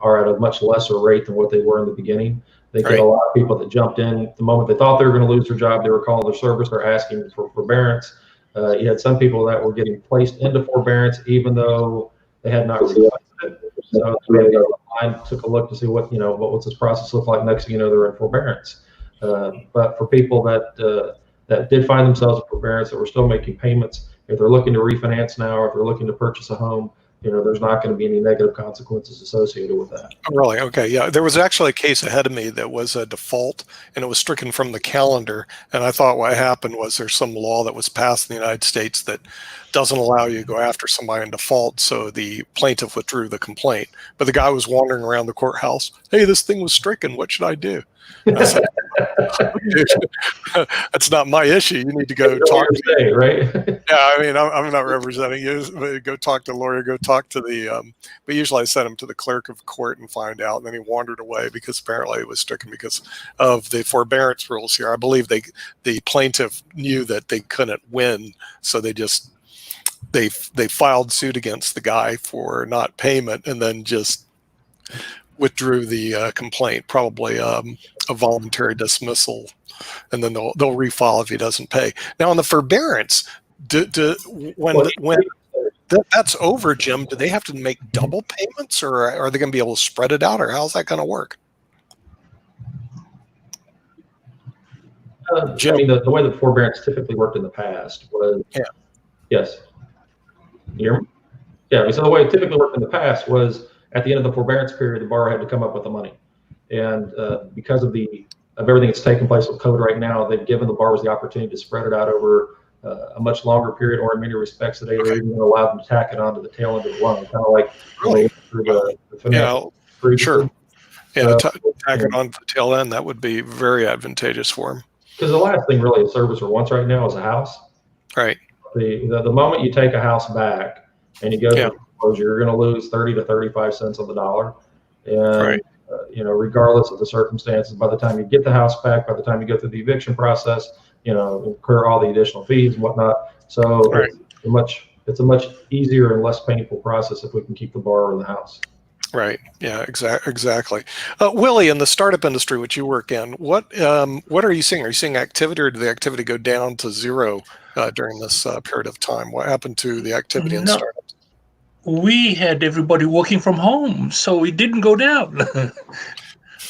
are at a much lesser rate than what they were in the beginning. They get a lot of people that jumped in the moment they thought they were going to lose their job. They were calling their servicer asking for forbearance. You had some people that were getting placed into forbearance even though they had not requested it. So I took a look to see what what's this process look like. Next thing you know, they're in forbearance. But for people that did find themselves in forbearance, that were still making payments, if they're looking to refinance now, or if they're looking to purchase a home, there's not going to be any negative consequences associated with that. Oh, really? Okay. Yeah. There was actually a case ahead of me that was a default, and it was stricken from the calendar. And I thought what happened was there's some law that was passed in the United States that doesn't allow you to go after somebody in default. So the plaintiff withdrew the complaint, but the guy was wandering around the courthouse. Hey, this thing was stricken. What should I do? I said, that's not my issue. You need to go talk to me, right? Yeah, I mean, I'm not representing you. Go talk to the lawyer. Go talk to the. But usually, I sent him to the clerk of court and find out. And then he wandered away because apparently it was stricken because of the forbearance rules here. I believe the plaintiff knew that they couldn't win, so they filed suit against the guy for not payment, and then just withdrew the complaint, probably a voluntary dismissal, and then they'll refile if he doesn't pay. Now on the forbearance, when that's over, Jim, do they have to make double payments, or are they going to be able to spread it out, or how's that going to work? I mean, the way that forbearance typically worked in the past was, yes. You hear me? Yeah. So the way it typically worked in the past was, at the end of the forbearance period, the borrower had to come up with the money, and because of everything that's taking place with COVID right now, they've given the borrowers the opportunity to spread it out over a much longer period, or in many respects, they are even allowed them to tack it onto the tail end of the loan, kind of like through the financial. Sure. Yeah, tack it on the tail end. That would be very advantageous for them. Because the last thing really a servicer wants right now is a house. Right. The moment you take a house back and you go through foreclosure, you're going to lose 30 to 35 cents on the dollar. And, regardless of the circumstances, by the time you get the house back, by the time you go through the eviction process, incur all the additional fees and whatnot. So it's a much easier and less painful process if we can keep the borrower in the house. Right. Yeah, exactly. Willie, in the startup industry, which you work in, what are you seeing? Are you seeing activity, or did the activity go down to zero during this period of time? What happened to the activity in startups? We had everybody working from home, so it didn't go down.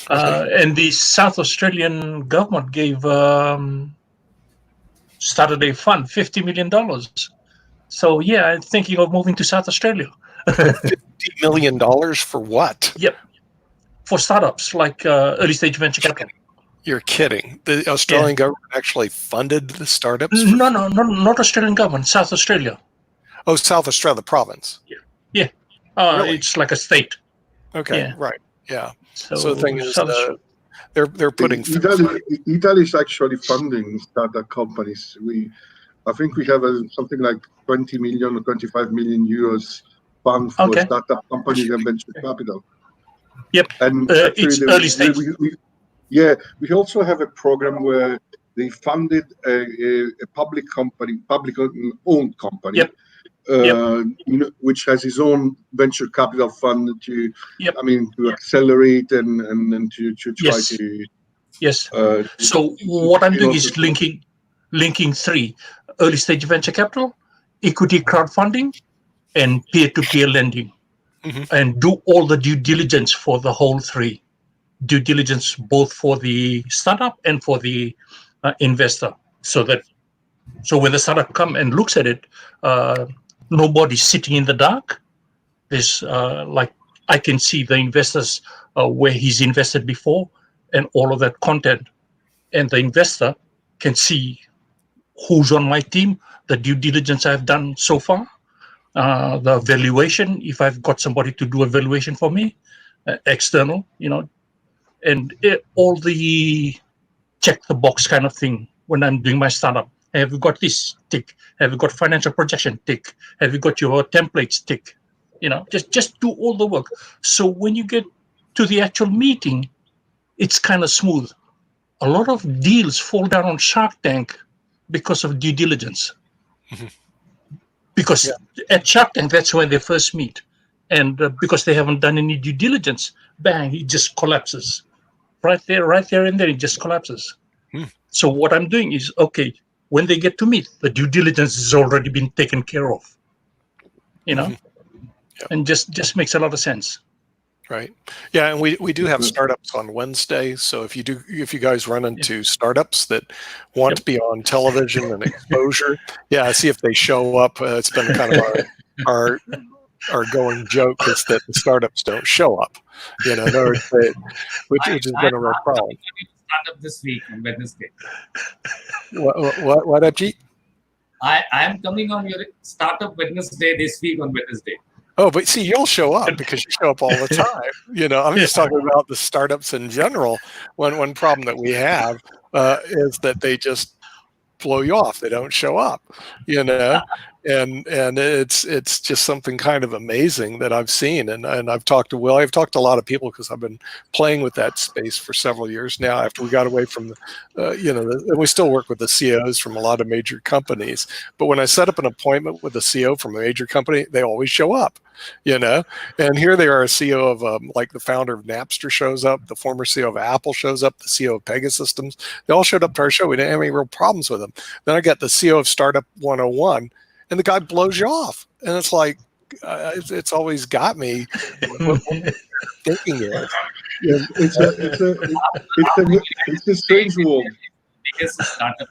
And the South Australian government gave started a fund, $50 million. So yeah, I'm thinking of moving to South Australia. $50 million for what? Yep, for startups like early stage venture capital. You're kidding. The Australian government actually funded the startups? No, not Australian government, South Australia. Oh, South Australia, the province. Yeah. Really? It's like a state. Okay, Yeah. right. Yeah. So the thing is, they're putting. Italy is actually funding startup companies. I think we have something like 20 million or 25 million euros fund for startup companies and venture capital. Yep. And it's early stage. We also have a program where they funded a public owned company. Yep. Which has its own venture capital fund to accelerate and to try to. Yes. So what I'm doing is linking three: early stage venture capital, equity crowdfunding, and peer-to-peer lending, and do all the due diligence for the whole three. Due diligence both for the startup and for the investor, so when the startup comes and looks at it, nobody's sitting in the dark. There's I can see the investors where he's invested before and all of that content, and the investor can see who's on my team, the due diligence I've done so far, the evaluation, if I've got somebody to do evaluation for me, external, and all the check the box kind of thing when I'm doing my startup. Have you got this? Tick. Have you got financial projection? Tick. Have you got your templates? Tick. Just do all the work. So when you get to the actual meeting, it's kind of smooth. A lot of deals fall down on Shark Tank because of due diligence. Because at Shark Tank, that's when they first meet. And because they haven't done any due diligence, bang, it just collapses. Right there and there, it just collapses. So what I'm doing is, okay, when they get to meet, the due diligence has already been taken care of. And just makes a lot of sense. Right. Yeah, and we do have startups on Wednesday. So if you guys run into startups that want to be on television and exposure, see if they show up. It's been kind of our going joke is that the startups don't show up. Which has been a real problem. Startup this week on Wednesday. What Abjeet? I am coming on your startup Wednesday this week on Wednesday. Oh, but see, you'll show up because you show up all the time. I'm just talking about the startups in general. One problem that we have is that they just blow you off. They don't show up, and it's just something kind of amazing that I've seen. And I've talked to Will. I've talked to a lot of people because I've been playing with that space for several years now. After we got away from, and we still work with the CEOs from a lot of major companies. But when I set up an appointment with a CEO from a major company, they always show up. And here they are, a CEO of like the founder of Napster shows up, the former CEO of Apple shows up, the CEO of Pegasystems. They all showed up to our show. We didn't have any real problems with them. Then I got the CEO of Startup 101, and the guy blows you off. And it's like, it's always got me thinking it. It's a strange world. Biggest startup.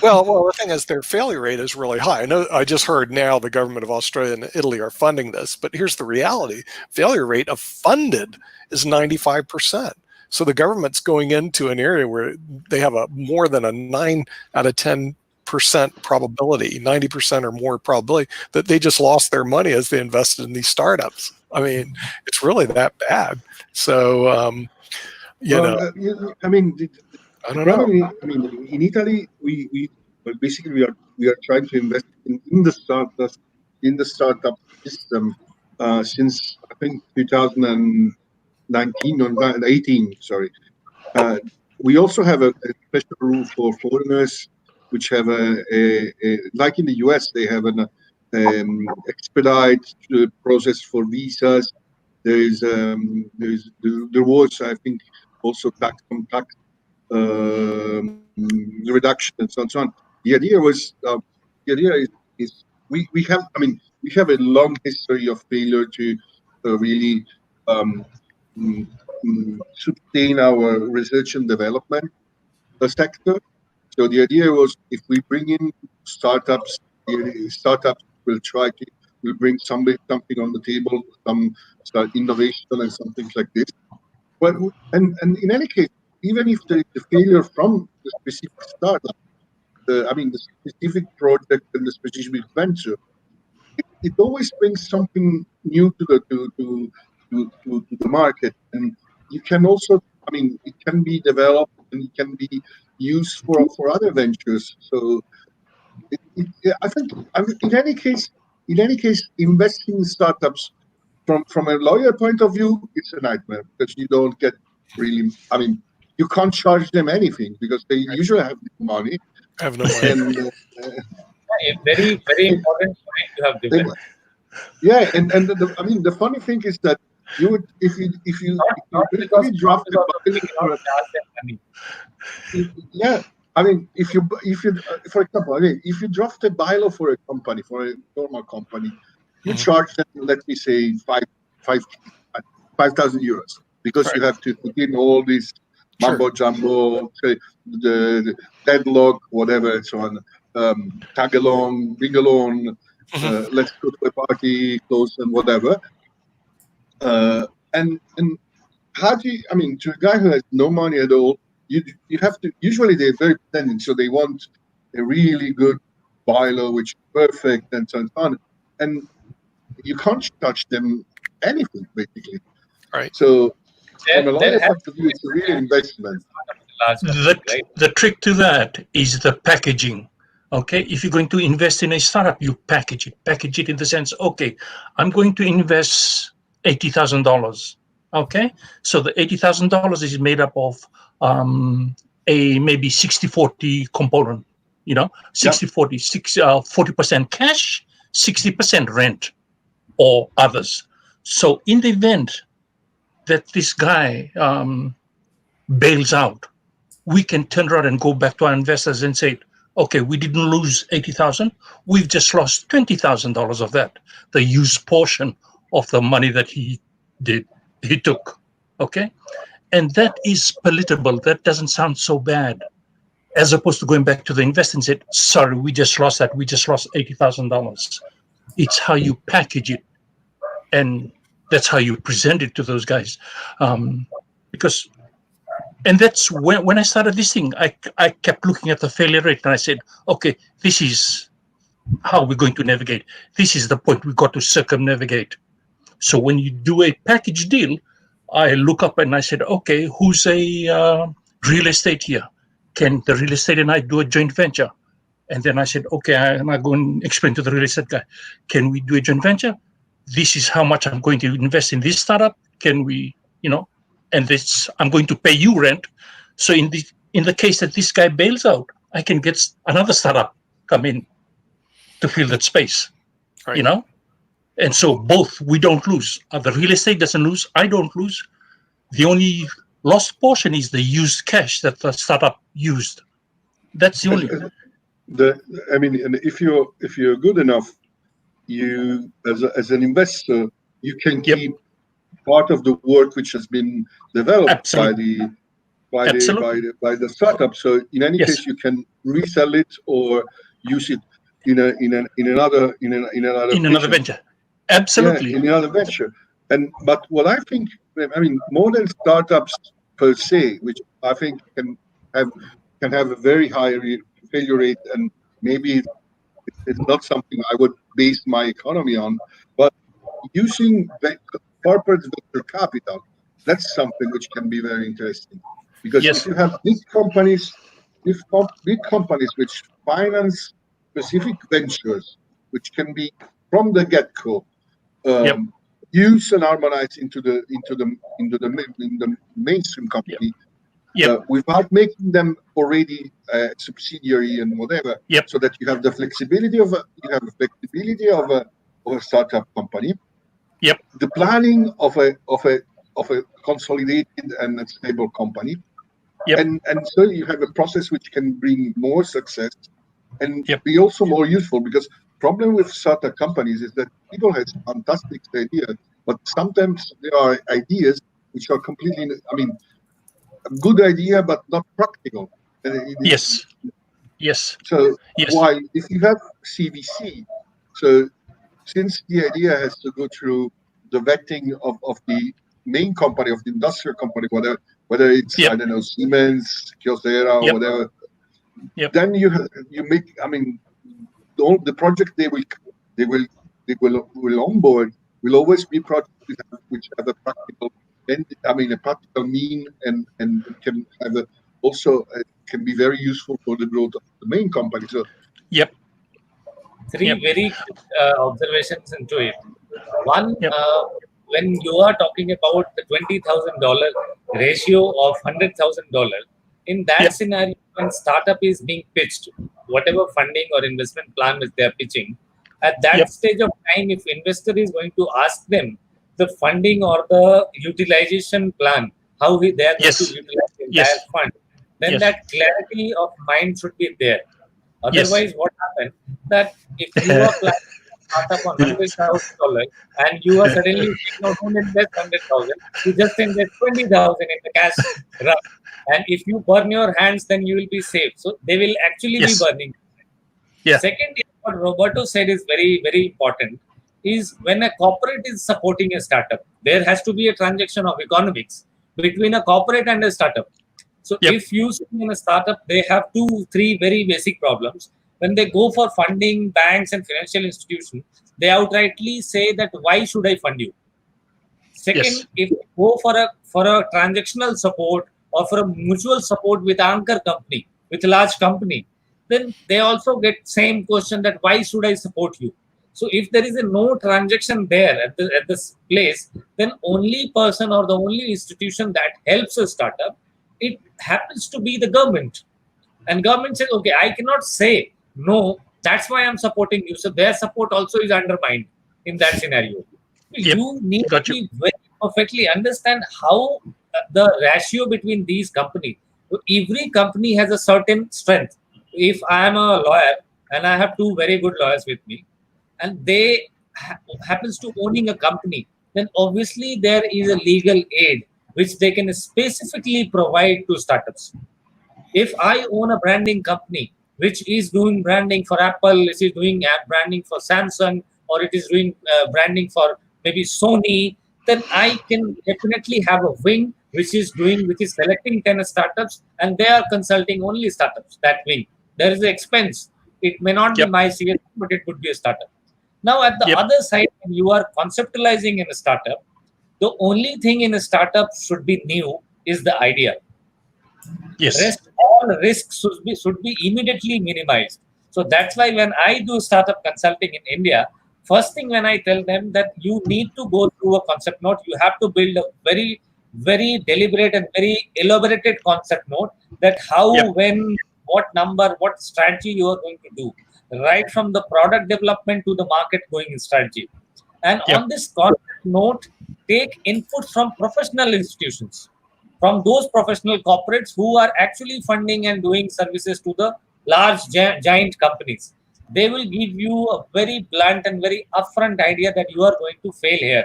Well, the thing is, their failure rate is really high. I know. I just heard now the government of Australia and Italy are funding this, but here's the reality: failure rate of funded is 95%. So the government's going into an area where they have a more than a 9 out of 10% probability, 90% or more probability that they just lost their money as they invested in these startups. I mean, it's really that bad. So, I don't know. I mean, in Italy, we are trying to invest in the startup system since I think 2019 or 18. Sorry. We also have a special rule for foreigners, which have like in the US, they have an expedite process for visas. There was, I think, also tax reduction and so on. So on. The idea is we have a long history of failure to really sustain our research and development sector. So the idea was, if we bring in startups will bring something on the table, some innovation and some things like this. But and in any case, even if there is a failure from the specific startup, the specific project and the specific venture, it always brings something new to the market, and you can also, it can be developed and it can be used for other ventures. So I think in any case, investing in startups from a lawyer point of view, it's a nightmare because you don't get really. You can't charge them anything because they usually have money. Have no money. And, very, very important point you have given. Yeah, and the funny thing is that you would if you draft a for example, if you draft a bylaw for a company, for a normal company, you charge them, let me say, 5,000 euros because you have to put in all these mumbo jumbo, the deadlock, whatever, and so on. Tag along, bring along, let's go to a party, close and whatever. And how do you? To a guy who has no money at all, you have to. Usually they're very pretending, so they want a really good boiler which is perfect and so on, and you can't charge them anything basically. Right. So from a There lawyer has point of view, it's a real investment. large company, right? The trick to that is the packaging. Okay, if you're going to invest in a startup, you package it in the sense, okay, I'm going to invest $80,000. Okay, so the $80,000 is made up of a maybe 60-40 component, 60-40, 40% cash, 60% rent or others. So in the event that this guy bails out, we can turn around and go back to our investors and say, okay, we didn't lose 80,000. We've just lost $20,000 of that, the used portion of the money that he took. Okay. And that is palatable. That doesn't sound so bad, as opposed to going back to the investor and said, sorry, we just lost that. We just lost $80,000. It's how you package it. And that's how you present it to those guys. And that's when I started this thing, I kept looking at the failure rate and I said, okay, this is how we're going to navigate. This is the point we got to circumnavigate. So when you do a package deal, I look up and I said, okay, who's a real estate here? Can the real estate and I do a joint venture? And then I said, okay, and I go and explain to the real estate guy, can we do a joint venture? This is how much I'm going to invest in this startup. Can we, and this, I'm going to pay you rent. So in the case that this guy bails out, I can get another startup come in to fill that space, Right. And so both, we don't lose. The real estate doesn't lose. I don't lose. The only lost portion is the used cash that the startup used. That's the only. And if you're good enough, you as an investor, you can keep part of the work which has been developed by the startup. So in any case, you can resell it or use it in another venture. Absolutely. Yeah, in another venture. But what I think, modern startups per se, which I think can have a very high failure rate, and maybe it's not something I would base my economy on, but using corporate venture capital, that's something which can be very interesting. Because if you have big companies which finance specific ventures, which can be from the get-go used and harmonized into the mainstream company, without making them already a subsidiary and whatever, so that you have the flexibility of a startup company. The planning of a consolidated and a stable company. And so you have a process which can bring more success and be also more useful, because problem with startup companies is that people have fantastic ideas, but sometimes there are ideas which are completely, a good idea, but not practical. Yes. So while if you have CVC, so since the idea has to go through the vetting of the main company, of the industrial company, whether it's I don't know, Siemens, Kyocera, or whatever, then you make the project they will onboard will always be projects which have a practical mean and can have can be very useful for the growth of the main company. So three very observations into it. One, when you are talking about the $20,000 ratio of $100,000, in that scenario, when startup is being pitched, whatever funding or investment plan which they are pitching, at that stage of time, if investor is going to ask them the funding or the utilization plan, how they are going to utilize the entire fund, then that clarity of mind should be there. Otherwise, what happens that if you are planning to start up on $100,000 and you are suddenly saying, no, don't invest $100,000, you just invest $20,000 in the cash run. And if you burn your hands, then you will be safe. So they will actually be burning. Second, what Roberto said is very, very important, is when a corporate is supporting a startup, there has to be a transaction of economics between a corporate and a startup. So Yep. if you see in a startup, they have 2-3 very basic problems. When they go for funding, banks and financial institutions, they outrightly say that why should I fund you? Second, Yes. if you go for a transactional support or for a mutual support with anchor company, with a large company, then they also get same question that why should I support you? So if there is a no transaction there at this place, then only person or the only institution that helps a startup, it happens to be the government. And government says, okay, I cannot say no, that's why I'm supporting you. So their support also is undermined in that scenario. Yep. You need Got to you. be very perfectly understand how the ratio between these companies. Every company has a certain strength. If I am a lawyer and I have 2 very good lawyers with me, and they happens to owning a company, then obviously there is a legal aid which they can specifically provide to startups. If I own a branding company which is doing branding for Apple, it is doing branding for Samsung, or it is doing branding for maybe Sony, then I can definitely have a wing which is selecting 10 startups, and they are consulting only startups. That wing, there is an expense. It may not be Yep. my CSO, but it could be a startup. Now, at the Yep. other side, when you are conceptualizing in a startup, the only thing in a startup should be new is the idea. Yes. All risks should be immediately minimized. So that's why when I do startup consulting in India, first thing when I tell them that you need to go through a concept note, you have to build a very, very deliberate and very elaborated concept note that how, Yep. when, what number, what strategy you are going to do, right from the product development to the market going strategy. And Yep. on this concept note, take input from professional institutions, from those professional corporates who are actually funding and doing services to the large giant companies. They will give you a very blunt and very upfront idea that you are going to fail here.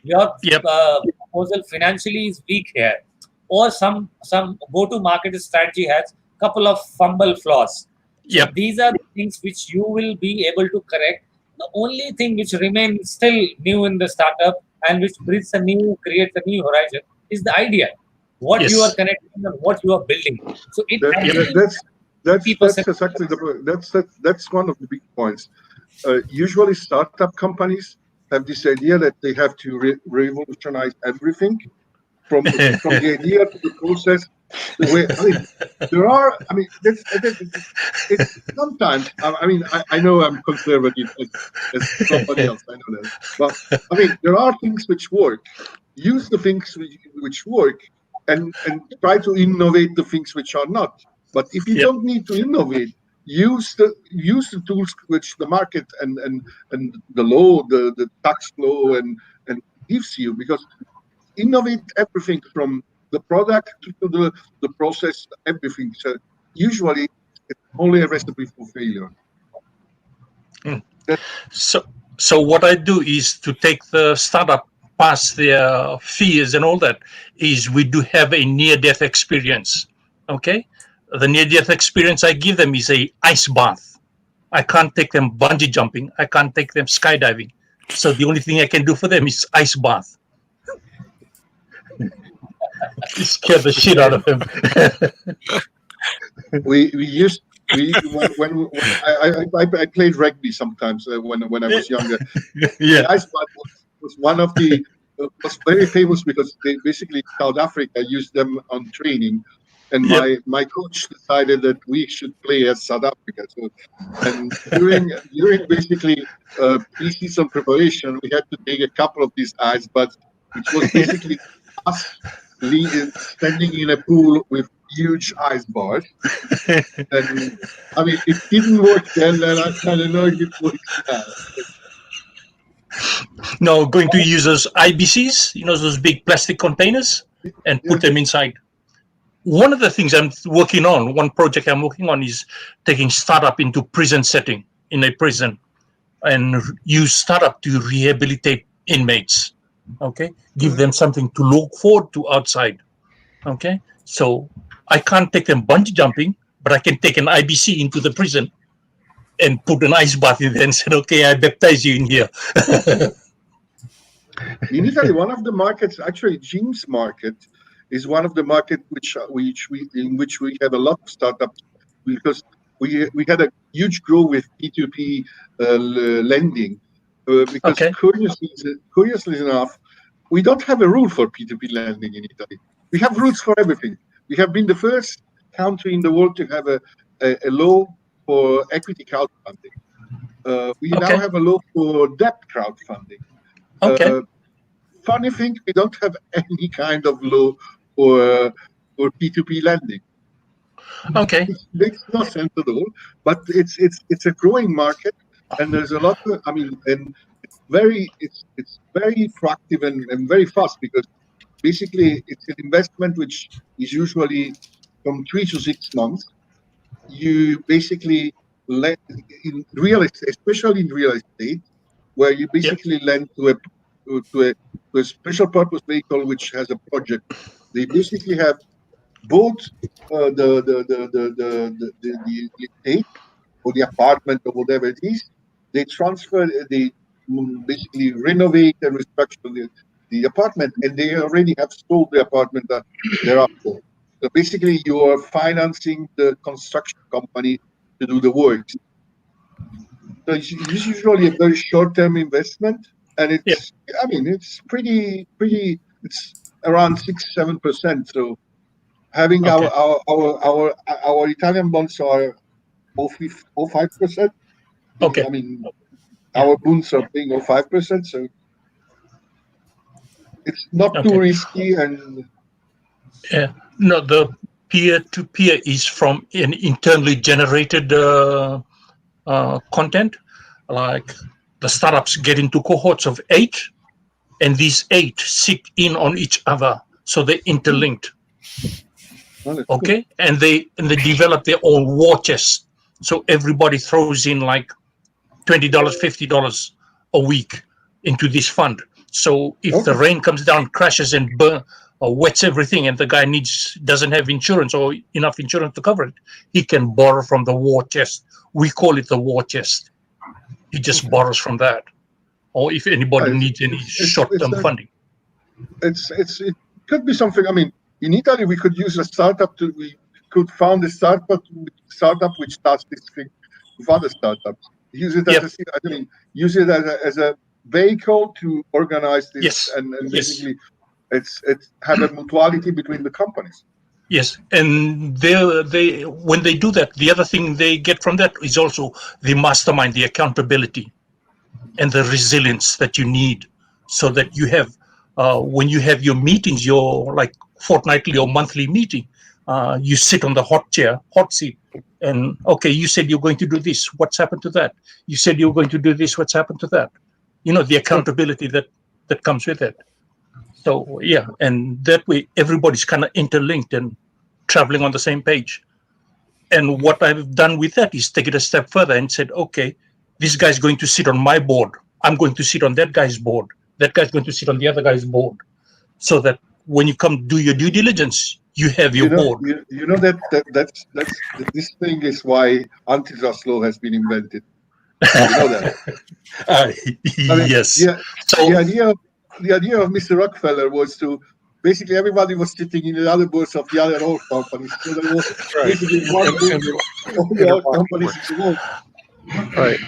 Your Yep. proposal financially is weak here, or some go-to-market strategy has couple of fumble flaws. So Yep. these are the things which you will be able to correct. The only thing which remains still new in the startup and which creates a new horizon is the idea, what you are Yes. connecting and what you are building. So it actually That's 50%. exactly that's one of the big points. Usually, startup companies have this idea that they have to revolutionize everything, from the idea to the process. The way, I mean, there are. I mean, it's sometimes. I know I'm conservative as somebody else. I know that, but I mean, there are things which work. Use the things which work, and try to innovate the things which are not. But if you Yep. don't need to innovate, use the tools which the market and the law, the tax law and gives you, because innovate everything from the product to the process, everything. So usually it's only a recipe for failure. So what I do is to take the startup past their fears and all that, is we do have a near-death experience. Okay, the near-death experience I give them is a ice bath. I can't take them bungee jumping. I can't take them skydiving. So the only thing I can do for them is ice bath. Scare the shit out of them. When I played rugby sometimes when I was younger. Yeah. The ice bath was one of the was very famous because they basically South Africa used them on training, and Yep. my coach decided that we should play as South Africa. So, and during basically pre-season preparation, we had to take a couple of these ice baths, which was basically us standing in a pool with huge ice bars. And I mean, it didn't work then, and I don't know if it works now. No, going to use those IBCs, those big plastic containers, and put them inside. One of the things one project I'm working on is taking startup into prison setting, in a prison, and use startup to rehabilitate inmates. Okay, give them something to look forward to outside. Okay, so I can't take them bungee jumping, but I can take an IBC into the prison and put an ice bath in there and say, okay, I baptize you in here. In Italy, one of the markets, actually Jim's market, is one of the market in which we have a lot of startups, because we had a huge growth with P2P lending. Because curiously enough, we don't have a rule for P2P lending in Italy. We have rules for everything. We have been the first country in the world to have a law for equity crowdfunding. We now have a law for debt crowdfunding. Funny thing, we don't have any kind of law for P2P lending. Okay. It makes no sense at all. But it's a growing market, and there's a lot of, and it's very proactive and very fast, because basically it's an investment which is usually from 3 to 6 months. You basically lend in real estate, especially in real estate, where you basically lend to a special purpose vehicle which has a project. They basically have both the estate or the apartment or whatever it is. They transfer, they basically renovate and restructure the apartment, and they already have sold the apartment thereafter. So basically, you are financing the construction company to do the work. So it's usually a very short-term investment, and it's it's pretty. It's around 6-7%. So having our Italian bonds are 5%. Okay. Our bonds are paying 5%, so it's not too risky. And no, the peer-to-peer is from an internally generated content. Like the startups get into cohorts of 8, and these 8 sit in on each other, so they're interlinked. Okay, and they develop their own war chest. So everybody throws in like $20, $50 a week into this fund. So if the rain comes down, crashes and wets everything, and the guy doesn't have insurance or enough insurance to cover it, he can borrow from the war chest. We call it the war chest. He just borrows from that. Or if anybody needs any short-term funding. It could be something. In Italy, we could use a startup we could found a startup which starts this thing with other startups. Use it as a vehicle to organize this, and basically it's have a mutuality between the companies. Yes, and they when they do that, the other thing they get from that is also the mastermind, the accountability, and the resilience that you need, so that you have when you have your meetings, your like fortnightly or monthly meeting, you sit on the hot seat, and you said you're going to do this. What's happened to that? You said you're going to do this. What's happened to that? The accountability that comes with it. So and that way everybody's kind of interlinked and traveling on the same page. And what I've done with that is take it a step further and said, okay, this guy's going to sit on my board. I'm going to sit on that guy's board. That guy's going to sit on the other guy's board, so that when you come do your due diligence, you have your board. That's this thing is why antitrust law has been invented. You know that. Yes. So the idea of Mr. Rockefeller was to basically everybody was sitting in the other boards of the other oil companies. So there was basically one board of all the oil companies in the world. Right.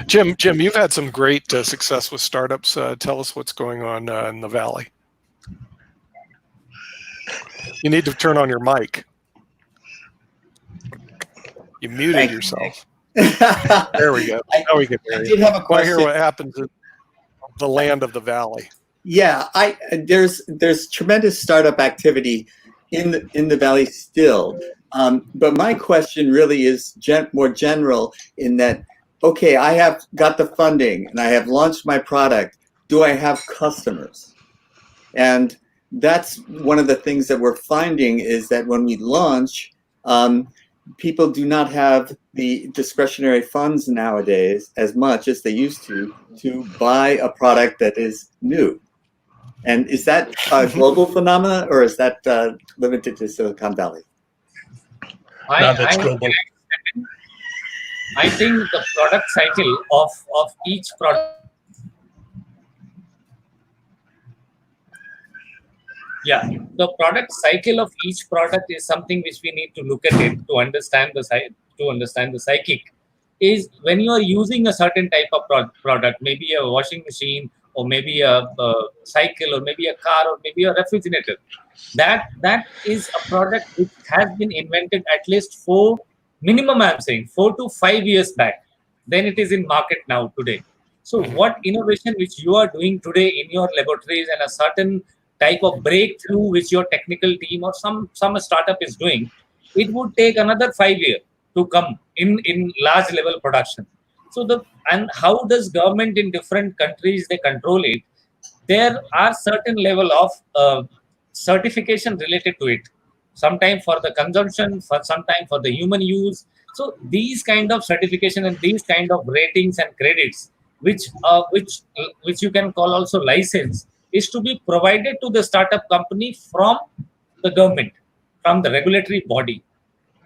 Jim, you've had some great success with startups. Tell us what's going on in the Valley. You need to turn on your mic. You muted yourself. There we go. Now we can hear you. I did have a question. I hear what happens in the land of the Valley. Yeah, there's tremendous startup activity in the Valley still. But my question really is more general in that, okay, I have got the funding and I have launched my product. Do I have customers? And that's one of the things that we're finding is that when we launch, people do not have the discretionary funds nowadays as much as they used to buy a product that is new. And is that a global phenomenon, or is that limited to Silicon Valley? That's global. I think the product cycle of each product. Yeah, the product cycle of each product is something which we need to look at it to understand the psychic. Is when you are using a certain type of product, maybe a washing machine, or maybe a cycle, or maybe a car, or maybe a refrigerator. That is a product which has been invented at least for minimum, I'm saying 4 to 5 years back. Then it is in market now today. So what innovation which you are doing today in your laboratories, and a certain type of breakthrough which your technical team or some startup is doing, it would take another 5 years to come in large level production. So and how does government in different countries they control it? There are certain level of certification related to it. Sometime for the consumption, for sometime for the human use. So these kind of certification and these kind of ratings and credits, which you can call also license, is to be provided to the startup company from the government, from the regulatory body.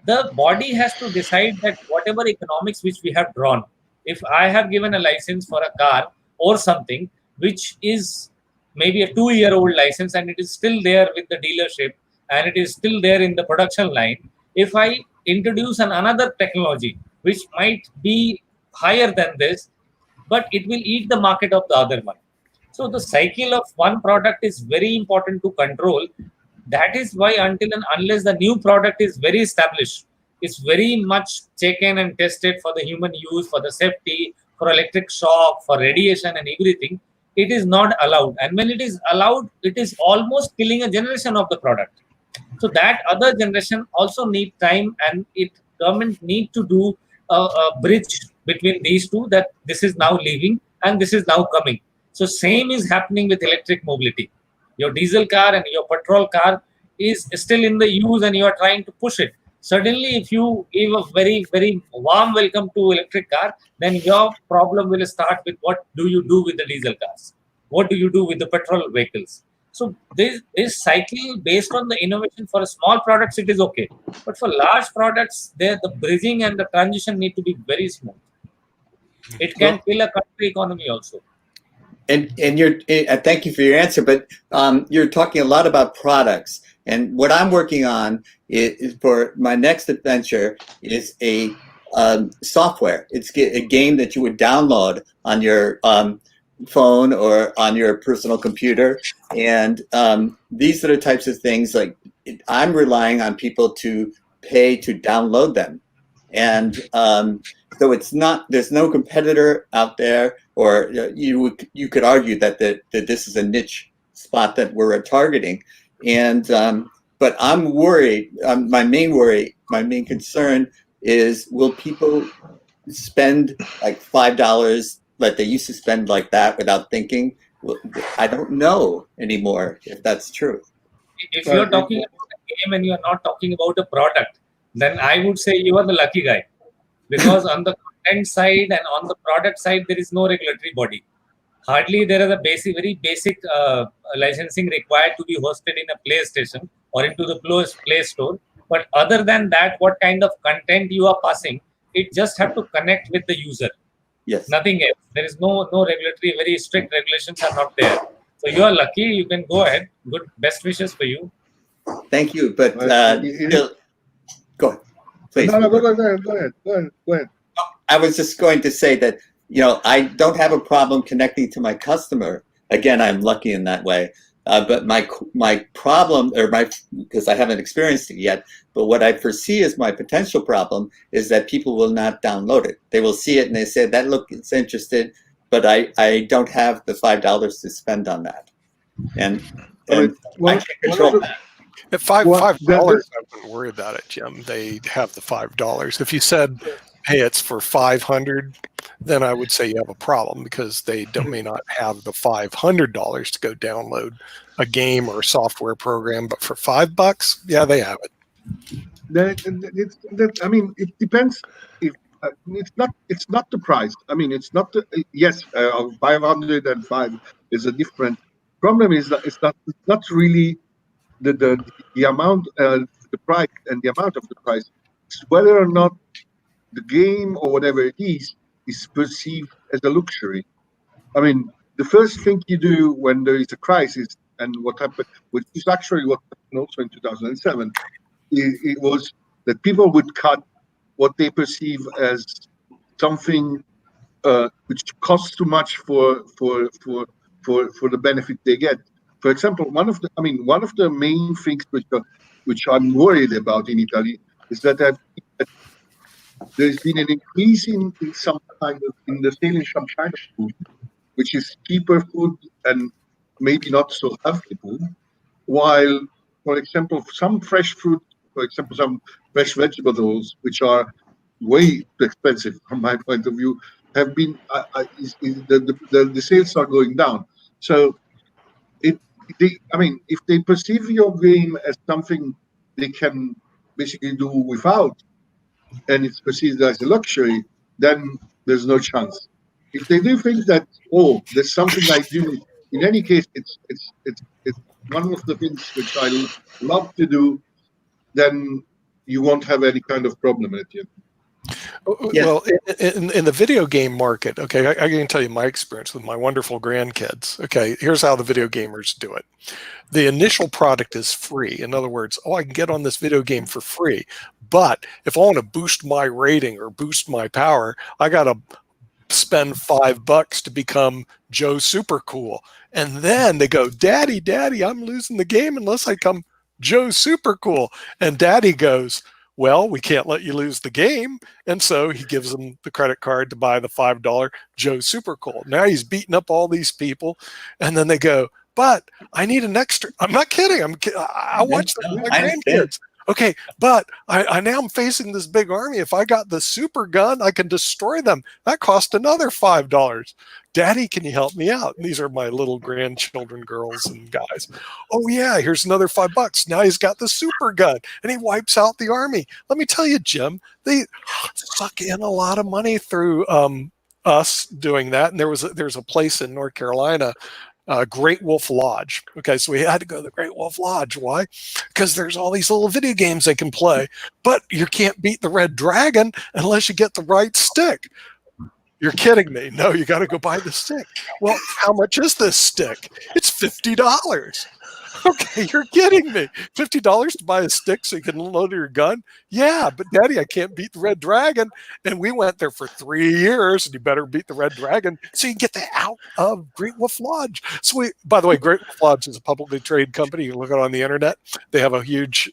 The body has to decide that whatever economics which we have drawn, if I have given a license for a car or something which is maybe a 2-year-old license, and it is still there with the dealership, and it is still there in the production line, if I introduce another technology which might be higher than this, but it will eat the market of the other one. So the cycle of one product is very important to control. That is why until and unless the new product is very established, it's very much taken and tested for the human use, for the safety, for electric shock, for radiation and everything, it is not allowed. And when it is allowed, it is almost killing a generation of the product. So that other generation also need time, and government need to do a bridge between these two, that this is now leaving and this is now coming. So same is happening with electric mobility. Your diesel car and your petrol car is still in the use, and you are trying to push it. Suddenly, if you give a very, very warm welcome to electric car, then your problem will start with what do you do with the diesel cars? What do you do with the petrol vehicles? So this cycle based on the innovation for small products, it is okay. But for large products, the bridging and the transition need to be very smooth. It can kill a country economy also. And you're thank you for your answer, but you're talking a lot about products. And what I'm working on is for my next adventure is a software. It's a game that you would download on your phone or on your personal computer. And these are the types of things, like I'm relying on people to pay to download them. And so it's not, there's no competitor out there, or you could argue that this is a niche spot that we're targeting. And but I'm worried, my main concern is, will people spend like $5 like they used to spend like that without thinking? I don't know anymore if that's true. If you're talking about a game and you're not talking about a product, then I would say you are the lucky guy. Because on the content side and on the product side, there is no regulatory body. Hardly there is a very basic licensing required to be hosted in a PlayStation or into the Play Store. But other than that, what kind of content you are passing, it just have to connect with the user. Yes. Nothing else. There is no regulatory, very strict regulations are not there. So you are lucky. You can go ahead. Good, best wishes for you. Thank you. But still, go ahead. Please. No, go ahead. I was just going to say that, I don't have a problem connecting to my customer. Again, I'm lucky in that way. But my problem, because I haven't experienced it yet, but what I foresee as my potential problem is that people will not download it. They will see it and they say, that looks interested, but I don't have the $5 to spend on that. And I can't control that. At $5, I wouldn't worry about it, Jim. They have the $5. If you said, hey, it's for $500, then I would say you have a problem, because they may not have the $500 to go download a game or a software program. But for $5, yeah, they have it. It depends. It's not the price. It's not the, yes, 505 is a different problem. Is that it's not really the amount, the price and the amount of the price. It's whether or not the game or whatever it is perceived as a luxury. The first thing you do when there is a crisis and what happened, which is actually what happened also in 2007, it was that people would cut what they perceive as something which costs too much for the benefit they get. For example, one of the main things which I'm worried about in Italy is that there's been an increase in some kind of in the sale in some kind of food, which is cheaper food and maybe not so healthy food, while, for example, some fresh fruit, for example, some fresh vegetables, which are way too expensive from my point of view, have been the sales are going down. So if they perceive your game as something they can basically do without, and it's perceived as a luxury, then there's no chance. If they do think that, oh, there's something I do, in any case, it's one of the things which I love to do, then you won't have any kind of problem at the end. Yes. Well, in the video game market, okay, I can tell you my experience with my wonderful grandkids. Okay, here's how the video gamers do it. The initial product is free. In other words, oh, I can get on this video game for free. But if I want to boost my rating or boost my power, I got to spend $5 to become Joe Super Cool. And then they go, Daddy, I'm losing the game unless I come Joe Super Cool. And Daddy goes, well, we can't let you lose the game. And so he gives them the credit card to buy the $5 Joe Super Cool. Now he's beating up all these people. And then they go, but I need an extra. I'm not kidding. I watch that with my grandkids. Okay, but I now I'm facing this big army. If I got the super gun, I can destroy them. That cost another $5. Daddy, can you help me out? And these are my little grandchildren, girls and guys. Oh yeah, here's another $5. Now he's got the super gun and he wipes out the army. Let me tell you, Jim, they suck in a lot of money through us doing that. And there's a place in North Carolina, Great Wolf Lodge. Okay, so we had to go to the Great Wolf Lodge. Why? Because there's all these little video games they can play, but you can't beat the Red Dragon unless you get the right stick. You're kidding me. No, you got to go buy the stick. Well, how much is this stick? It's $50. Okay, you're kidding me. $50 to buy a stick so you can load your gun? Yeah, but Daddy, I can't beat the Red Dragon. And we went there for 3 years, and you better beat the Red Dragon so you can get that out of Great Wolf Lodge. So by the way, Great Wolf Lodge is a publicly traded company. You can look it on the internet. They have a huge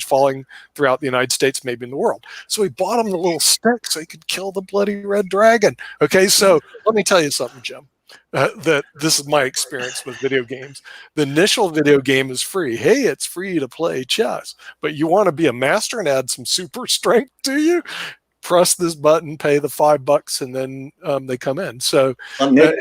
following throughout the United States, maybe in the world. So we bought him the little stick so he could kill the bloody Red Dragon. Okay, so let me tell you something, Jim. That this is my experience with video games. The initial video game is free. Hey, it's free to play chess, but you want to be a master and add some super strength to you? Press this button, pay the $5, and then they come in. So, Nick,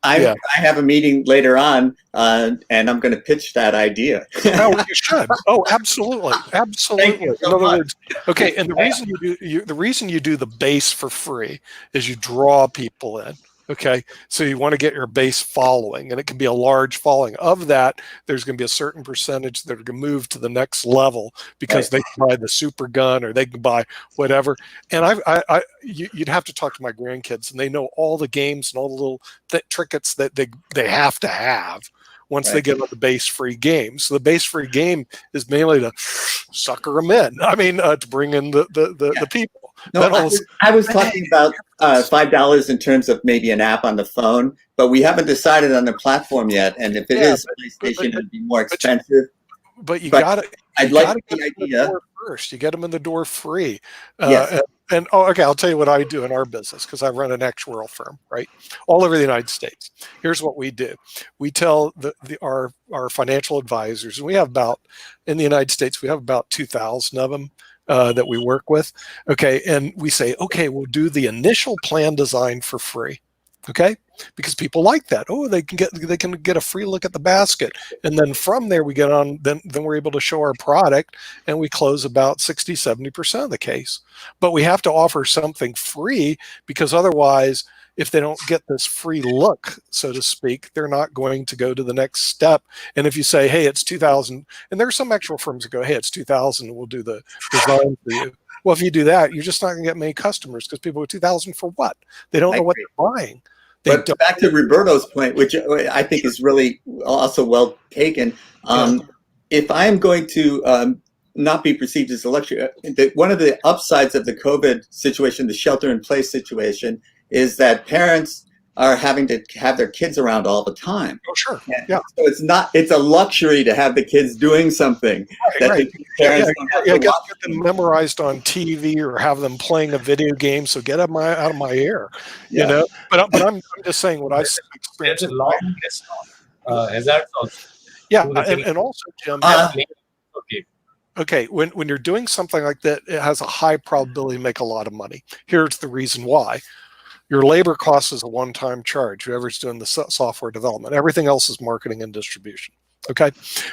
I have a meeting later on, and I'm going to pitch that idea. Oh, you should. Oh, absolutely, absolutely. In other words, okay. And the reason you do the base for free is you draw people in. Okay, so you want to get your base following, and it can be a large following. Of that, there's going to be a certain percentage that are going to move to the next level because they can buy the super gun or they can buy whatever. And you'd have to talk to my grandkids, and they know all the games and all the little trinkets that they have to have once they get on the base free game. So the base free game is mainly to sucker them in. I mean, to bring in the people. No, I was talking about $5 in terms of maybe an app on the phone, but we haven't decided on the platform yet. And if it is PlayStation, it'd be more expensive. But you got to. I'd like the idea first. You get them in the door free. Yes. And okay, I'll tell you what I do in our business because I run an actuarial firm, right, all over the United States. Here's what we do: we tell our financial advisors, and we have in the United States we have about 2,000 of them. That we work with, okay, and we say, okay, we'll do the initial plan design for free, okay, because people like that. Oh, they can get a free look at the basket, and then from there we get on. Then we're able to show our product, and we close about 60-70% of the case. But we have to offer something free because otherwise, if they don't get this free look, so to speak, they're not going to go to the next step. And if you say, hey, it's 2,000, and there's some actual firms that go, hey, it's 2,000, and we'll do the design for you. Well, if you do that, you're just not going to get many customers because people go, 2,000 for what? They don't know what they're buying. But back to Roberto's point, which I think is really also well taken. If I am going to not be perceived as a luxury, one of the upsides of the COVID situation, the shelter-in-place situation, is that parents are having to have their kids around all the time. Oh, sure. So it's a luxury to have the kids doing something. Right. Parents get them memorized on TV or have them playing a video game. So get them out of my ear, you know. But I'm just saying what I experienced. There's a long list of hazards also. Yeah, and also, Jim. Okay, when you're doing something like that, it has a high probability to make a lot of money. Here's the reason why. Your labor cost is a one-time charge, whoever's doing the software development. Everything else is marketing and distribution, okay?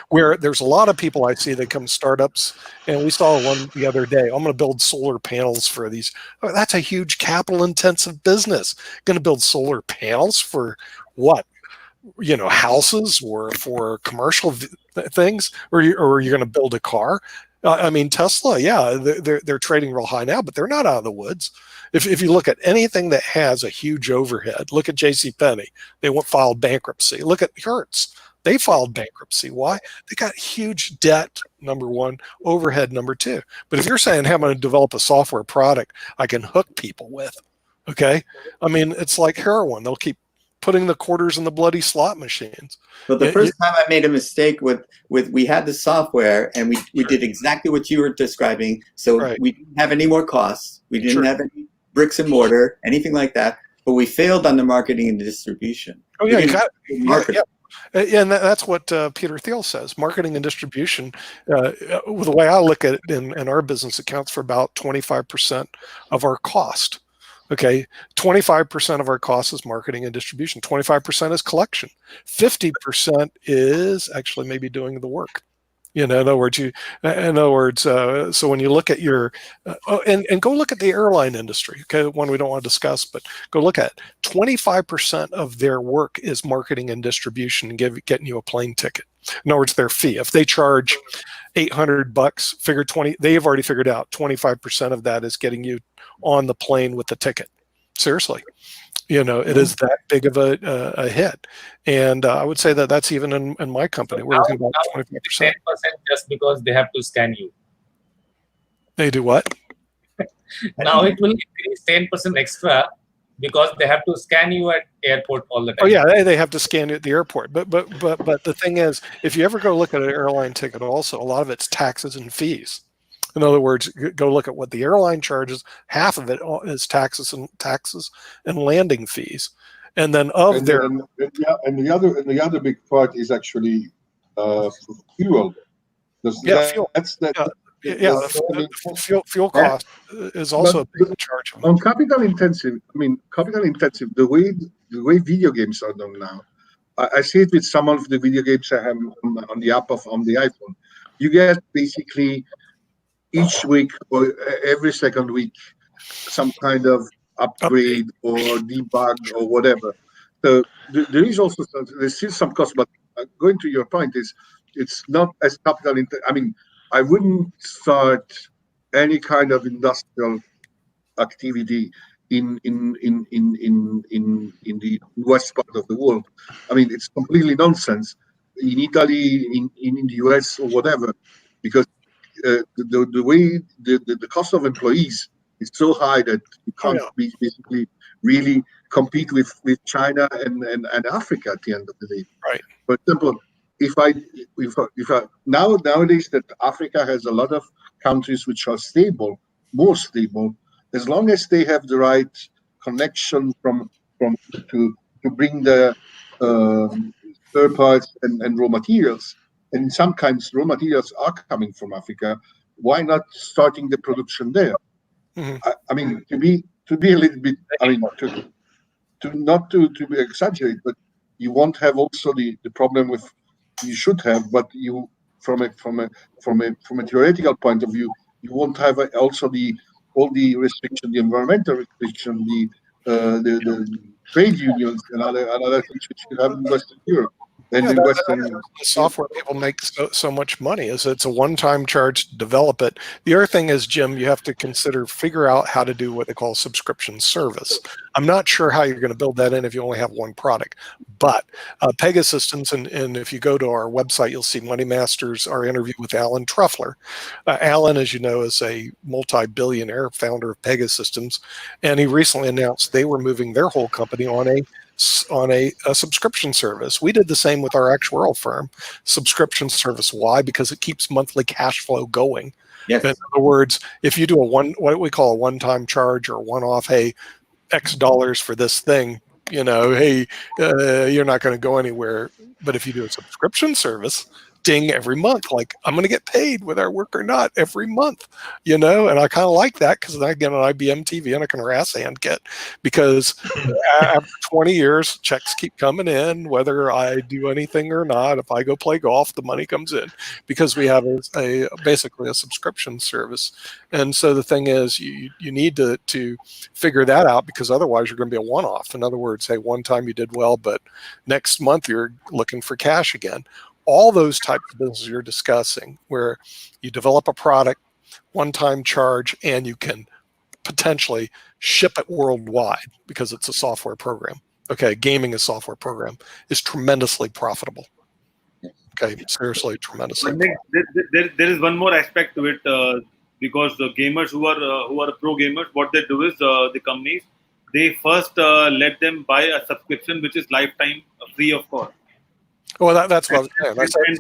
Where there's a lot of people I see that come startups, and we saw one the other day. I'm going to build solar panels for these. Oh, that's a huge capital-intensive business. Going to build solar panels for what? You know, houses or for commercial things, or are you going to build a car? I mean, Tesla, yeah, they're trading real high now, but they're not out of the woods. If you look at anything that has a huge overhead, look at JCPenney. They filed bankruptcy. Look at Hertz. They filed bankruptcy. Why? They got huge debt, number one, overhead, number two. But if you're saying, hey, I'm going to develop a software product I can hook people with, okay? I mean, it's like heroin. They'll keep putting the quarters in the bloody slot machines. But the first time I made a mistake with we had the software and we did exactly what you were describing. So we didn't have any more costs. We didn't have any bricks and mortar, anything like that. But we failed on the marketing and distribution. Oh yeah, you got it. Yeah, and that's what Peter Thiel says. Marketing and distribution, the way I look at it in our business, accounts for about 25% of our cost. Okay, 25% of our cost is marketing and distribution. 25% is collection. 50% is actually maybe doing the work. You know, in other words, so when you look at your, and go look at the airline industry, okay, one we don't want to discuss, but go look at 25% of their work is marketing and distribution and getting you a plane ticket. In other words, their fee. If they charge $800, figure 20, they have already figured out 25% of that is getting you on the plane with the ticket. Seriously. You know, it is that big of a hit. And I would say that that's even in my company. We're looking about 25%. 10% just because they have to scan you. They do what? Now it will increase 10% extra because they have to scan you at airport all the time. Oh yeah, they have to scan you at the airport. But the thing is, if you ever go look at an airline ticket also, a lot of it's taxes and fees. In other words, go look at what the airline charges. Half of it is taxes and landing fees, and then the other big part is actually fuel. Fuel cost is also a big charge. On capital intensive, the way video games are done now, I see it with some of the video games I have on the app on the iPhone. You get basically each week or every second week some kind of upgrade or debug or whatever. So there's still some cost, but going to your point is it's not as capital intensive. I mean, I wouldn't start any kind of industrial activity in the west part of the world. I mean, it's completely nonsense in Italy, in the US or whatever, because the way the cost of employees is so high that you can't basically really compete with China and Africa at the end of the day. Right. For example, if I nowadays that Africa has a lot of countries which are more stable, as long as they have the right connection to bring the spare parts and raw materials. And sometimes raw materials are coming from Africa. Why not starting the production there? Mm-hmm. I mean, to be a little bit. I mean, to exaggerate, but you won't have also the problem with. You should have, but you from a theoretical point of view, you won't have also all the restriction, the environmental restriction, the trade unions and other things which you have in Western Europe. and Yeah, invest that's in the software people make so much money is it's a one-time charge to develop it. The other thing is, Jim, you have to figure out how to do what they call subscription service. I'm not sure how you're going to build that in if you only have one product, but Pegasystems, and if you go to our website, you'll see Money Masters, our interview with Alan Truffler. Alan, as you know, is a multi-billionaire founder of Pegasystems, and he recently announced they were moving their whole company on a subscription service. We did the same with our actuarial firm. Subscription service. Why? Because it keeps monthly cash flow going. Yes. In other words, if you do what we call a one-time charge or one-off, hey, X dollars for this thing, hey, you're not going to go anywhere. But if you do a subscription service, ding, every month, like I'm going to get paid whether I work or not every month, and I kind of like that because I get on IBM TV and I can harass Ankit because after 20 years, checks keep coming in, whether I do anything or not. If I go play golf, the money comes in because we have basically a subscription service. And so the thing is, you need to figure that out because otherwise you're going to be a one-off. In other words, hey, one time you did well, but next month you're looking for cash again. All those types of businesses you're discussing where you develop a product, one-time charge, and you can potentially ship it worldwide because it's a software program. Okay, gaming is software program is tremendously profitable. Okay, seriously, tremendously. There is one more aspect to it because the gamers who are pro gamers, what they do is the companies, they first let them buy a subscription which is lifetime free of cost. Well, that's what I was saying.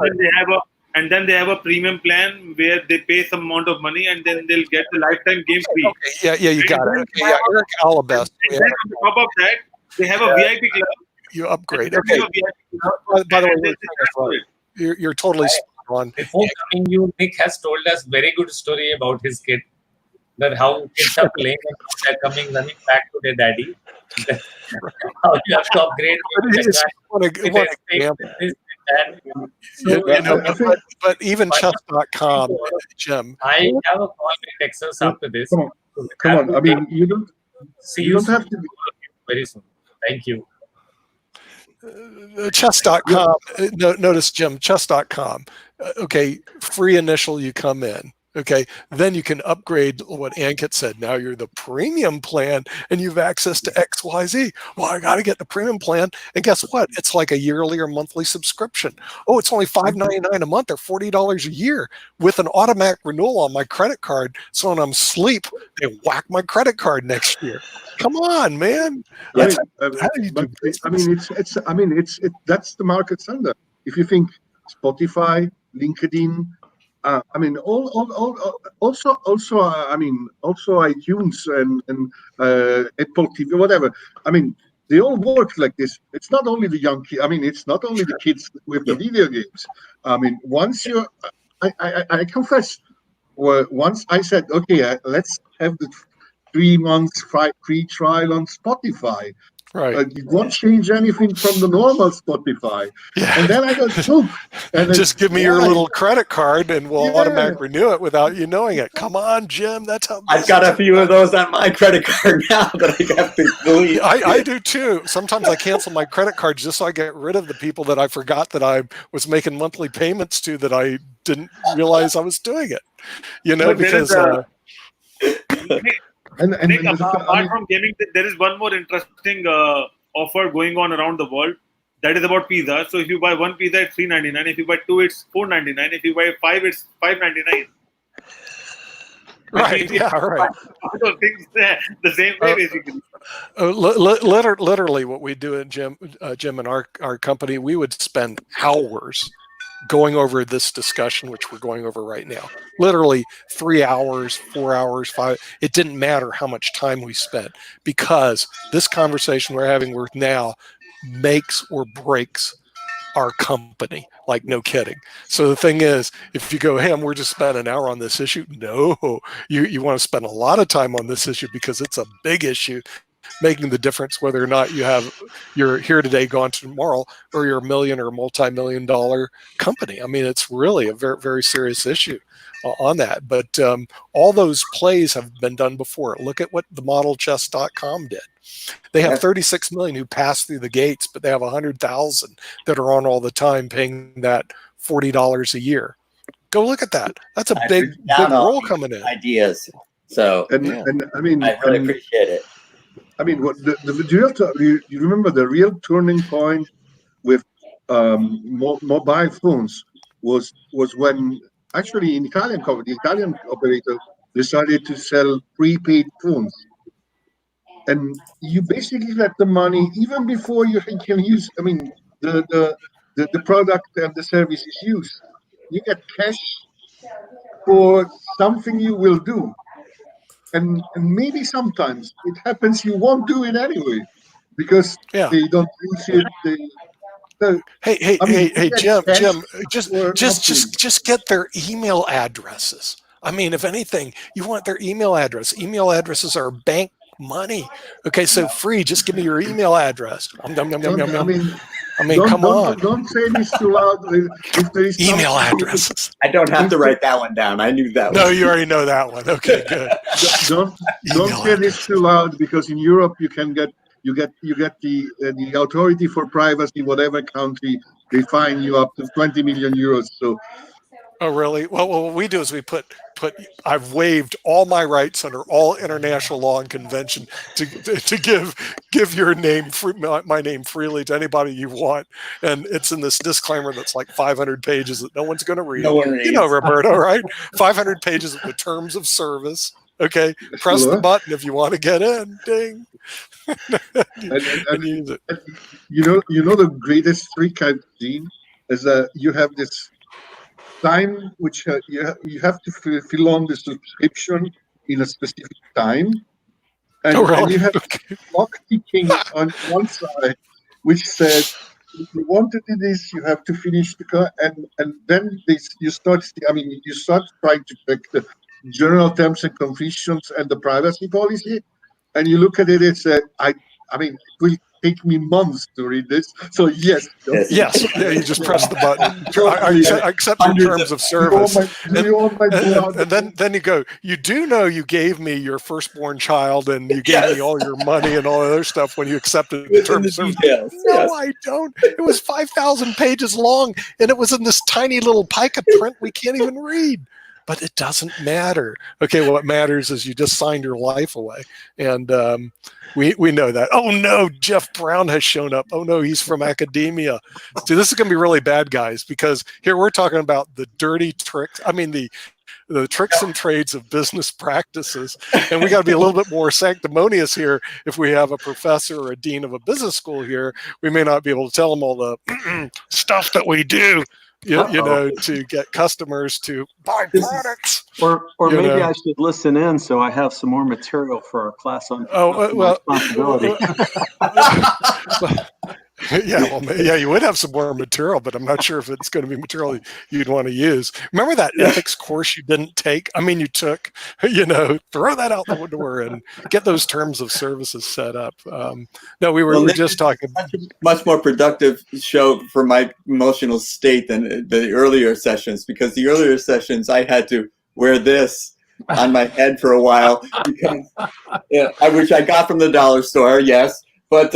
And then they have a premium plan where they pay some amount of money and then they'll get the lifetime game free. Okay, yeah, you got it. Okay, yeah, Eric Alabest. And then on top of that, they have a VIP club. You upgrade. Okay. By the way, you're totally spot on. Before coming, Nick has told us very good story about his kid. That how kids are playing and they're coming running back to their daddy. How you have to upgrade. But even chess.com, Jim. I have a call with Texas after this. Come on. I mean, you don't have to. Very soon. Thank you. Chess.com. Notice, Jim, chess.com. Okay, free initial, you come in. Okay, then you can upgrade what Ankit said. Now you're the premium plan and you've access to XYZ. Well, I got to get the premium plan. And guess what? It's like a yearly or monthly subscription. Oh, it's only $5.99 a month or $40 a year with an automatic renewal on my credit card. So when I'm asleep, they whack my credit card next year. Come on, man. How do you do business? That's the market standard. If you think Spotify, LinkedIn, also iTunes and Apple TV, whatever. I mean, they all work like this. It's not only the young kids. I mean, it's not only the kids with the video games. I mean, I confess, once I said, okay, let's have the 3 months free trial on Spotify. Right. It won't change anything from the normal Spotify. Yeah. And then I got hooked. And just give me your little credit card and we'll automatically renew it without you knowing it. Come on, Jim. That's how I've got a few of those on my credit card now that I have to delete. I do too. Sometimes I cancel my credit cards just so I get rid of the people that I forgot that I was making monthly payments to that I didn't realize I was doing it. Because Nick, apart from gaming, there is one more interesting offer going on around the world. That is about pizza. So if you buy one pizza, it's $3.99. If you buy two, it's $4.99. If you buy 5, it's $5.99. Right. Yeah. Right. So things the same way basically. Literally, what we do in Jim and our company, we would spend hours going over this discussion, which we're going over right now. Literally 3 hours, 4 hours, 5. It didn't matter how much time we spent because this conversation we're having right now makes or breaks our company. Like, no kidding. So the thing is, if you go, hey, we're just spending an hour on this issue. No, you want to spend a lot of time on this issue because it's a big issue making the difference whether or not you're here today, gone tomorrow, or you're a million or multi-million dollar company. I mean, it's really a very, very serious issue on that. But all those plays have been done before. Look at what the modelchess.com did. They have 36 million who pass through the gates, but they have 100,000 that are on all the time paying that $40 a year. Go look at that. That's a big role coming in. Ideas. So, and I mean, I really appreciate it. I mean, what you remember the real turning point with mobile phones was when actually the Italian operator decided to sell prepaid phones, and you basically get the money even before you can use. I mean, the product and the service is used. You get cash for something you will do. And maybe sometimes it happens you won't do it anyway because they don't use it. Hey, Jim, just get their email addresses. I mean, if anything, you want their email address. Email addresses are bank money. Okay, so free. Just give me your email address. I mean, come on. Don't say this too loud. If there is email addresses. I don't have to write that one down. I knew that one. No, you already know that one. Okay, good. Don't say this too loud because in Europe you get the authority for privacy, whatever country, they fine you up to 20 million euros. So. Oh, really? Well, what we do is we put. I've waived all my rights under all international law and convention to give your name, my name freely to anybody you want, and it's in this disclaimer that's like 500 pages that no one's going to read. No one reads. You know, Roberto, right? 500 pages of the terms of service. Okay, press the button if you want to get in. Ding. and use it. You know the greatest trick I've seen is that you have this time which you have to fill on the subscription in a specific time, and you have clock ticking on one side which says if you want to do this you have to finish the and then you start trying to check the general terms and conditions and the privacy policy, and you look at it and say I mean it will take me months to read this. So yes. Yeah, you just press the button. I accept your terms of service. And then you go, you do know you gave me your firstborn child and you gave me all your money and all other stuff when you accepted the terms of service. No, I don't. It was 5,000 pages long and it was in this tiny little pica print we can't even read. But it doesn't matter. Okay, what matters is you just signed your life away. And we know that. Oh no, Jeff Brown has shown up. Oh no, he's from academia. See, this is going to be really bad, guys, because here we're talking about the dirty tricks. I mean, the tricks and trades of business practices. And we got to be a little bit more sanctimonious here. If we have a professor or a dean of a business school here, we may not be able to tell them all the stuff that we do. You know, to get customers to buy products. Or maybe I should listen in so I have some more material for our class on responsibility. Yeah, you would have some more material, but I'm not sure if it's going to be material you'd want to use. Remember that ethics course you didn't take? I mean, you took, throw that out the door and get those terms of services set up. No, we were just talking. Much more productive show for my emotional state than the earlier sessions, because the earlier sessions I had to wear this on my head for a while, because, which I got from the dollar store, yes. But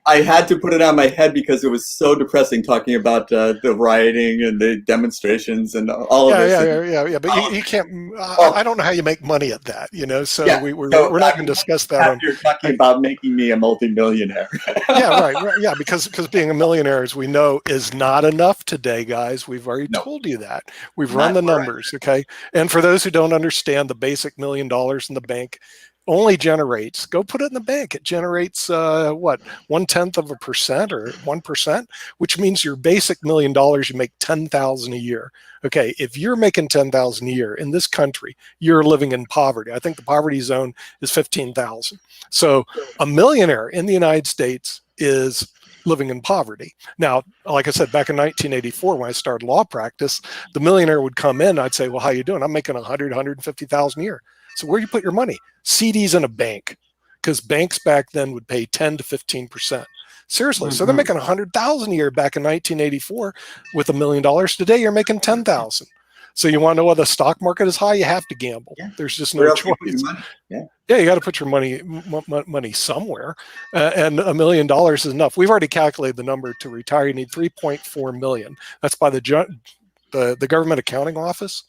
I had to put it on my head because it was so depressing talking about the rioting and the demonstrations and all of this. Yeah. But you can't. I don't know how you make money at that. So we're not going to discuss that. You're talking about making me a multimillionaire. Right. Yeah, because being a millionaire, as we know, is not enough today, guys. We've already told you that. We've run the numbers. Okay, and for those who don't understand, the basic $1 million in the bank only generates, go put it in the bank, it generates 0.1% or 1%, which means your basic $1 million, you make $10,000 a year. Okay, if you're making $10,000 a year in this country, you're living in poverty. I think the poverty zone is 15,000. So a millionaire in the United States is living in poverty. Now, like I said, back in 1984, when I started law practice, the millionaire would come in, I'd say, well, how you doing? I'm making 150,000 a year. So where do you put your money? CDs in a bank. because banks back then would pay 10 to 15%. Seriously. So they're making $100,000 a year back in 1984 with $1 million. Today you're making 10,000. So you want to know why the stock market is high? You have to gamble. Yeah. There's just Where no else you put your choice. money? Yeah. Yeah, you got to put your money somewhere, and $1 million is enough. We've already calculated the number to retire. You need 3.4 million. That's by the government accounting office,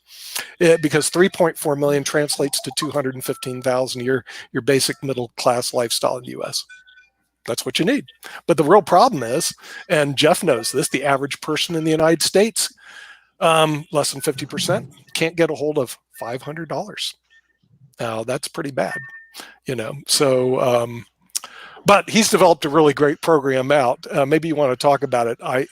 because 3.4 million translates to 215,000 your basic middle class lifestyle in the U.S. That's what you need. But the real problem is, and Jeff knows this, the average person in the United States, less than 50%, can't get a hold of $500. Now that's pretty bad, So, but he's developed a really great program out. Maybe you want to talk about it. I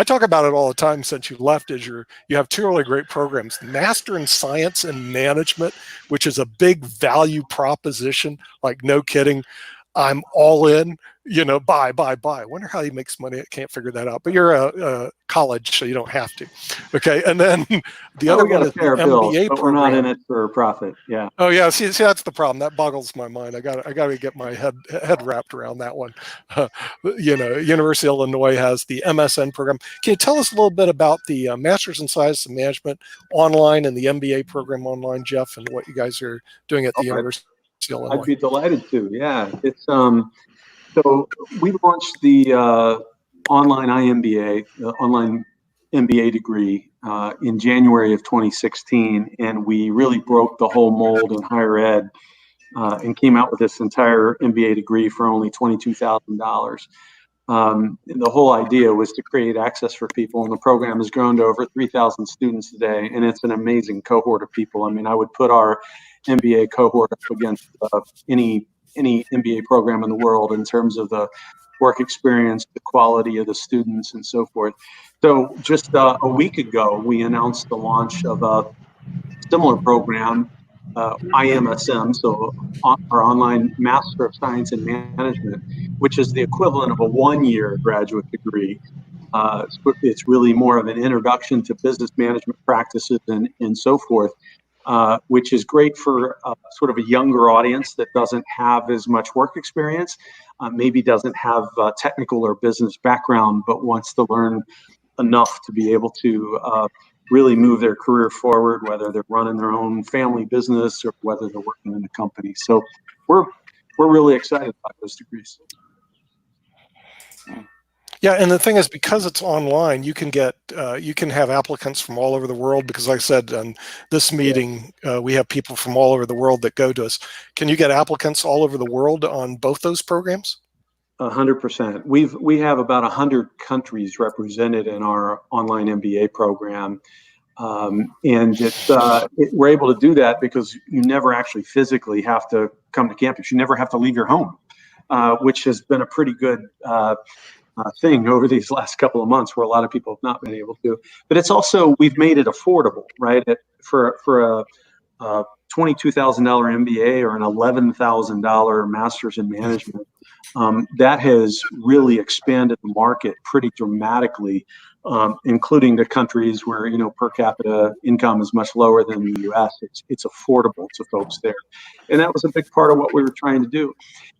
talk about it all the time since you left. You have two really great programs: Master in Science and Management, which is a big value proposition. Like, no kidding, I'm all in. Buy. Wonder how he makes money. I can't figure that out. But you're a college, so you don't have to. Okay, and then the other one is the MBA but program. We're not in it for profit. Yeah. Oh yeah, see that's the problem. That boggles my mind. I got to get my head wrapped around that one. University of Illinois has the MSN program. Can you tell us a little bit about the Masters in Science and Management online and the MBA program online, Jeff, and what you guys are doing at the University of Illinois? I'd be delighted to. Yeah, it's so we launched the online IMBA, the online MBA degree, in January of 2016, and we really broke the whole mold in higher ed and came out with this entire MBA degree for only $22,000. The whole idea was to create access for people, and the program has grown to over 3,000 students today, and it's an amazing cohort of people. I mean, I would put our MBA cohort up against any MBA program in the world in terms of the work experience, the quality of the students, and so forth. So just a week ago, we announced the launch of a similar program, IMSM, so our online Master of Science and Management, which is the equivalent of a one-year graduate degree. It's really more of an introduction to business management practices and so forth. Which is great for sort of a younger audience that doesn't have as much work experience, maybe doesn't have technical or business background, but wants to learn enough to be able to really move their career forward, whether they're running their own family business or whether they're working in a company. So we're really excited about those degrees. Yeah, and the thing is, because it's online, you can have applicants from all over the world. Because, like I said, on this meeting, we have people from all over the world that go to us. Can you get applicants all over the world on both those programs? 100%. We have about 100 countries represented in our online MBA program, and we're able to do that because you never actually physically have to come to campus. You never have to leave your home, which has been a pretty good thing over these last couple of months, where a lot of people have not been able to. But it's also, we've made it affordable, right? For a $22,000 MBA or an $11,000 Master's in Management, that has really expanded the market pretty dramatically, including the countries where per capita income is much lower than the U.S. It's affordable to folks there, and that was a big part of what we were trying to do.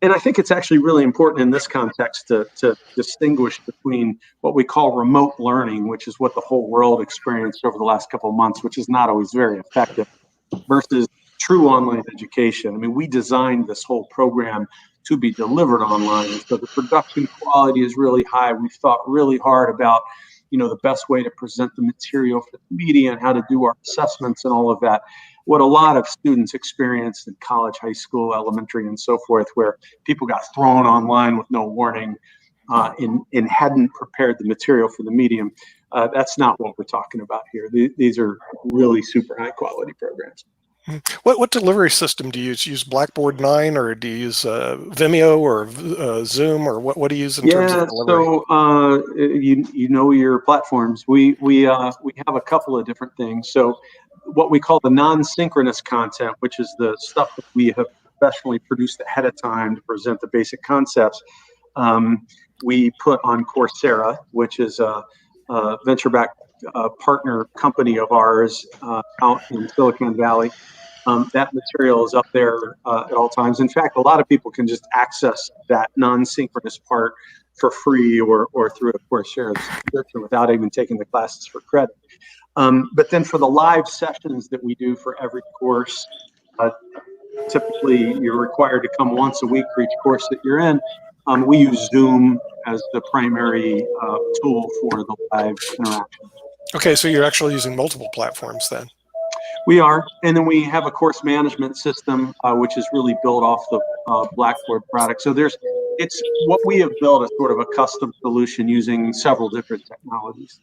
And I think it's actually really important in this context to distinguish between what we call remote learning, which is what the whole world experienced over the last couple of months, which is not always very effective, versus true online education. I mean, we designed this whole program to be delivered online, so the production quality is really high. We've thought really hard about the best way to present the material for the media and how to do our assessments and all of that. What a lot of students experienced in college, high school, elementary, and so forth, where people got thrown online with no warning and hadn't prepared the material for the medium. That's not what we're talking about here. These are really super high quality programs. What delivery system do you use? Use Blackboard 9, or do you use Vimeo or Zoom, or what do you use in terms of delivery? So you know your platforms. We have a couple of different things. So what we call the non-synchronous content, which is the stuff that we have professionally produced ahead of time to present the basic concepts, we put on Coursera, which is a venture-backed partner company of ours out in Silicon Valley. That material is up there at all times. In fact, a lot of people can just access that non-synchronous part for free or through a Coursera subscription without even taking the classes for credit. But then for the live sessions that we do for every course, typically you're required to come once a week for each course that you're in. We use Zoom as the primary tool for the live interaction. Okay, so you're actually using multiple platforms then. We are, and then we have a course management system, which is really built off the Blackboard product. So it's what we have built is sort of a custom solution using several different technologies.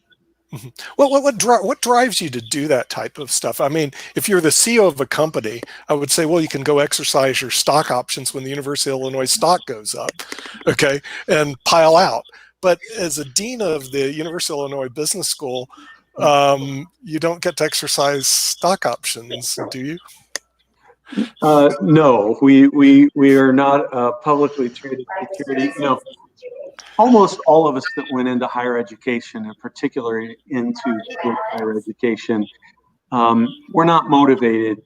Mm-hmm. Well, what drives you to do that type of stuff? I mean, if you're the CEO of a company, I would say, well, you can go exercise your stock options when the University of Illinois stock goes up, okay, and pile out. But as a dean of the University of Illinois Business School, you don't get to exercise stock options, do you? No, we are not a publicly traded security. You know, almost all of us that went into higher education, and particularly into higher education, we're not motivated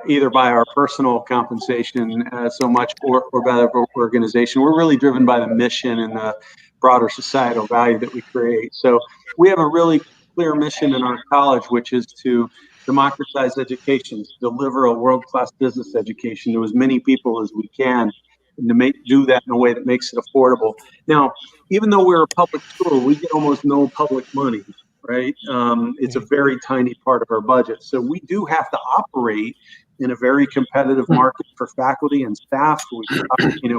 either by our personal compensation so much or by the organization. We're really driven by the mission and the broader societal value that we create. So we have a really clear mission in our college, which is to democratize education, to deliver a world-class business education to as many people as we can, and to do that in a way that makes it affordable. Now, even though we're a public school, we get almost no public money, right? It's a very tiny part of our budget. So we do have to operate in a very competitive market for faculty and staff.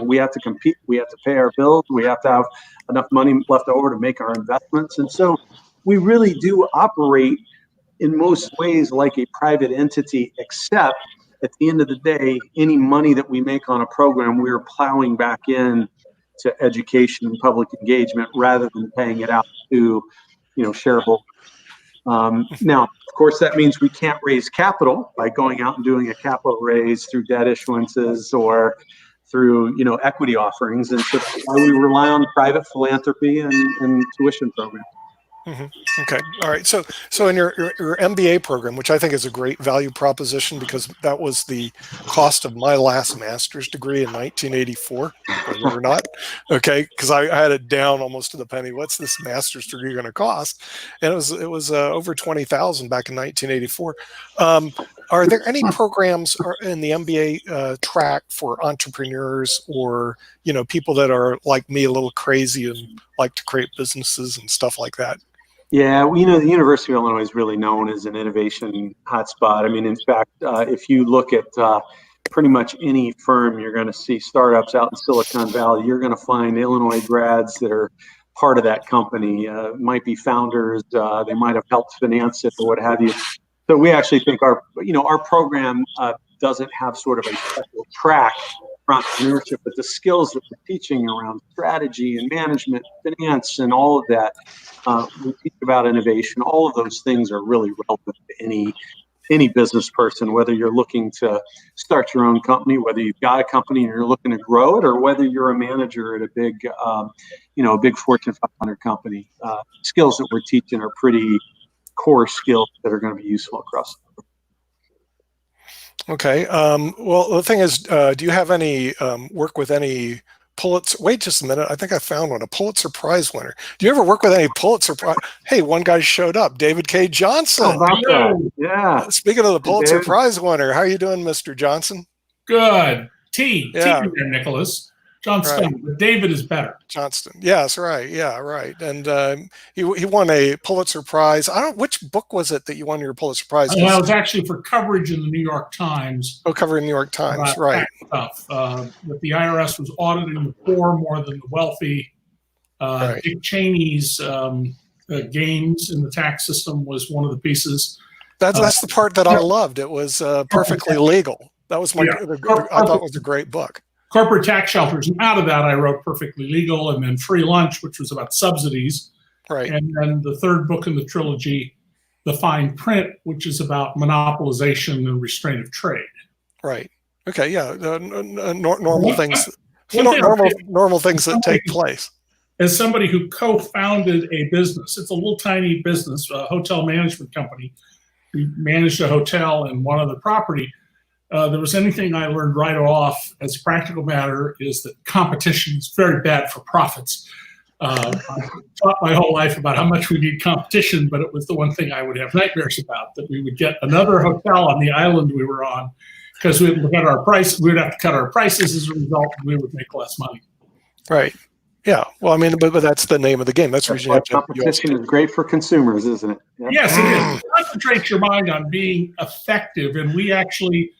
We have to compete. We have to pay our bills. We have to have enough money left over to make our investments. And so we really do operate in most ways like a private entity, except at the end of the day, any money that we make on a program, we're plowing back in to education and public engagement rather than paying it out to, shareholders. Now, of course, that means we can't raise capital by going out and doing a capital raise through debt issuances or through, equity offerings. And so that's why we rely on private philanthropy and tuition programs. Mm-hmm. Okay. All right. So in your MBA program, which I think is a great value proposition because that was the cost of my last master's degree in 1984, believe it or not. Okay. Because I had it down almost to the penny. What's this master's degree going to cost? And it was over $20,000 back in 1984. Are there any programs in the MBA track for entrepreneurs or, people that are like me, a little crazy and like to create businesses and stuff like that? Yeah, the University of Illinois is really known as an innovation hotspot. I mean, in fact, if you look at pretty much any firm, you're going to see startups out in Silicon Valley. You're going to find Illinois grads that are part of that company. Might be founders. They might have helped finance it or what have you. So we actually think our program doesn't have sort of a special track for entrepreneurship, but the skills that we're teaching around strategy and management, finance, and all of that, we teach about innovation. All of those things are really relevant to any business person, whether you're looking to start your own company, whether you've got a company and you're looking to grow it, or whether you're a manager at a big, a big Fortune 500 company. Skills that we're teaching are pretty core skills that are going to be useful across the board. Okay. Well, the thing is, do you have any work with any Pulitzer? Wait just a minute. I think I found one, a Pulitzer Prize winner. Do you ever work with any Pulitzer Prize? Hey, one guy showed up, David K. Johnson. How about that? Yeah. Speaking of the Pulitzer Prize winner, how are you doing, Mr. Johnson? Good. T there, Nicholas. Johnston, right. But David is better. Johnston. Yes, right. Yeah, right. And he won a Pulitzer Prize. I don't. Which book was it that you won your Pulitzer Prize? Well, it was actually for coverage in the New York Times. Oh, covering the New York Times, right? Stuff. That the IRS was auditing the poor more than the wealthy. Right. Dick Cheney's gains in the tax system was one of the pieces. That's the part that I loved. It was perfectly legal. That was I thought it was a great book. Corporate tax shelters. And out of that, I wrote Perfectly Legal, and then Free Lunch, which was about subsidies. Right. And then the third book in the trilogy, The Fine Print, which is about monopolization and restraint of trade. Right. Okay. Yeah. Normal things. Normal things that take place. As somebody who co-founded a business, it's a little tiny business, a hotel management company. We managed a hotel and one other property. there was anything I learned right off as a practical matter is that competition is very bad for profits. I've taught my whole life about how much we need competition, but it was the one thing I would have nightmares about, that we would get another hotel on the island we were on because we would cut our price. We would have to cut our prices as a result, and we would make less money. Right. Yeah. Well, I mean, but that's the name of the game. That's the reason competition is great for consumers, isn't it? Yeah. Yes, it is. Concentrate your mind on being effective. And we actually,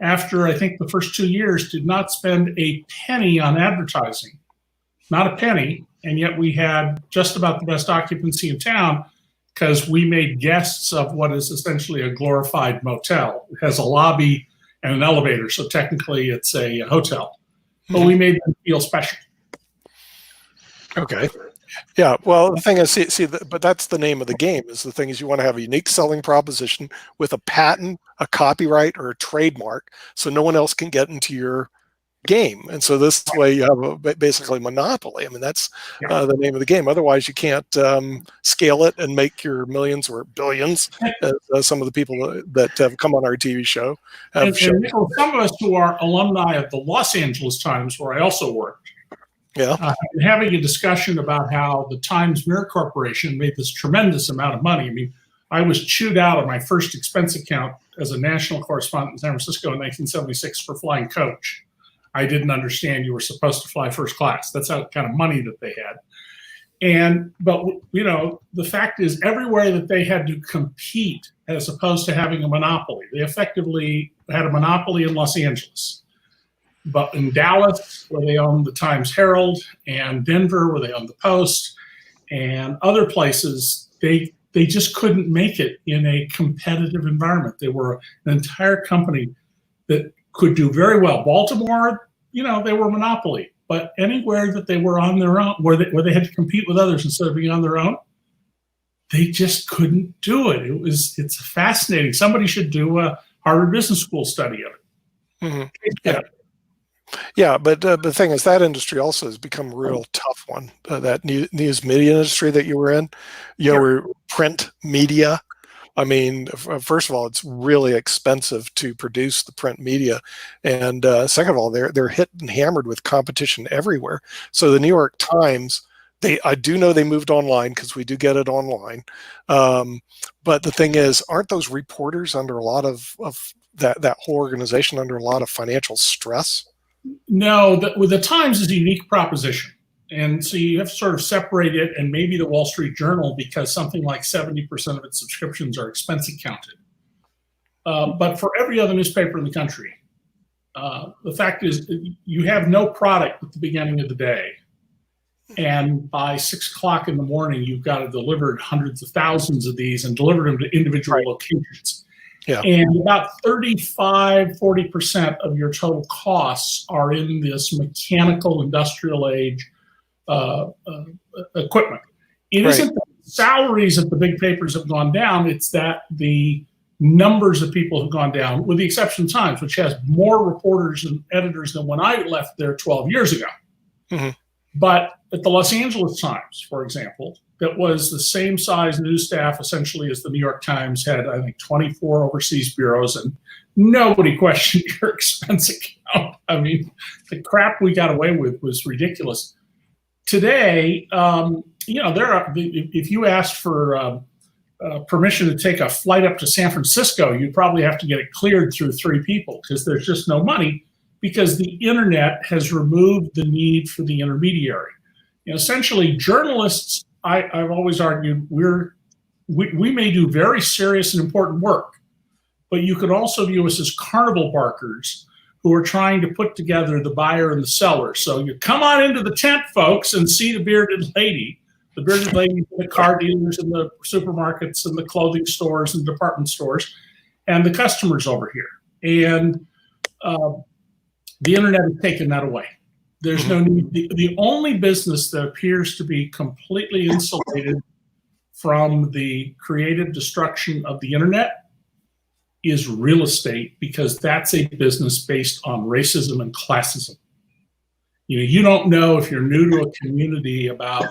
after I think the first 2 years, did not spend a penny on advertising. Not a penny. And yet we had just about the best occupancy in town because we made guests of what is essentially a glorified motel. It has a lobby and an elevator, so technically it's a hotel. But we made them feel special. Okay. Yeah. Well, the thing is, but that's the name of the game. Is the thing is you want to have a unique selling proposition with a patent, a copyright, or a trademark, so no one else can get into your game. And so this way you have basically monopoly. I mean, that's the name of the game. Otherwise, you can't scale it and make your millions or billions, as some of the people that have come on our TV show have shown. And some of us who are alumni of the Los Angeles Times, where I also worked, having a discussion about how the Times Mirror Corporation made this tremendous amount of money. I mean, I was chewed out of my first expense account as a national correspondent in San Francisco in 1976 for flying coach. I didn't understand you were supposed to fly first class. That's how kind of money that they had. But you know, the fact is, everywhere that they had to compete as opposed to having a monopoly, they effectively had a monopoly in Los Angeles. But in Dallas, where they owned the Times Herald, and Denver, where they owned the Post, and other places, they just couldn't make it in a competitive environment. They were an entire company that could do very well. Baltimore, you know, they were a monopoly. But anywhere that they were on their own, where they had to compete with others instead of being on their own, they just couldn't do it. It's fascinating. Somebody should do a Harvard Business School study of it. Mm-hmm. Yeah. Yeah, but the thing is, that industry also has become a real tough one. That news media industry that you were in, you know, print media. I mean, first of all, it's really expensive to produce the print media, and second of all, they're hit and hammered with competition everywhere. So the New York Times, I do know they moved online because we do get it online. But the thing is, aren't those reporters under a lot of that whole organization under a lot of financial stress? No, the Times is a unique proposition. And so you have to sort of separate it, and maybe the Wall Street Journal, because something like 70% of its subscriptions are expense accounted. But for every other newspaper in the country, the fact is you have no product at the beginning of the day. And by 6 o'clock in the morning, you've got to deliver hundreds of thousands of these and deliver them to individual locations. Yeah. And about 35–40% of your total costs are in this mechanical industrial age equipment. It isn't that salaries at the big papers have gone down, it's that the numbers of people have gone down, with the exception of Times, which has more reporters and editors than when I left there 12 years ago. Mm-hmm. But at the Los Angeles Times, for example, that was the same size news staff essentially as the New York Times, had, I think, 24 overseas bureaus, and nobody questioned your expense account. I mean, the crap we got away with was ridiculous. Today, you know, if you asked for permission to take a flight up to San Francisco, you'd probably have to get it cleared through 3 people because there's just no money, because the internet has removed the need for the intermediary. You know, essentially, journalists, I've always argued, we may do very serious and important work, but you could also view us as carnival barkers who are trying to put together the buyer and the seller. So you come on into the tent, folks, and see the bearded lady. The bearded lady, the car dealers and the supermarkets and the clothing stores and department stores, and the customers over here. And the internet has taken that away. There's no need. The only business that appears to be completely insulated from the creative destruction of the internet is real estate, because that's a business based on racism and classism. You know, you don't know, if you're new to a community, about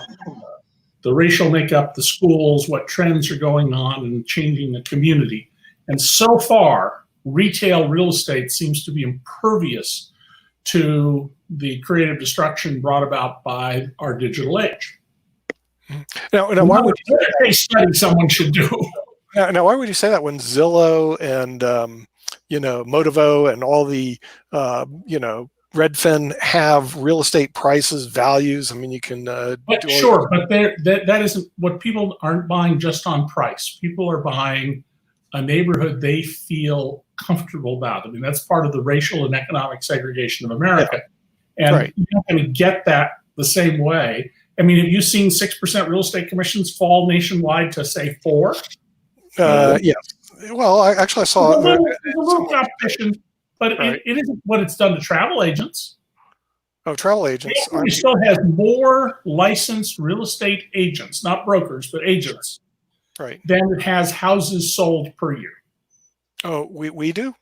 the racial makeup, the schools, what trends are going on and changing the community. And so far, retail real estate seems to be impervious to the creative destruction brought about by our digital age. Now why would you a case study someone should do? now why would you say that when Zillow and Motivo and all the Redfin have real estate prices, values? I mean, you can. But that isn't what people aren't buying just on price. People are buying a neighborhood they feel comfortable about. I mean, that's part of the racial and economic segregation of America. And you're not going to get that the same way. I mean, have you seen 6% real estate commissions fall nationwide to, say, 4%? Yes. Well, I saw there's a little competition, but it isn't what it's done to travel agents. Oh, travel agents. It still has more licensed real estate agents, not brokers, but agents, than it has houses sold per year. Oh, we do?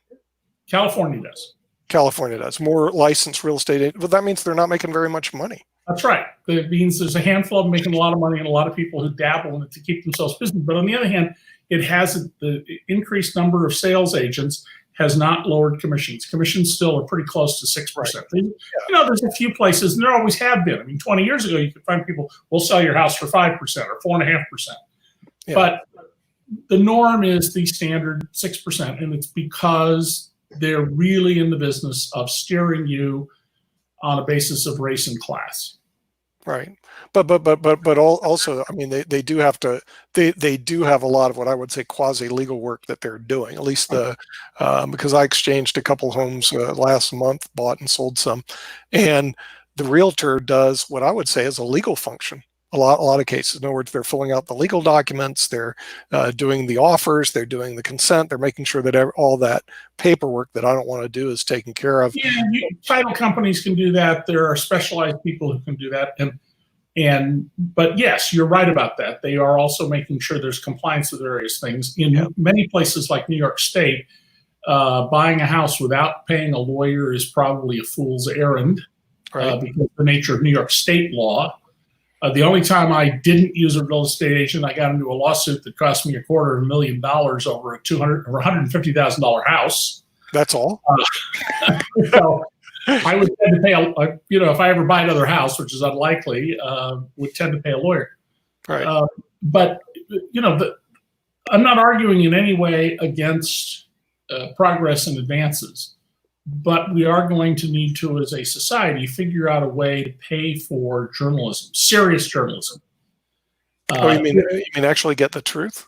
California does. California does. More licensed real estate agents. Well, that means they're not making very much money. That's right. It means there's a handful of them making a lot of money and a lot of people who dabble in it to keep themselves busy. But on the other hand, it has the increased number of sales agents has not lowered commissions. Commissions still are pretty close to 6%. There's a few places, and there always have been. I mean, 20 years ago, you could find people, we'll sell your house for 5% or 4.5%. Yeah. But the norm is the standard 6%, and it's because they're really in the business of steering you on a basis of race and class. Right. But also, I mean, they do have to, they do have a lot of what I would say quasi legal work that they're doing, at least because I exchanged a couple homes last month, bought and sold some, and the realtor does what I would say is a legal function. A lot of cases. In other words, they're filling out the legal documents, they're doing the offers, they're doing the consent, they're making sure that all that paperwork that I don't want to do is taken care of. Yeah, title companies can do that. There are specialized people who can do that. But yes, you're right about that. They are also making sure there's compliance with various things. In many places like New York State, buying a house without paying a lawyer is probably a fool's errand because of the nature of New York State law. The only time I didn't use a real estate agent, I got into a lawsuit that cost me $250,000 over a $150,000 house. That's all. So I would tend to pay if I ever buy another house, which is unlikely, would tend to pay a lawyer. Right. But I'm not arguing in any way against progress and advances. But we are going to need to, as a society, figure out a way to pay for journalism, serious journalism. You mean actually get the truth?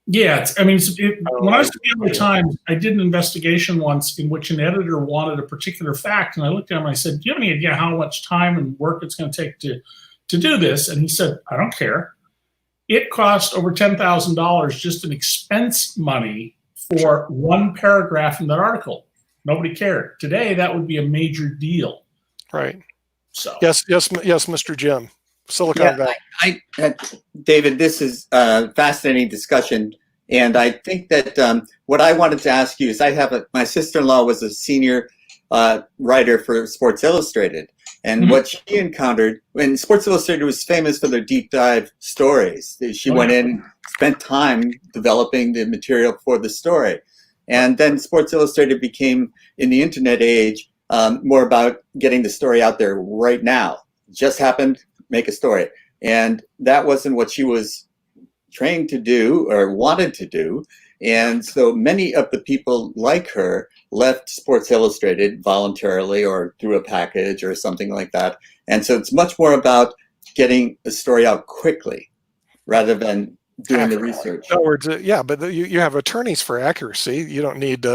Yeah. When I was at the LA Times, I did an investigation once in which an editor wanted a particular fact. And I looked at him and I said, do you have any idea how much time and work it's going to take to do this? And he said, I don't care. It cost over $10,000 just in expense money for one paragraph in that article. Nobody cared. Today, that would be a major deal. Right. So yes, Mr. Jim, Silicon Valley. David, this is a fascinating discussion, and I think that what I wanted to ask you is, my sister-in-law was a senior writer for Sports Illustrated, and what she encountered when Sports Illustrated was famous for their deep dive stories. She went in, spent time developing the material for the story. And then Sports Illustrated became, in the internet age, more about getting the story out there right now. It just happened, make a story. And that wasn't what she was trained to do or wanted to do. And so many of the people like her left Sports Illustrated voluntarily or through a package or something like that. And so it's much more about getting a story out quickly rather than doing the research. In other words, but you have attorneys for accuracy. You don't need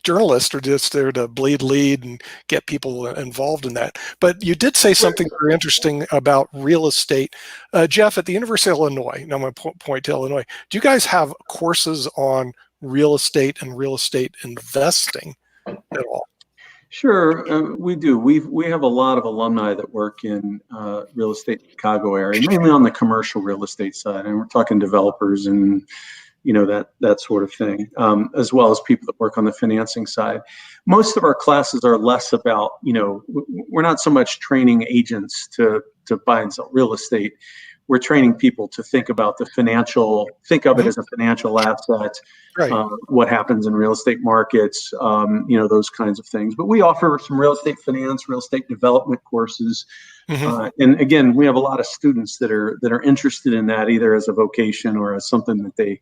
journalists are just there to bleed lead and get people involved in that. But you did say something very interesting about real estate. Jeff, at the University of Illinois, now I'm going to point to Illinois, do you guys have courses on real estate and real estate investing at all? Sure, we do. We have a lot of alumni that work in real estate Chicago area, mainly on the commercial real estate side, and we're talking developers and that sort of thing, as well as people that work on the financing side. Most of our classes are less about we're not so much training agents to buy and sell real estate. we're training people to think about think of it as a financial asset, Right. what happens in real estate markets, those kinds of things. But we offer some real estate finance, real estate development courses. And again, we have a lot of students that are interested in that, either as a vocation or as something that they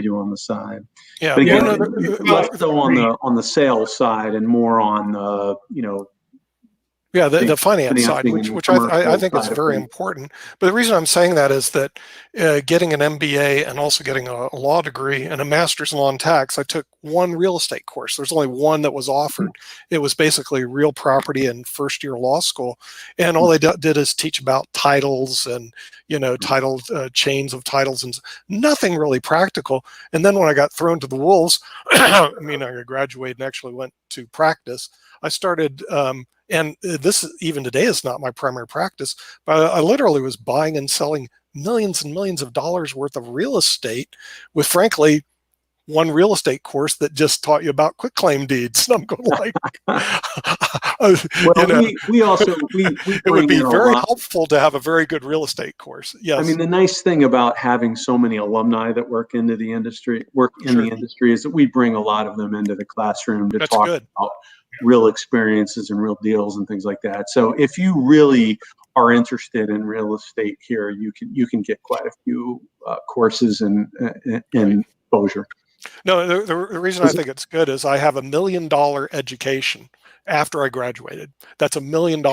do on the side. Yeah. But again, less so on the sales side and more on the, Yeah, the finance side, which I think is very important. But the reason I'm saying that is that getting an MBA and also getting a law degree and a master's in law and tax, I took one real estate course. There's only one that was offered. It was basically real property in first year law school. And all they did is teach about titles and, title chains of titles and nothing really practical. And then when I got thrown to the wolves, I graduated and actually went to practice. I started, and this even today is not my primary practice, but I literally was buying and selling millions and millions of dollars worth of real estate with, frankly, one real estate course that just taught you about quitclaim deeds. And I'm going like, it would be very helpful to have a very good real estate course. Yes. I mean, the nice thing about having so many alumni that work in the industry is that we bring a lot of them into the classroom to talk about real experiences and real deals and things like that. So if you really are interested in real estate here, you can get quite a few courses and exposure. No, the reason I think it's good is I have $1 million education after I graduated. That's $1 million,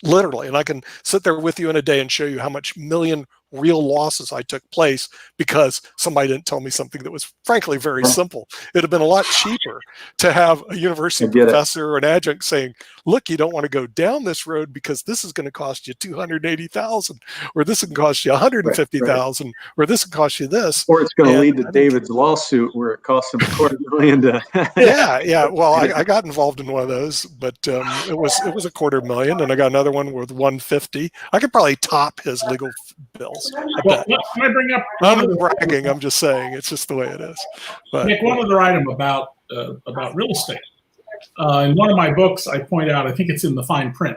literally. And I can sit there with you in a day and show you how much million real losses I took place because somebody didn't tell me something that was frankly very simple. It'd have been a lot cheaper to have a university professor or an adjunct saying, look, you don't want to go down this road because this is going to cost you $280,000, or this can cost you $150,000, or this can cost you this. Or it's going to lead to David's lawsuit where it costs him $250,000 to yeah. Well, I got involved in one of those, but it was $250,000, and I got another one with $150,000. I could probably top his legal bills. Well, can I bring up? I'm bragging. I'm just saying it's just the way it is. But Nick, one other item about real estate. In one of my books, I point out, I think it's in the fine print.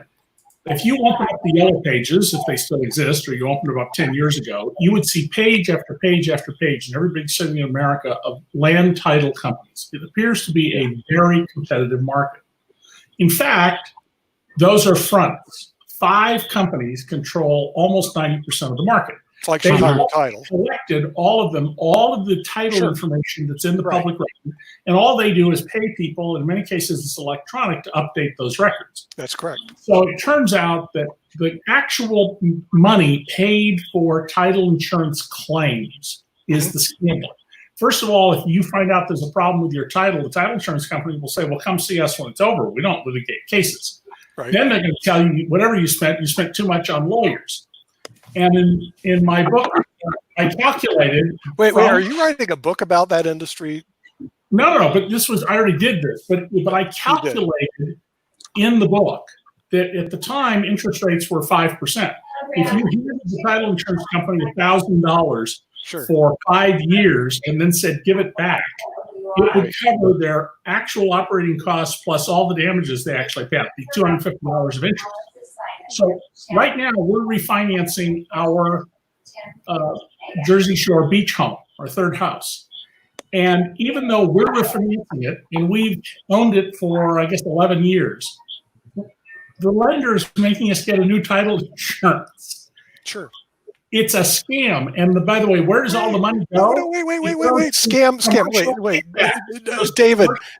If you open up the Yellow Pages, if they still exist, or you opened them up 10 years ago, you would see page after page after page in every big city in America of land title companies. It appears to be a very competitive market. In fact, those are fronts. 5 companies control almost 90% of the market. It's like they have title. Collected all of the title information that's in the public record, and all they do is pay people. In many cases, it's electronic to update those records. That's correct. So it turns out that the actual money paid for title insurance claims is the scandal. First of all, if you find out there's a problem with your title, the title insurance company will say, well, come see us when it's over. We don't litigate cases. Right. Then they're going to tell you whatever you spent too much on lawyers. And in my book, I calculated. Wait, are you writing a book about that industry? No, but I already did this. But I calculated in the book that at the time interest rates were 5%. If you handed the title insurance company $1,000 for 5 years and then said give it back, it would cover their actual operating costs plus all the damages they actually pay out, the $250 of interest. So right now we're refinancing our Jersey Shore beach home, our third house. And even though we're refinancing it and we've owned it for, I guess, 11 years, the lender is making us get a new title insurance. Sure. It's a scam. And by the way, where does all the money go? No, wait. Scam. Wait.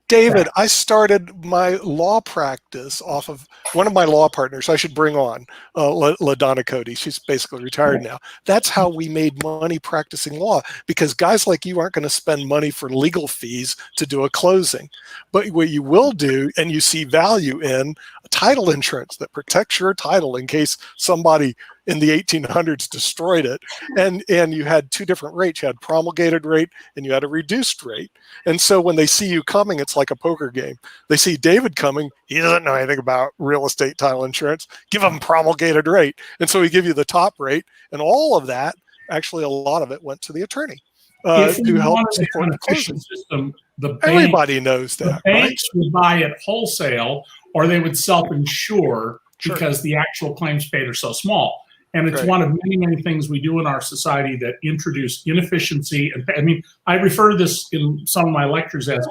David, I started my law practice off of one of my law partners. I should bring on LaDonna Cody. She's basically retired now. That's how we made money practicing law, because guys like you aren't going to spend money for legal fees to do a closing. But what you will do, and you see value in, a title insurance that protects your title in case somebody in the 1800s destroyed it, and you had 2 different rates. You had promulgated rate and you had a reduced rate. And so when they see you coming, it's like a poker game. They see David coming, he doesn't know anything about real estate title insurance, give him promulgated rate. And so we give you the top rate, and all of that, actually a lot of it went to the attorney to help support the closing system. Everybody knows that. The banks would buy it wholesale, or they would self-insure because the actual claims paid are so small. And it's Right. one of many, many things we do in our society that introduce inefficiency. And I mean, I refer to this in some of my lectures as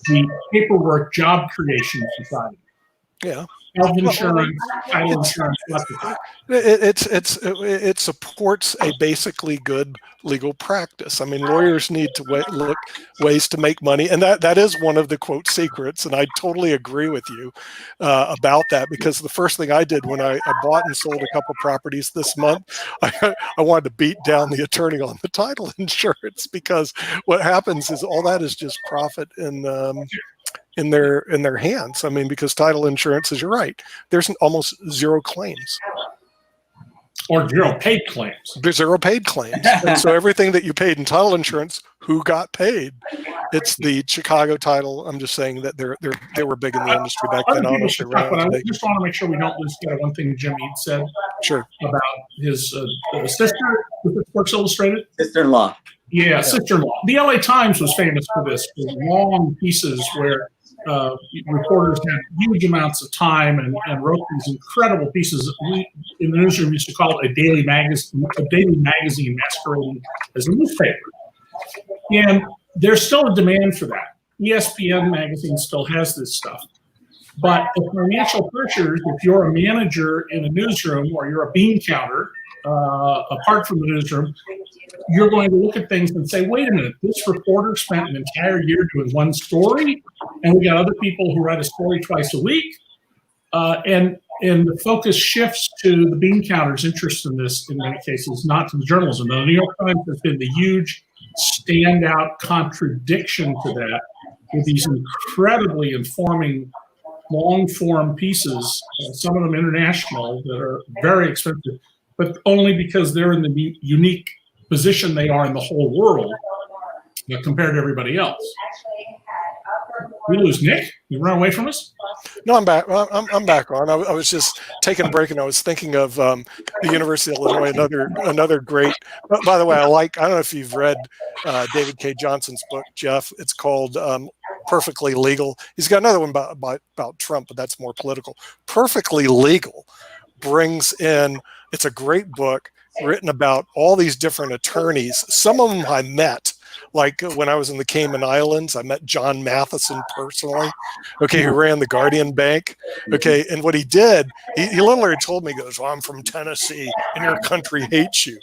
the paperwork job creation society. Yeah. Health insurance, title insurance, It supports a basically good legal practice. I mean, lawyers need to look ways to make money, and that is one of the quote secrets. And I totally agree with you about that, because the first thing I did when I bought and sold a couple properties this month, I wanted to beat down the attorney on the title insurance, because what happens is all that is just profit in their hands. I mean, because title insurance, as you're right, there's almost zero claims. Or zero paid claims. There's zero paid claims. And so everything that you paid in title insurance, who got paid? It's the Chicago title. I'm just saying that they were big in the industry back then. I just want to make sure we don't lose one thing Jim Eade said. Sure. About his sister with Sports Illustrated. Sister-in-law. Yeah, sister-in-law. The LA Times was famous for this, for long pieces where reporters had huge amounts of time and wrote these incredible pieces. We in the newsroom used to call it a daily magazine masquerading as a newspaper. And there's still a demand for that. ESPN magazine still has this stuff. But the financial pressures, if you're a manager in a newsroom or you're a bean counter, apart from the newsroom, you're going to look at things and say, wait a minute, this reporter spent an entire year doing one story, and we got other people who write a story twice a week. And the focus shifts to the bean counter's interest in this, in many cases, not to the journalism. The New York Times has been the huge standout contradiction to that, with these incredibly informing long-form pieces, some of them international, that are very expensive, but only because they're in the unique position they are in the whole world compared to everybody else. We lose Nick? You run away from us? No, I'm back. I'm back on. I was just taking a break, and I was thinking of the University of Illinois, another great. By the way, I don't know if you've read David K. Johnson's book, Jeff. It's called Perfectly Legal. He's got another one about Trump, but that's more political. Perfectly Legal brings in. It's a great book written about all these different attorneys. Some of them I met. Like when I was in the Cayman Islands, I met John Matheson personally, who ran the Guardian Bank. And what he did, he literally told me, he goes, well, I'm from Tennessee and your country hates you.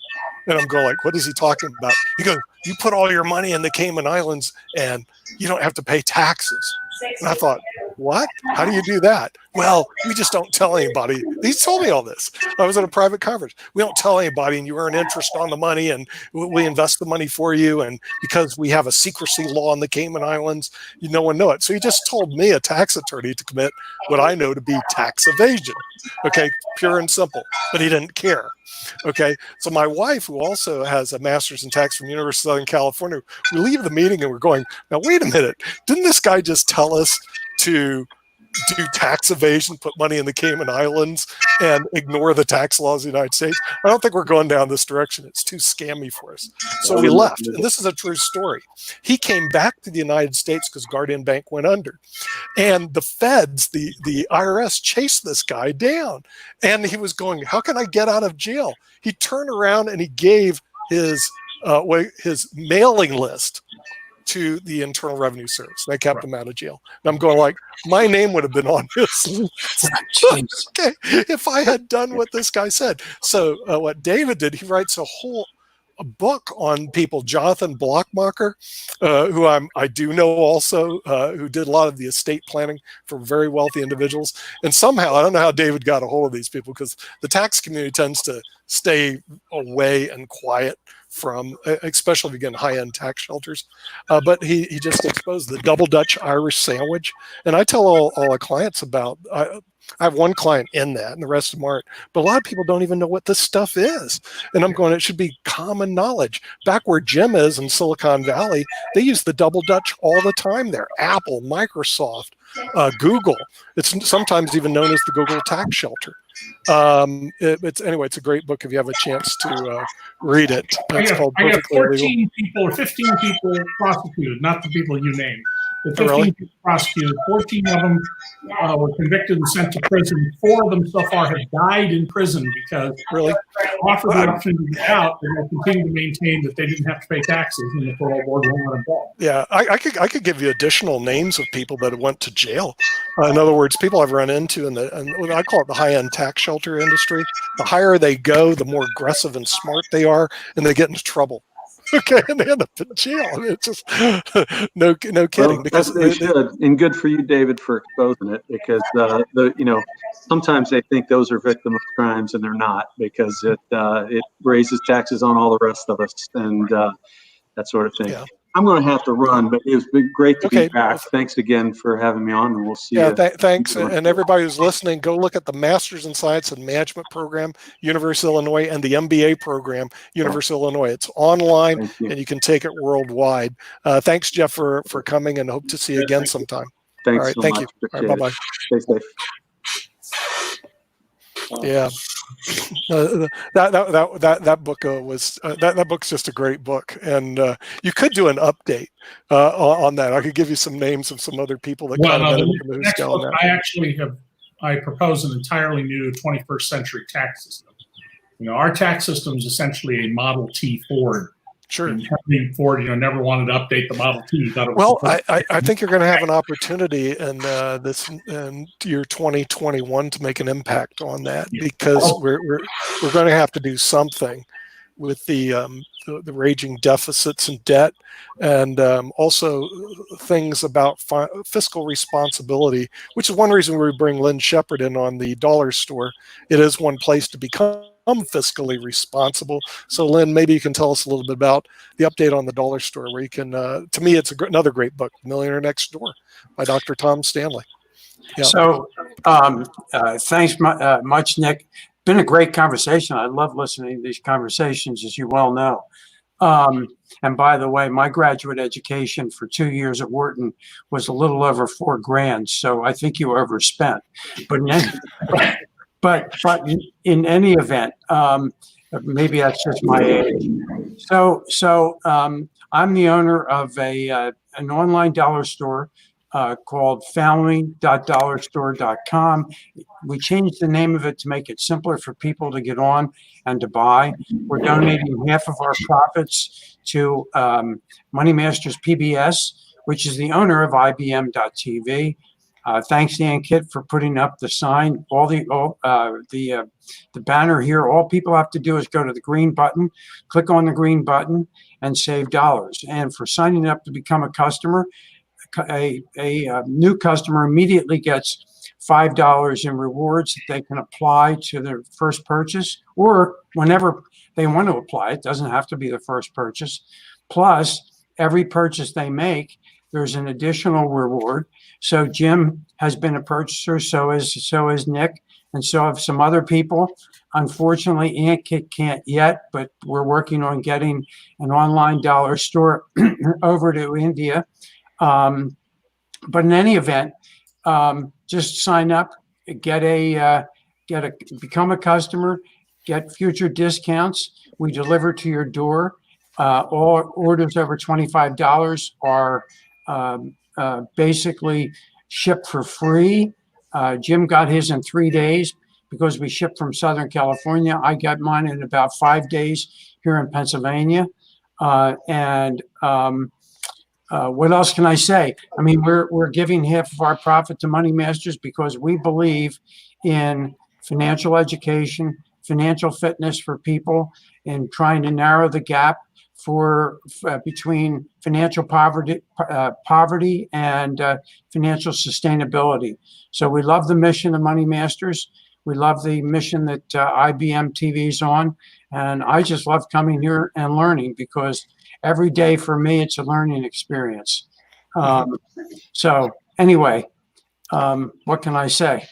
And I'm going like, what is he talking about? He goes, you put all your money in the Cayman Islands and you don't have to pay taxes. And I thought, what? How do you do that? Well, we just don't tell anybody. He told me all this. I was at a private conference. We don't tell anybody, and you earn interest on the money, and we invest the money for you. And because we have a secrecy law in the Cayman Islands, no one know it. So he just told me, a tax attorney, to commit what I know to be tax evasion. Pure and simple. But he didn't care. So my wife, who also has a master's in tax from the University of Southern California, we leave the meeting and we're going, now wait a minute, didn't this guy just tell us to do tax evasion, put money in the Cayman Islands, and ignore the tax laws of the United States? I don't think we're going down this direction. It's too scammy for us. So we left. And this is a true story. He came back to the United States because Guardian Bank went under. And the feds, the IRS, chased this guy down. And he was going, how can I get out of jail? He turned around and he gave his mailing list to the Internal Revenue Service. They kept him out of jail. And I'm going like, my name would have been on this list. If I had done what this guy said. So what David did, he writes a book on people. Jonathan Blockmacher, who I do know also, who did a lot of the estate planning for very wealthy individuals. And somehow, I don't know how David got a hold of these people, because the tax community tends to stay away and quiet from, especially if you get in high-end tax shelters. But he just exposed the double Dutch Irish sandwich. And I tell all our clients about, I have one client in that and the rest of them aren't. But a lot of people don't even know what this stuff is. And I'm going, it should be common knowledge. Back where Jim is in Silicon Valley, they use the double Dutch all the time there. Apple, Microsoft, Google. It's sometimes even known as the Google tax shelter. It's a great book if you have a chance to read it. It's called I got Perfectly 14 Legal. people or 15 people prosecuted, not the people you named. The 15 really? people prosecuted, 14 of them were convicted and sent to prison. 4 of them so far have died in prison because really? offer the opportunity to get out, and they'll continue to maintain that they didn't have to pay taxes, and the parole board won't let them go. Yeah, I could give you additional names of people that went to jail. In other words, people I've run into and I call it the high-end tax shelter industry. The higher they go, the more aggressive and smart they are, and they get into trouble. Okay, and they end up in jail. I mean, it's just no kidding. Well, because they should, and good for you, David, for exposing it. Because sometimes they think those are victim of crimes, and they're not, because it raises taxes on all the rest of us, and that sort of thing. Yeah. I'm going to have to run, but it was great to Okay. be back. Thanks again for having me on, and we'll see you. Thanks. And everybody who's listening, go look at the Masters in Science and Management program, University of Illinois, and the MBA program, University of Illinois. It's online, and you can take it worldwide. Thanks, Jeff, for coming, and hope to see you again sometime. Thanks All right, so thank much. you. All Appreciate right, bye-bye. it. Stay safe. Yeah, that book was that book's just a great book, and you could do an update on that. I could give you some names of some other people that Well, kind of no, been the in next book, that. I propose an entirely new 21st century tax system. Our tax system is essentially a Model T Ford. Sure. And Henry Ford, never wanted to update the Model T. He thought it was Well, supposed I think you're going to have an opportunity in this year 2021 to make an impact on that, because we're going to have to do something with the raging deficits and debt, and also things about fiscal responsibility, which is one reason we bring Lynn Shepard in on the dollar store. It is one place to become fiscally responsible. So Lynn, maybe you can tell us a little bit about the update on the dollar store, where you can, to me, it's another great book, Millionaire Next Door by Dr. Tom Stanley. Yeah. So thanks much, Nick. Been a great conversation. I love listening to these conversations, as you well know. And by the way, my graduate education for 2 years at Wharton was a little over $4,000. So I think you overspent. But in any event, maybe that's just my age. So I'm the owner of an online dollar store called family.dollarstore.com. We changed the name of it to make it simpler for people to get on and to buy. We're donating half of our profits to Money Masters PBS, which is the owner of IBM.TV. Thanks, Dan Kitt, for putting up the sign. The banner here. All people have to do is go to the green button, click on the green button, and save dollars. And for signing up to become a customer, a new customer immediately gets $5 in rewards that they can apply to their first purchase, or whenever they want to apply. It doesn't have to be the first purchase. Plus, every purchase they make, there's an additional reward. So Jim has been a purchaser, so is Nick, and so have some other people. Unfortunately, Aunt Kit can't yet, but we're working on getting an online dollar store over to India. But in any event, just sign up, become a customer, get future discounts. We deliver to your door. All orders over $25 are basically shipped for free. Jim got his in 3 days because we ship from Southern California. I got mine in about 5 days here in Pennsylvania. What else can I say? I mean, we're giving half of our profit to Money Masters because we believe in financial education, financial fitness for people, and trying to narrow the gap between financial poverty and financial sustainability. So we love the mission of Money Masters. We love the mission that IBM TV is on, and I just love coming here and learning, because every day for me it's a learning experience. So anyway, what can I say?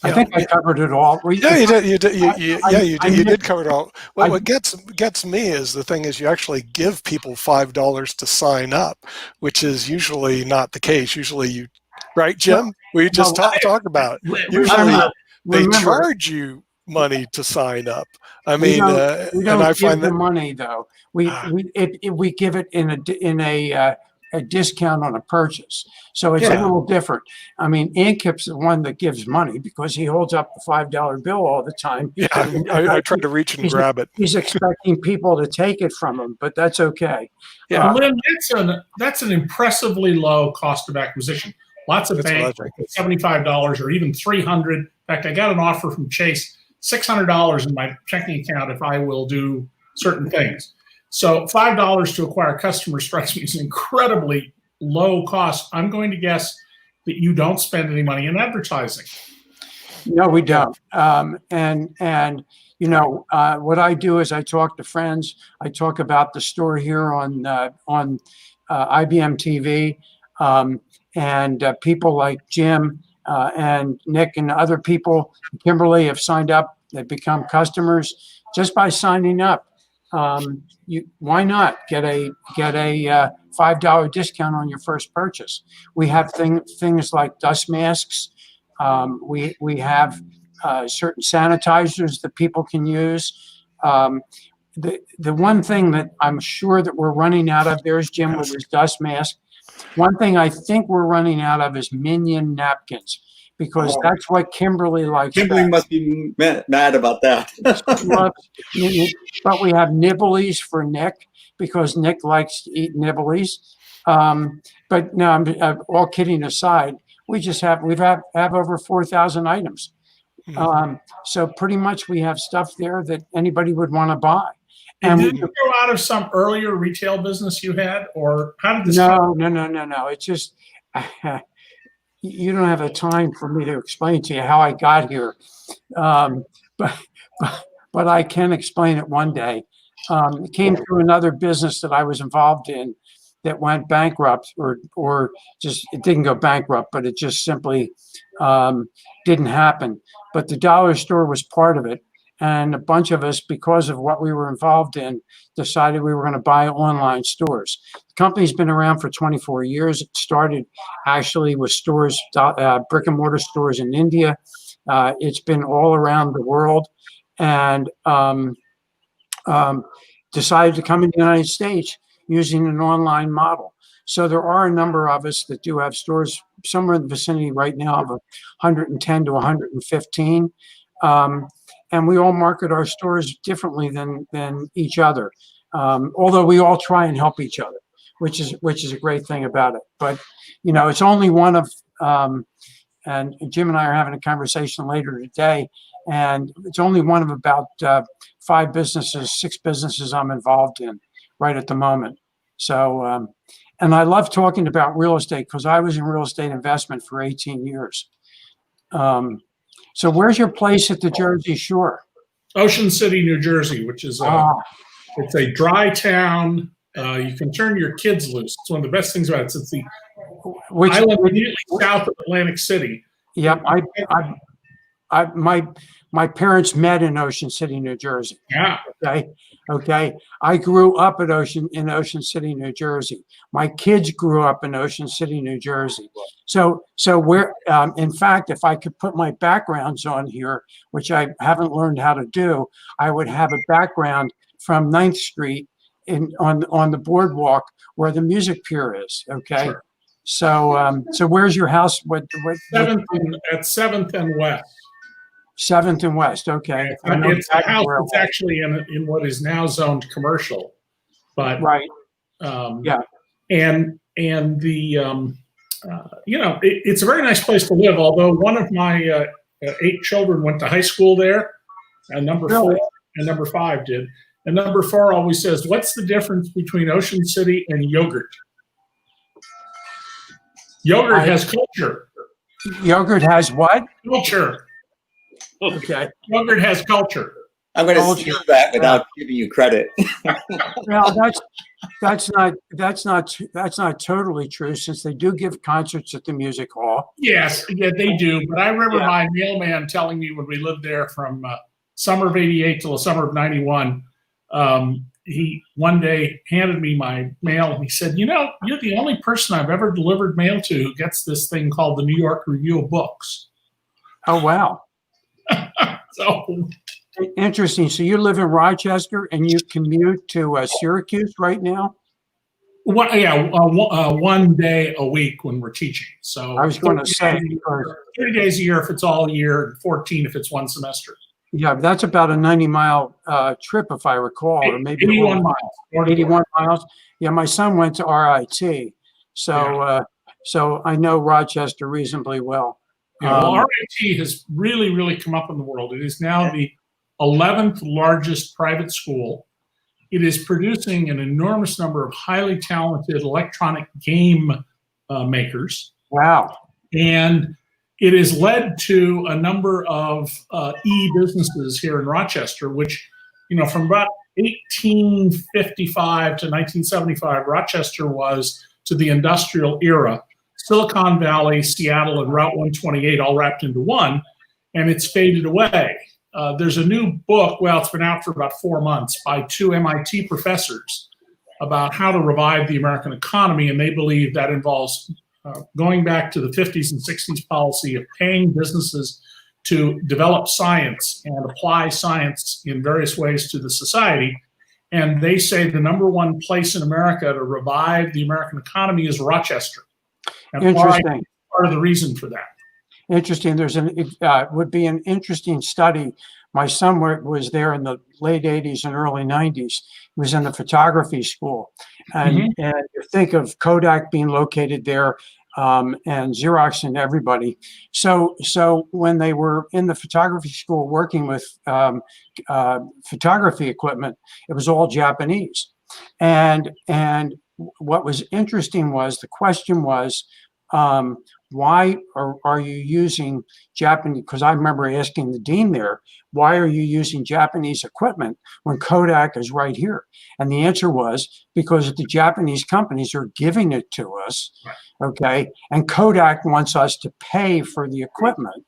I think I covered it all. Yeah, you did. You did cover it all. What gets me is the thing is you actually give people $5 to sign up, which is usually not the case. Usually you, right, Jim? We just talk about it. Usually they charge you money to sign up. I mean, we don't give the money though. We give it in a discount on a purchase. So it's a little different. I mean, Ankip's the one that gives money because he holds up the $5 bill all the time. Yeah, I tried to reach and grab it. He's expecting people to take it from him, but that's okay. Yeah. Lynn, that's an impressively low cost of acquisition. Lots of banks, $75 or even $300. In fact, I got an offer from Chase, $600 in my checking account if I will do certain things. So $5 to acquire customers strikes me as an incredibly low cost. I'm going to guess that you don't spend any money in advertising. No, we don't. And you know, what I do is I talk to friends. I talk about the store here on IBM TV, and people like Jim and Nick and other people, Kimberly, have signed up. They've become customers just by signing up. Why not get a $5 discount on your first purchase? We have things like dust masks. We have certain sanitizers that people can use. The one thing that I'm sure that we're running out of, there's Jim with his dust mask. One thing I think we're running out of is Minion napkins, because that's what Kimberly likes. Kimberly must be mad about that. But we have Nibblies for Nick, because Nick likes to eat Nibblies. But no, I'm all kidding aside. We have over 4,000 items. So pretty much we have stuff there that anybody would want to buy. And did you go out of some earlier retail business you had, or how did this? No. It's just you don't have the time for me to explain to you how I got here, but I can explain it one day. It came through another business that I was involved in that went bankrupt, or just, it didn't go bankrupt, but it just simply didn't happen. But the dollar store was part of it. And a bunch of us, because of what we were involved in, decided we were going to buy online stores. The company's been around for 24 years. It started actually with stores, brick and mortar stores in India. It's been all around the world, and decided to come in the United States using an online model. So there are a number of us that do have stores somewhere in the vicinity right now of 110 to 115. And we all market our stores differently than each other, although we all try and help each other, which is a great thing about it. But you know, it's only one of, and Jim and I are having a conversation later today, and it's only one of about 6 businesses I'm involved in right at the moment. So, and I love talking about real estate because I was in real estate investment for 18 years. So where's your place at the Jersey Shore? Ocean City, New Jersey, which is it's a dry town. You can turn your kids loose. It's one of the best things about it. It's the island immediately south of Atlantic City. Yep, my parents met in Ocean City, New Jersey. Yeah. Okay. I grew up in Ocean City, New Jersey. My kids grew up in Ocean City, New Jersey. So we're, in fact, if I could put my backgrounds on here, which I haven't learned how to do, I would have a background from 9th Street on the boardwalk where the Music Pier is. Okay. Sure. So where's your house? What 7th at 7th and West. 7th and West. Okay. It's a house that's actually in what is now zoned commercial, but right. Yeah. And the you know, it's a very nice place to live. Although one of my 8 children went to high school there, and number 4 and number 5 did. And number 4 always says, "What's the difference between Ocean City and yogurt?" Yogurt has culture. Yogurt has what? Culture. Okay. Yogurt has culture. I'm going to steal that without giving you credit. Well, that's not totally true, since they do give concerts at the music hall. Yes, yeah, they do. But I remember my mailman telling me when we lived there from summer of '88 till the summer of '91. He one day handed me my mail and he said, "You know, you're the only person I've ever delivered mail to who gets this thing called the New York Review of Books." Oh, wow. So interesting. So you live in Rochester and you commute to Syracuse right now? one day a week when we're teaching. So I was going to say 30 days a year if it's all year, 14 if it's one semester. yeah, that's about a 90-mile trip, if I recall, or maybe 81 miles. 81 miles. Yeah, my son went to RIT, so so I know Rochester reasonably well. Yeah, well, RIT has really come up in the world. It is now the 11th largest private school. It is producing an enormous number of highly talented electronic game makers. Wow. And it has led to a number of e-businesses here in Rochester, which, you know, from about 1855 to 1975, Rochester was, to the industrial era, Silicon Valley, Seattle, and Route 128 all wrapped into one, and it's faded away. There's a new book, well, it's been out for about 4 months, by 2 MIT professors about how to revive the American economy, and they believe that involves going back to the 50s and 60s policy of paying businesses to develop science and apply science in various ways to the society. And they say the -- place in America to revive the American economy is Rochester. And interesting. Part of the reason for that. Interesting. There's would be an interesting study. My son was there in the late 80s and early 90s. He was in the photography school. And, and you think of Kodak being located there, and Xerox and everybody. So when they were in the photography school working with photography equipment, it was all Japanese. And what was interesting was, the question was, why are you using Japanese? Because I remember asking the dean there, why are you using Japanese equipment when Kodak is right here? And the answer was, because the Japanese companies are giving it to us, okay? And Kodak wants us to pay for the equipment.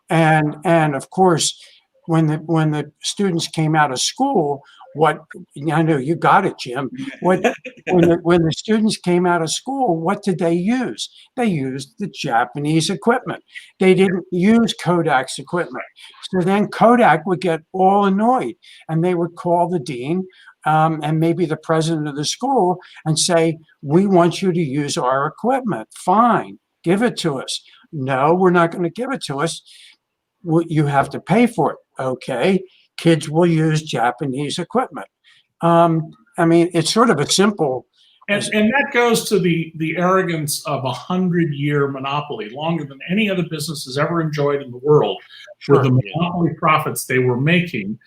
And of course, when the students came out of school, I know you got it, Jim. When the students came out of school, what did they use? They used the Japanese equipment. They didn't use Kodak's equipment. So then Kodak would get all annoyed, and they would call the dean and maybe the president of the school and say, we want you to use our equipment. Fine, give it to us. No, we're not going to give it to us. You have to pay for it. Okay. Kids will use Japanese equipment. I mean, it's sort of a simple. And that goes to the arrogance of 100-year monopoly, longer than any other business has ever enjoyed in the world, with the monopoly profits they were making.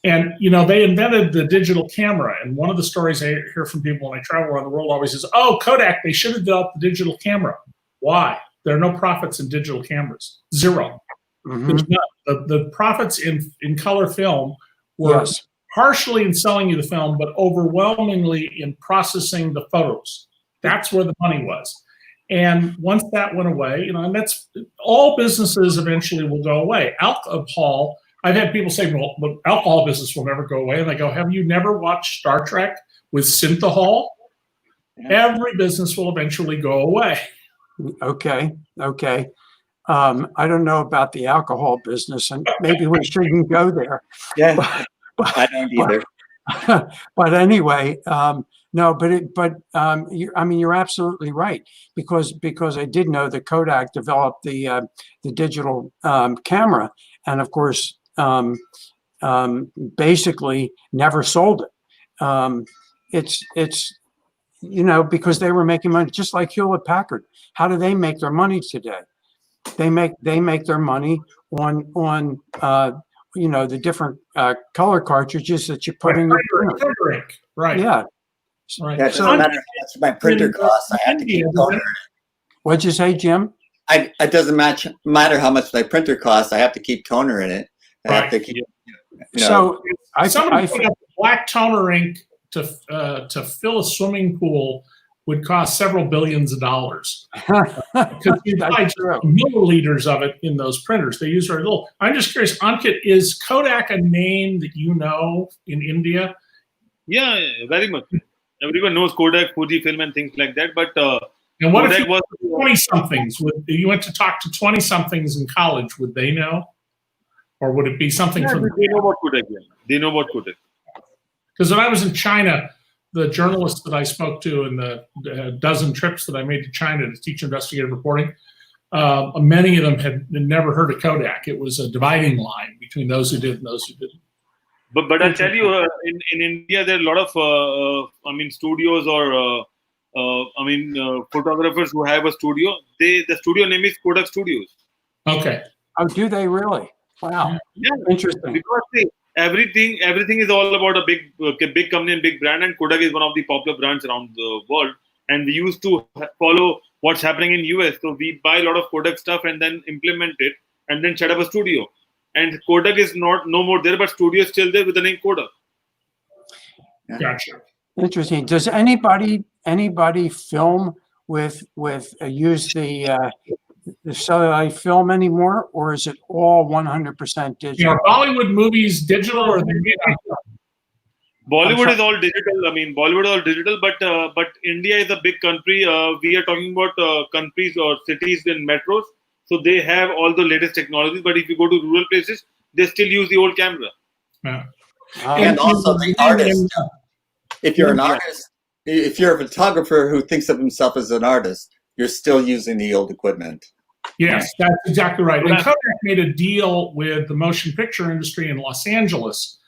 And, you know, they invented the digital camera. And one of the stories I hear from people when I travel around the world always is, oh, Kodak, they should have developed the digital camera. Why? There are no profits in digital cameras. Zero. There's none. The profits in color film were partially in selling you the film, but overwhelmingly in processing the photos. That's where the money was. And once that went away, you know, and that's all businesses eventually will go away. Alcohol, I've had people say, well, the alcohol business will never go away. And I go, have you never watched Star Trek with synthahol? Every business will eventually go away. Okay. I don't know about the alcohol business, and maybe we shouldn't go there. Yeah, I don't either. But anyway, no. I mean, you're absolutely right, because I did know that Kodak developed the digital camera, and of course, basically never sold it. It's you know, because they were making money, just like Hewlett Packard. How do they make their money today? They make their money on you know, the different color cartridges that you put in your printer. Right. Yeah. Right. That doesn't matter how much my printer costs. I have to keep toner in it. What'd you say, Jim? It doesn't matter how much my printer costs. I have to keep toner in it. I have to keep. You know. So somebody put up black toner ink to fill a swimming pool would cost several billions of dollars. Because you buy milliliters of it in those printers. They use very little. I'm just curious, Ankit, is Kodak a name that you know in India? Yeah, very much. Everyone knows Kodak, Fujifilm, and things like that. But and what Kodak if you 20-somethings? You went to talk to 20-somethings in college, would they know? Or would it be something from... They know about Kodak. Yeah. They know about Kodak. Because when I was in China, the journalists that I spoke to in the dozen trips that I made to China to teach investigative reporting, many of them had never heard of Kodak. It was a dividing line between those who did and those who didn't. But I'll tell you, in India, there are a lot of, studios or, photographers who have a studio. The studio name is Kodak Studios. Okay. Oh, do they really? Wow. Yeah. Interesting. Because everything is all about a big company and big brand, and Kodak is one of the popular brands around the world. And we used to follow what's happening in US. So we buy a lot of Kodak stuff and then implement it and then set up a studio. And Kodak is no more there, but studio is still there with the name Kodak. Gotcha. Interesting. Does anybody film with use the celluloid film anymore, or is it all 100% digital? Bollywood movies digital, or Bollywood is all digital. Bollywood is all digital, but India is a big country. We are talking about countries or cities in metros, so they have all the latest technologies. But if you go to rural places, they still use the old camera. Yeah. And also the artist. If you're an artist, if you're a photographer who thinks of himself as an artist, you're still using the old equipment. Yes, that's exactly right. And Kodak made a deal with the motion picture industry in Los Angeles,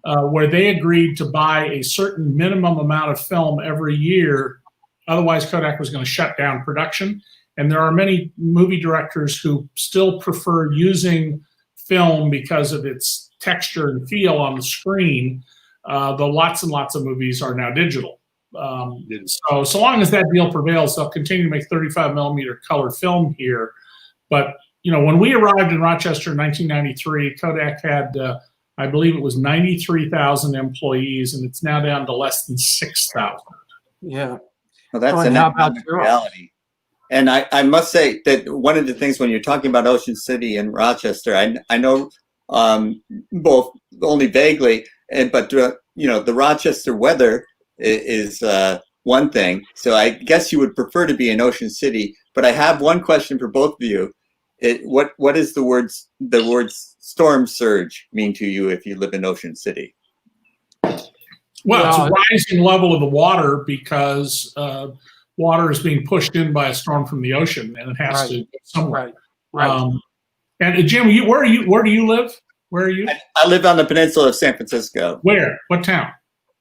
where they agreed to buy a certain minimum amount of film every year. Otherwise, Kodak was going to shut down production. And there are many movie directors who still prefer using film because of its texture and feel on the screen, though lots and lots of movies are now digital. So long as that deal prevails, they'll continue to make 35 millimeter color film here. But when we arrived in Rochester in 1993, Kodak had, I believe it was 93,000 employees, and it's now down to less than 6,000. Yeah. Well, that's an economic reality. And I must say that one of the things when you're talking about Ocean City and Rochester, I know both only vaguely, but the Rochester weather is one thing. So I guess you would prefer to be in Ocean City. But I have one question for both of you. What does the words storm surge mean to you if you live in Ocean City? Well, it's a rising level of the water because water is being pushed in by a storm from the ocean, and it has to go somewhere. Right. And Jim, where do you live? Where are you? I live on the peninsula of San Francisco. Where? What town?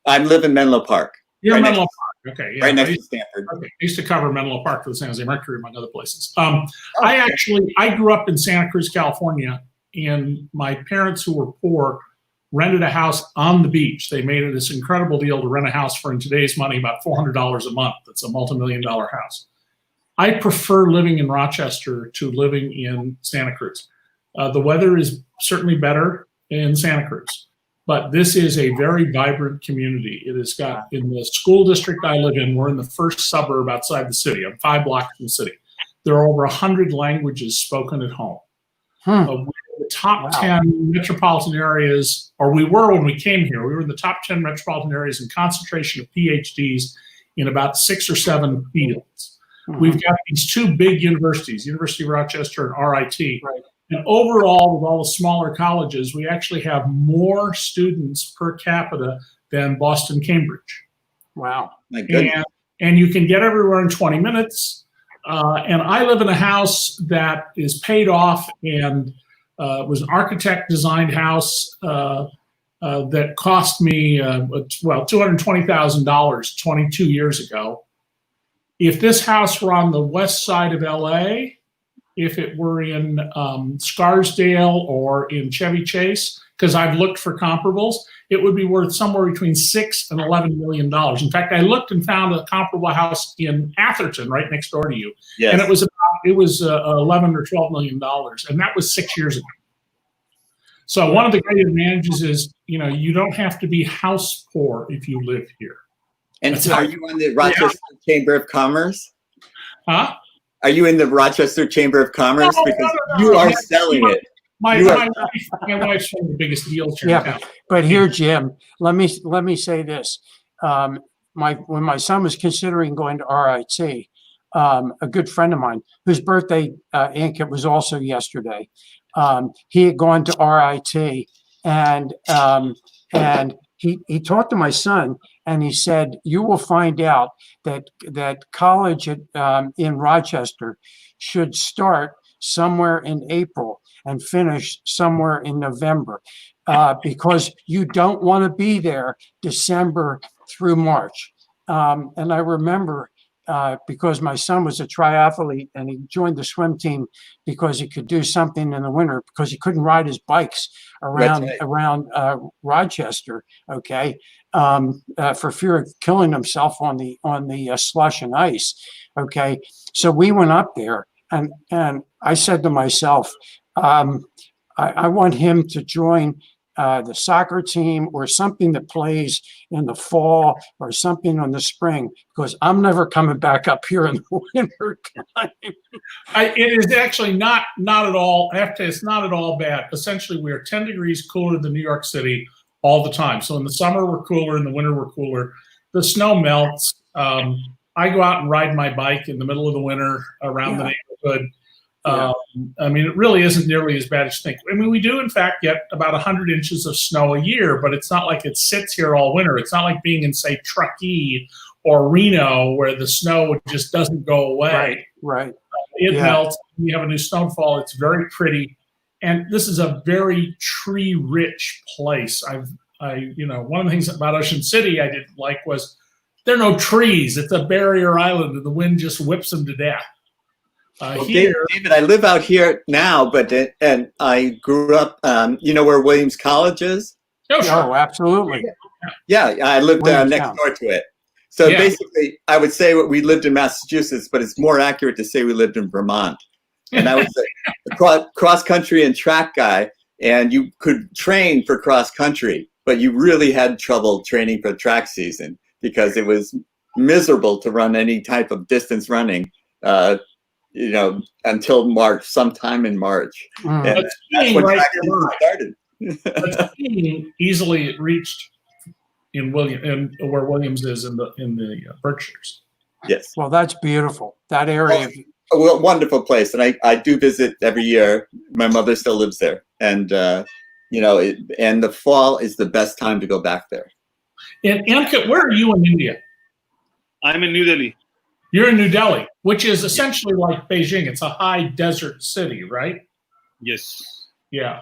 I live in Menlo Park. You're in Menlo Park. Okay. Yeah. Right next to Stanford. Okay. I used to cover Menlo Park for the San Jose Mercury, among other places. I grew up in Santa Cruz, California, and my parents, who were poor, rented a house on the beach. They made it this incredible deal to rent a house for, in today's money, about $400 a month. That's a multi-million-dollar house. I prefer living in Rochester to living in Santa Cruz. The weather is certainly better in Santa Cruz, but this is a very vibrant community. It has got, in the school district I live in, we're in the first suburb outside the city. I'm 5 blocks from the city. There are over 100 languages spoken at home. We're the top 10 metropolitan areas, or we were when we came here. We were in the top 10 metropolitan areas in concentration of PhDs in about 6 or 7 fields. We've got these 2 big universities, University of Rochester and RIT. Right. And overall, with all the smaller colleges, we actually have more students per capita than Boston, Cambridge. Wow. My goodness. And you can get everywhere in 20 minutes. And I live in a house that is paid off and was an architect-designed house that cost me, $220,000 22 years ago. If this house were on the west side of LA, if it were in Scarsdale or in Chevy Chase, because I've looked for comparables, it would be worth somewhere between $6 and $11 million. In fact, I looked and found a comparable house in Atherton, right next door to you, and it was $11 or $12 million, and that was 6 years ago. So one of the great advantages is, you don't have to be house poor if you live here. And so are you on the Rochester Chamber of Commerce? Huh? Are you in the Rochester Chamber of Commerce? Because you are selling it. My wife's one of the biggest deals here in town. But here, Jim, let me say this. When my son was considering going to RIT, a good friend of mine, whose birthday, Ankit, was also yesterday, he had gone to RIT, and he talked to my son and he said, you will find out that college in Rochester should start somewhere in April and finish somewhere in November, because you don't want to be there December through March. And I remember, because my son was a triathlete and he joined the swim team because he could do something in the winter because he couldn't ride his bikes around Rochester, okay, for fear of killing himself on the slush and ice, okay. So we went up there, and I said to myself, I want him to join the soccer team or something that plays in the fall or something in the spring, because I'm never coming back up here in the winter time. It is actually not at all. It's not at all bad. Essentially, we are 10 degrees cooler than New York City all the time. So in the summer we're cooler, in the winter we're cooler. The snow melts. I go out and ride my bike in the middle of the winter around the neighborhood. I mean, it really isn't nearly as bad as you think. I mean, we do, in fact, get about 100 inches of snow a year, but it's not like it sits here all winter. It's not like being in, say, Truckee or Reno, where the snow just doesn't go away. Right. It melts. We have a new snowfall. It's very pretty. And this is a very tree-rich place. One of the things about Ocean City I didn't like was there are no trees. It's a barrier island, and the wind just whips them to death. Well, David, I live out here now, and I grew up. You know where Williams College is? Oh, absolutely. Yeah, I lived next door to it. So basically, I would say we lived in Massachusetts, but it's more accurate to say we lived in Vermont. And I would say cross country and track guy, and you could train for cross country, but you really had trouble training for track season because it was miserable to run any type of distance running. Until March, sometime in March. And that's when track season started. But skiing easily reached in where Williams is in the Berkshires. Yes. Well, that's beautiful. That area. A wonderful place, and I do visit every year. My mother still lives there, and and the fall is the best time to go back there. And Ankit, where are you in India? I'm in New Delhi. You're in New Delhi, which is essentially like Beijing. It's a high desert city, right? Yes. Yeah.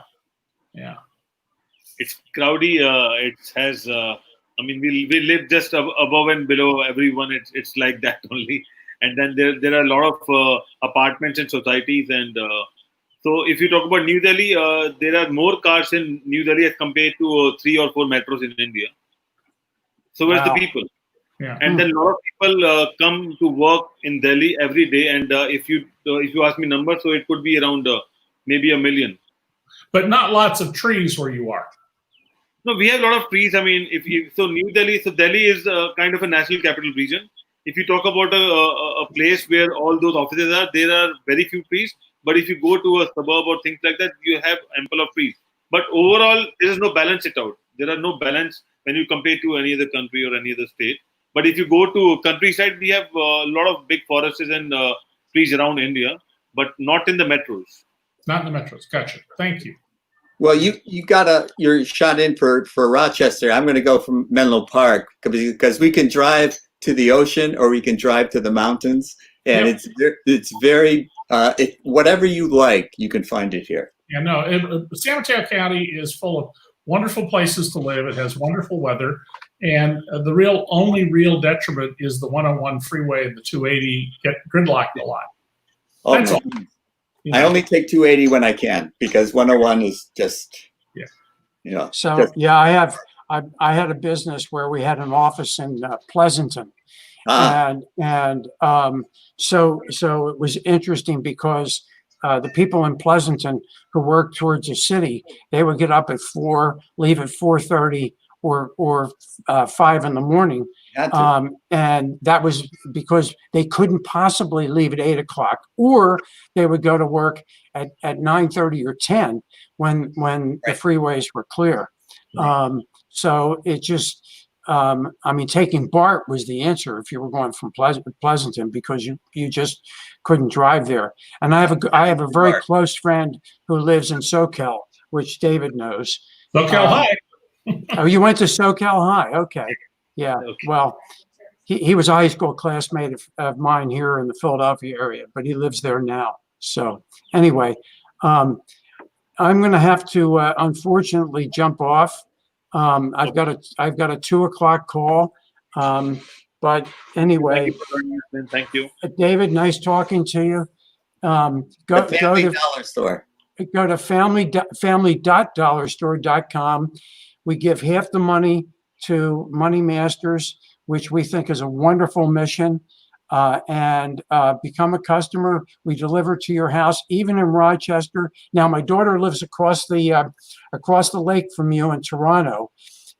It's cloudy. It has. We live just above and below everyone. It's like that only. And then there are a lot of apartments and societies. And so if you talk about New Delhi, there are more cars in New Delhi as compared to 3 or 4 metros in India. So where's the people? Yeah. And then a lot of people come to work in Delhi every day. And if you ask me numbers, so it could be around maybe 1 million. But not lots of trees where you are. No, we have a lot of trees. I mean, New Delhi, so Delhi is kind of a national capital region. If you talk about a place where all those offices are, there are very few trees. But if you go to a suburb or things like that, you have ample of trees. But overall, there is no balance it out. There are no balance when you compare to any other country or any other state. But if you go to countryside, we have a lot of big forests and trees around India, but not in the metros. Not in the metros. Gotcha. Thank you. Well, you're shot in for Rochester. I'm going to go from Menlo Park because we can drive to the ocean or we can drive to the mountains, and it's very whatever you like, you can find it here. Yeah, no, San Mateo County is full of wonderful places to live. It has wonderful weather, and the only real detriment is the 101 freeway and the 280 get gridlocked a lot. That's all. I only take 280 when I can because 101 is just, So I had a business where we had an office in Pleasanton, and so it was interesting because the people in Pleasanton who worked towards the city, they would get up at 4, leave at 4:30 or 5 in the morning. And that was because they couldn't possibly leave at 8 o'clock, or they would go to work at 9:30 or 10 when the freeways were clear. So it just, taking BART was the answer if you were going from Pleasanton because you just couldn't drive there. And I have a very close friend who lives in SoCal, which David knows. SoCal, hi. Oh, you went to SoCal High. Okay. Yeah. Okay. Well, he was a high school classmate of mine here in the Philadelphia area, but he lives there now. So anyway, I'm going to have to unfortunately jump off. I've got a 2:00 call. But aneway, Thank you for joining us, man. Thank you. David, nice talking to you. The Family Dollar Store. Go to family.dollarstore.com. We give half the money to Money Masters, which we think is a wonderful mission, and become a customer. We deliver to your house, even in Rochester. Now, my daughter lives across the lake from you in Toronto,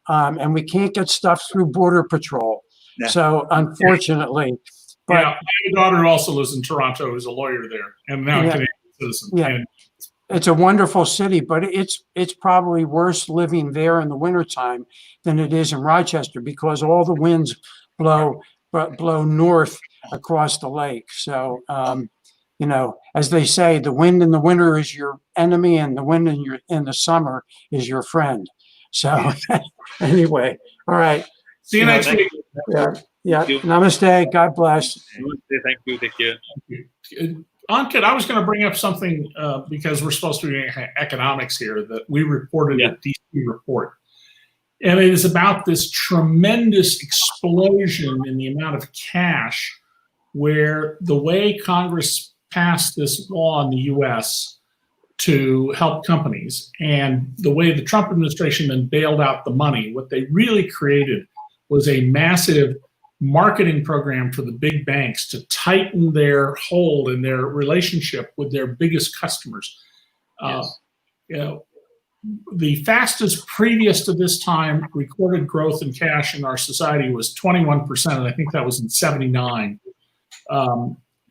and we can't get stuff through Border Patrol. Yeah. So, unfortunately, but yeah, my daughter also lives in Toronto, is a lawyer there, and now a Canadian citizen. Yeah. And it's a wonderful city, but it's probably worse living there in the wintertime than it is in Rochester, because all the winds blow north across the lake. So, you know, as they say, the wind in the winter is your enemy, and the wind in the summer is your friend. So, anyway, all right. see you next week. Yeah. Thank you. Namaste. God bless. Thank you. Take care. Ankit, I was going to bring up something because we're supposed to be doing economics here that we reported at DC Report. And it is about this tremendous explosion in the amount of cash, where the way Congress passed this law in the US to help companies, and the way the Trump administration then bailed out the money, what they really created was a massive marketing program for the big banks to tighten their hold and their relationship with their biggest customers. You know, the fastest previous to this time recorded growth in cash in our society was 21%, and I think that was in '79.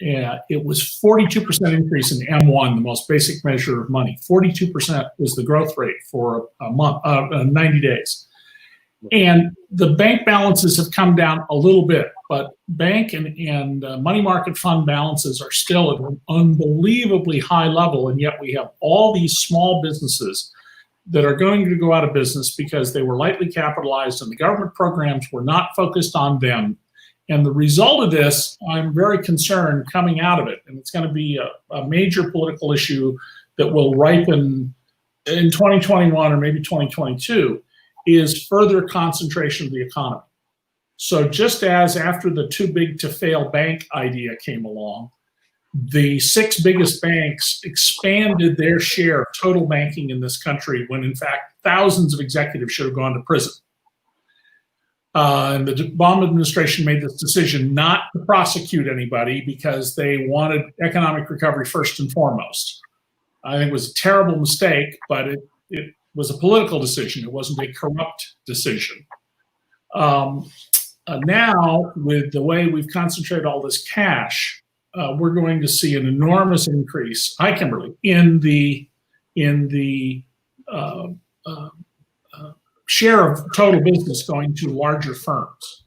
It was 42% increase in M1, the most basic measure of money. 42% was the growth rate for a month, 90 days. And the bank balances have come down a little bit, but bank and money market fund balances are still at an unbelievably high level. And yet we have all these small businesses that are going to go out of business because they were lightly capitalized and the government programs were not focused on them. And the result of this, I'm very concerned coming out of it, and it's going to be a major political issue that will ripen in 2021 or maybe 2022, is further concentration of the economy. So just as after the too big to fail bank idea came along, the 6 biggest banks expanded their share of total banking in this country, when in fact thousands of executives should have gone to prison. And the Obama administration made this decision not to prosecute anybody because they wanted economic recovery first and foremost. I think it was a terrible mistake, but it was a political decision. It wasn't a corrupt decision. Now, with the way we've concentrated all this cash, we're going to see an enormous increase, hi Kimberly, in the share of total business going to larger firms.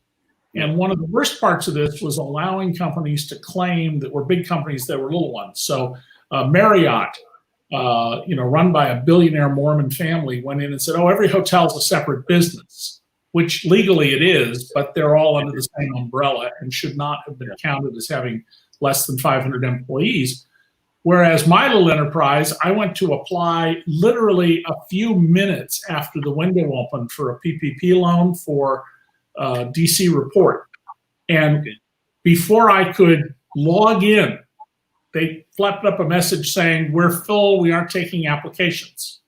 And one of the worst parts of this was allowing companies to claim that were big companies that were little ones. So Marriott, run by a billionaire Mormon family, went in and said, oh, every hotel is a separate business, which legally it is, but they're all under the same umbrella and should not have been counted as having less than 500 employees. Whereas my little enterprise, I went to apply literally a few minutes after the window opened for a PPP loan for DC Report. And before I could log in, they flapped up a message saying, we're full, we aren't taking applications.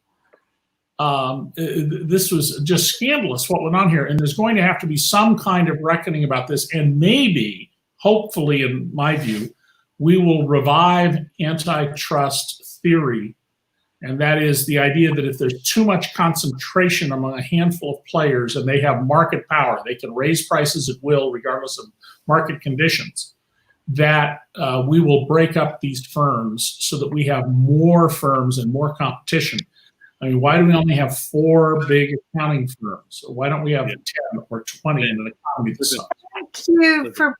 This was just scandalous what went on here. And there's going to have to be some kind of reckoning about this. And maybe, hopefully, in my view, we will revive antitrust theory. And that is the idea that if there's too much concentration among a handful of players and they have market power, they can raise prices at will regardless of market conditions, that we will break up these firms so that we have more firms and more competition. I mean, why do we only have 4 big accounting firms? Or why don't we have 10 or 20 in an economy this size? Thank you for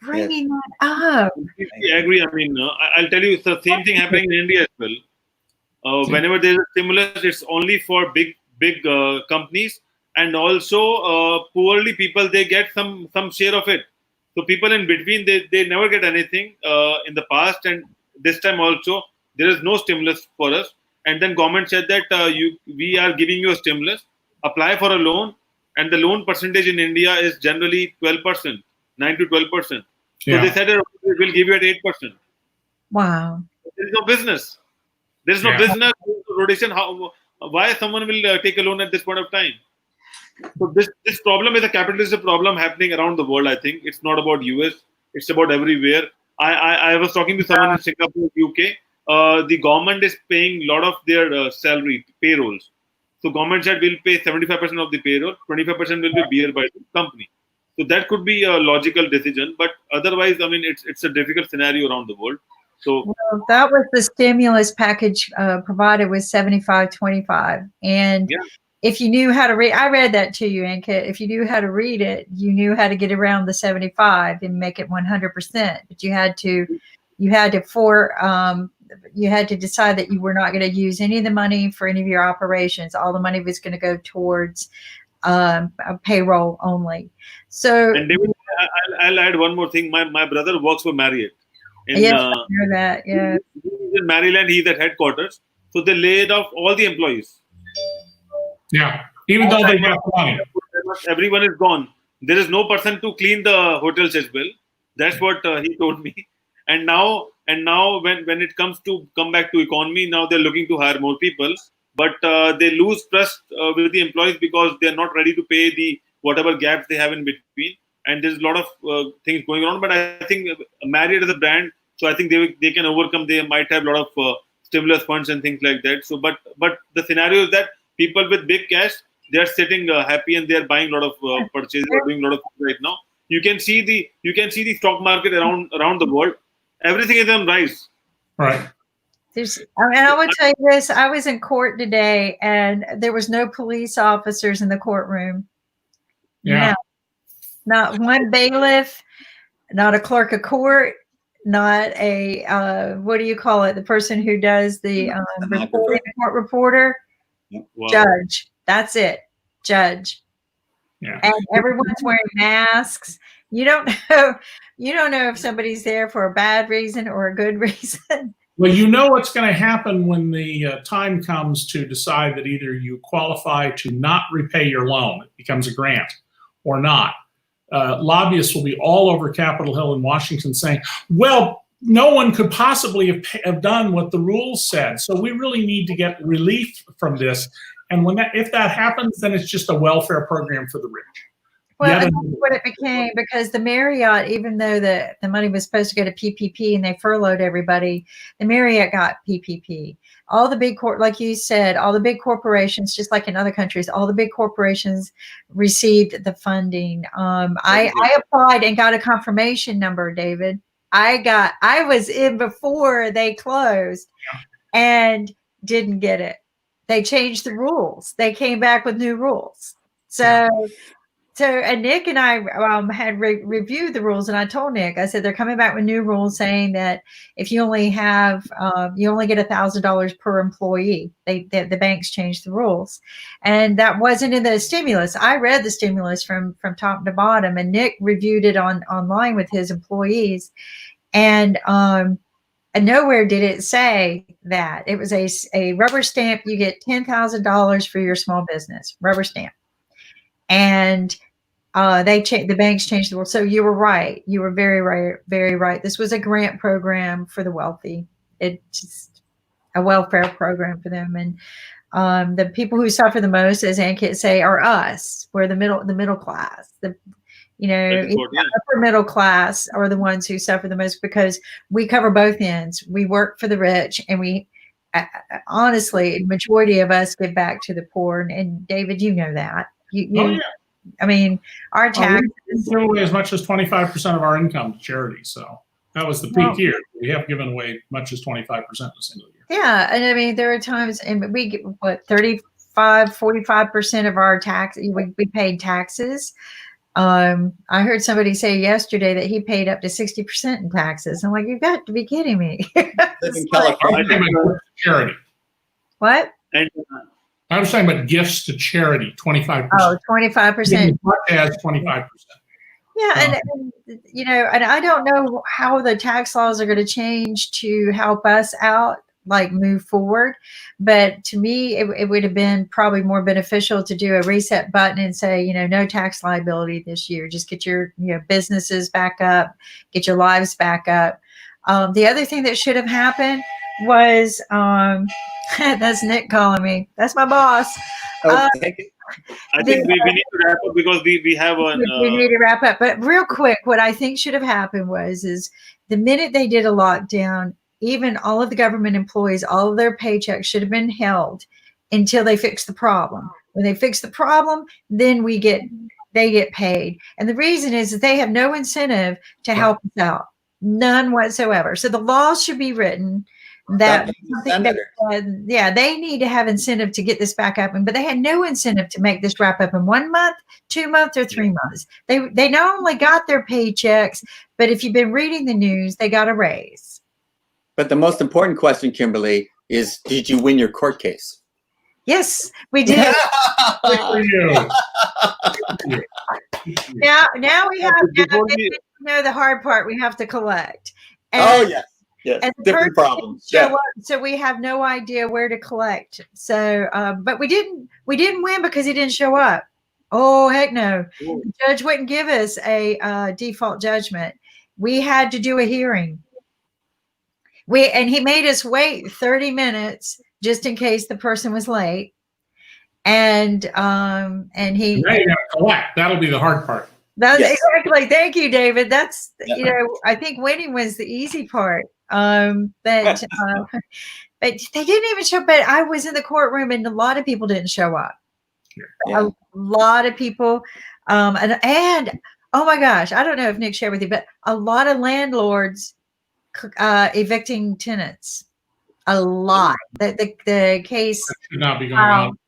bringing that up. I agree. I mean, I'll tell you, it's the same thing happening in India as well. Whenever there's a stimulus, it's only for big companies, and also poorly people, they get some share of it. So people in between, they never get anything in the past, and this time also there is no stimulus for us. And then government said that we are giving you a stimulus, apply for a loan, and the loan percentage in India is generally 12%, 9 to 12%. So they said that we'll give you at 8%. Wow. There is no business. There is no business. There is no rotation. Why someone will take a loan at this point of time? So this problem is a capitalist problem happening around the world. I think it's not about US. It's about everywhere. I was talking to someone in Singapore, UK. The government is paying a lot of their salary payrolls. So government said we'll pay 75% of the payroll, 25% will be bear by the company. So that could be a logical decision, but otherwise, I mean, it's a difficult scenario around the world. So well, that was the stimulus package provided with 75-25, and if you knew how to read, I read that to you, Ankit. If you knew how to read it, you knew how to get around the 75 and make it 100%. But you had to decide that you were not going to use any of the money for any of your operations. All the money was going to go towards a payroll only. So, and David, I'll add one more thing. My brother works for Marriott. Yes, I know that. Yeah, in Maryland, he's at headquarters. So they laid off all the employees. Yeah, even though they got money. Everyone is gone. There is no person to clean the hotel chest bill. That's what he told me. And now when it comes to come back to economy, now they're looking to hire more people, but they lose trust with the employees because they're not ready to pay the whatever gaps they have in between. And there's a lot of things going on. But I think Marriott is a brand, so I think they can overcome. They might have a lot of stimulus funds and things like that. So, but the scenario is that people with big cash, they are sitting happy and they are buying a lot of purchases, doing a lot of things right now. You can see the stock market around the world. Everything is on rise. Right. And I would tell you this: I was in court today, and there was no police officers in the courtroom. Yeah. No, not one bailiff, not a clerk of court, not a what do you call it? The person who does the reporting, the court reporter. Wow. Judge. That's it. Judge. Yeah. And everyone's wearing masks. You don't know if somebody's there for a bad reason or a good reason. Well, you know what's going to happen when the time comes to decide that either you qualify to not repay your loan, it becomes a grant, or not. Lobbyists will be all over Capitol Hill in Washington saying, well, no one could possibly have done what the rules said. So we really need to get relief from this. And if that happens, then it's just a welfare program for the rich. Well, and that's what it became, because the Marriott, even though the money was supposed to go to PPP and they furloughed everybody, the Marriott got PPP. All the big like you said, all the big corporations, just like in other countries, all the big corporations received the funding. I applied and got a confirmation number, David. I was in before they closed and didn't get it. They changed the rules. They came back with new rules. And Nick and I had reviewed the rules, and I told Nick, I said, they're coming back with new rules saying that if you only have, you only get $1,000 per employee. The banks changed the rules, and that wasn't in the stimulus. I read the stimulus from top to bottom, and Nick reviewed it online with his employees, and nowhere did it say that. It was a rubber stamp. You get $10,000 for your small business, rubber stamp, and the banks changed the rules. So you were right. You were very right, very right. This was a grant program for the wealthy. It's just a welfare program for them. And the people who suffer the most, as Ankit say, are us. We're the middle class. Upper middle class are the ones who suffer the most, because we cover both ends. We work for the rich, and we honestly, the majority of us give back to the poor. And David, you know that. I mean, our taxes. We give away as much as 25% of our income to charity. So that was the peak year. We have given away much as 25% in a single year. Yeah. And I mean, there are times, and we get 45% of our tax, we paid taxes. I heard somebody say yesterday that he paid up to 60% in taxes. I'm like, you've got to be kidding me. Charity. What? And I was talking about gifts to charity, 25%. Oh, 25%. As 25%. Yeah, and you know, and I don't know how the tax laws are going to change to help us out, like move forward. But to me, it would have been probably more beneficial to do a reset button and say, you know, no tax liability this year. Just get your businesses back up, get your lives back up. The other thing that should have happened was that's Nick calling me. That's my boss. Oh, thank you. I think we need to wrap up because we have an. We need to wrap up. But real quick, what I think should have happened is the minute they did a lockdown, even all of the government employees, all of their paychecks should have been held until they fix the problem. When they fix the problem, then they get paid. And the reason is that they have no incentive to help us out. None whatsoever. So the laws should be written that they need to have incentive to get this back up, but they had no incentive to make this wrap up in 1 month, 2 months, or 3 months. They not only got their paychecks, but if you've been reading the news, they got a raise. But the most important question, Kimberly, is did you win your court case? Yes, we did. Now we have the hard part. We have to collect. And, yes, and different problems. Yeah. So we have no idea where to collect. So, but we didn't win because he didn't show up. Oh heck no! The judge wouldn't give us a default judgment. We had to do a hearing. And he made us wait 30 minutes just in case the person was late. And he now you got to collect. That'll be the hard part. That's exactly. Thank you, David. That's I think winning was the easy part. But they didn't even show up. But I was in the courtroom and a lot of people didn't show up. A lot of people, and oh my gosh, I don't know if Nick shared with you, but a lot of landlords evicting tenants. A lot. The case should not be going on.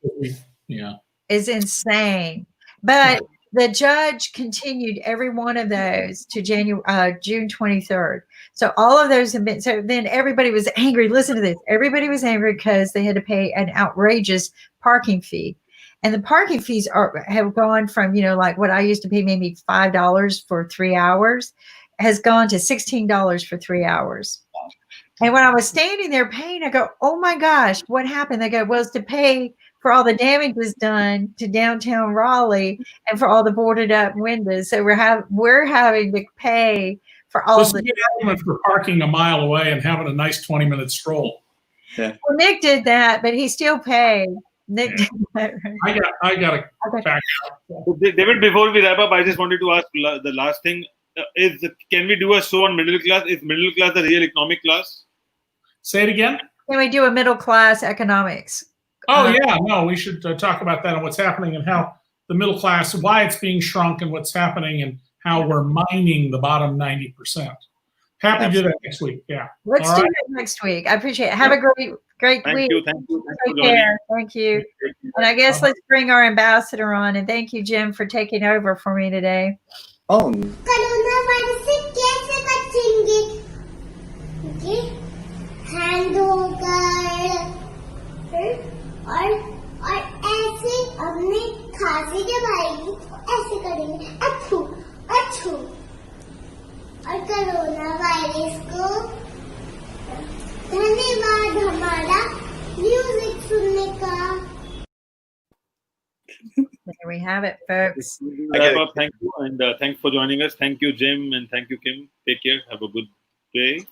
Is insane. But the judge continued every one of those to June 23rd. So all of those have been. So then everybody was angry. Listen to this. Everybody was angry because they had to pay an outrageous parking fee. And the parking fees have gone from, like what I used to pay maybe $5 for 3 hours has gone to $16 for 3 hours. And when I was standing there paying, I go, oh my gosh, what happened? They go, well, it's to pay for all the damage was done to downtown Raleigh and for all the boarded up windows. So we're having to pay for all the argument for parking a mile away and having a nice 20-minute stroll. Yeah. Well, Nick did that, but he still paid. Nick did that. I got to back out. David, before we wrap up, I just wanted to ask the last thing. Can we do a show on middle class? Is middle class the real economic class? Say it again. Can we do a middle class economics? Oh no, we should talk about that and what's happening and how the middle class, why it's being shrunk and what's happening and how we're mining the bottom 90%. Happy to do that next week. Yeah. Let's do it next week. I appreciate it. Have a great week. Thank you. Take care. Thank you. And I guess let's bring our ambassador on. And thank you, Jim, for taking over for me today. Oh. Coronavirus से कैसे बचेंगे? Okay. Hand होकर और ऐसे अपने खांसी जब आएगी तो ऐसे करेंगे अच्छू अच्छू और कोरोना वायरस को धन्यवाद हमारा म्यूजिक सुनने का. There we have it, folks. Thank you, and thanks for joining us. Thank you, Jim, and thank you, Kim. Take care. Have a good day.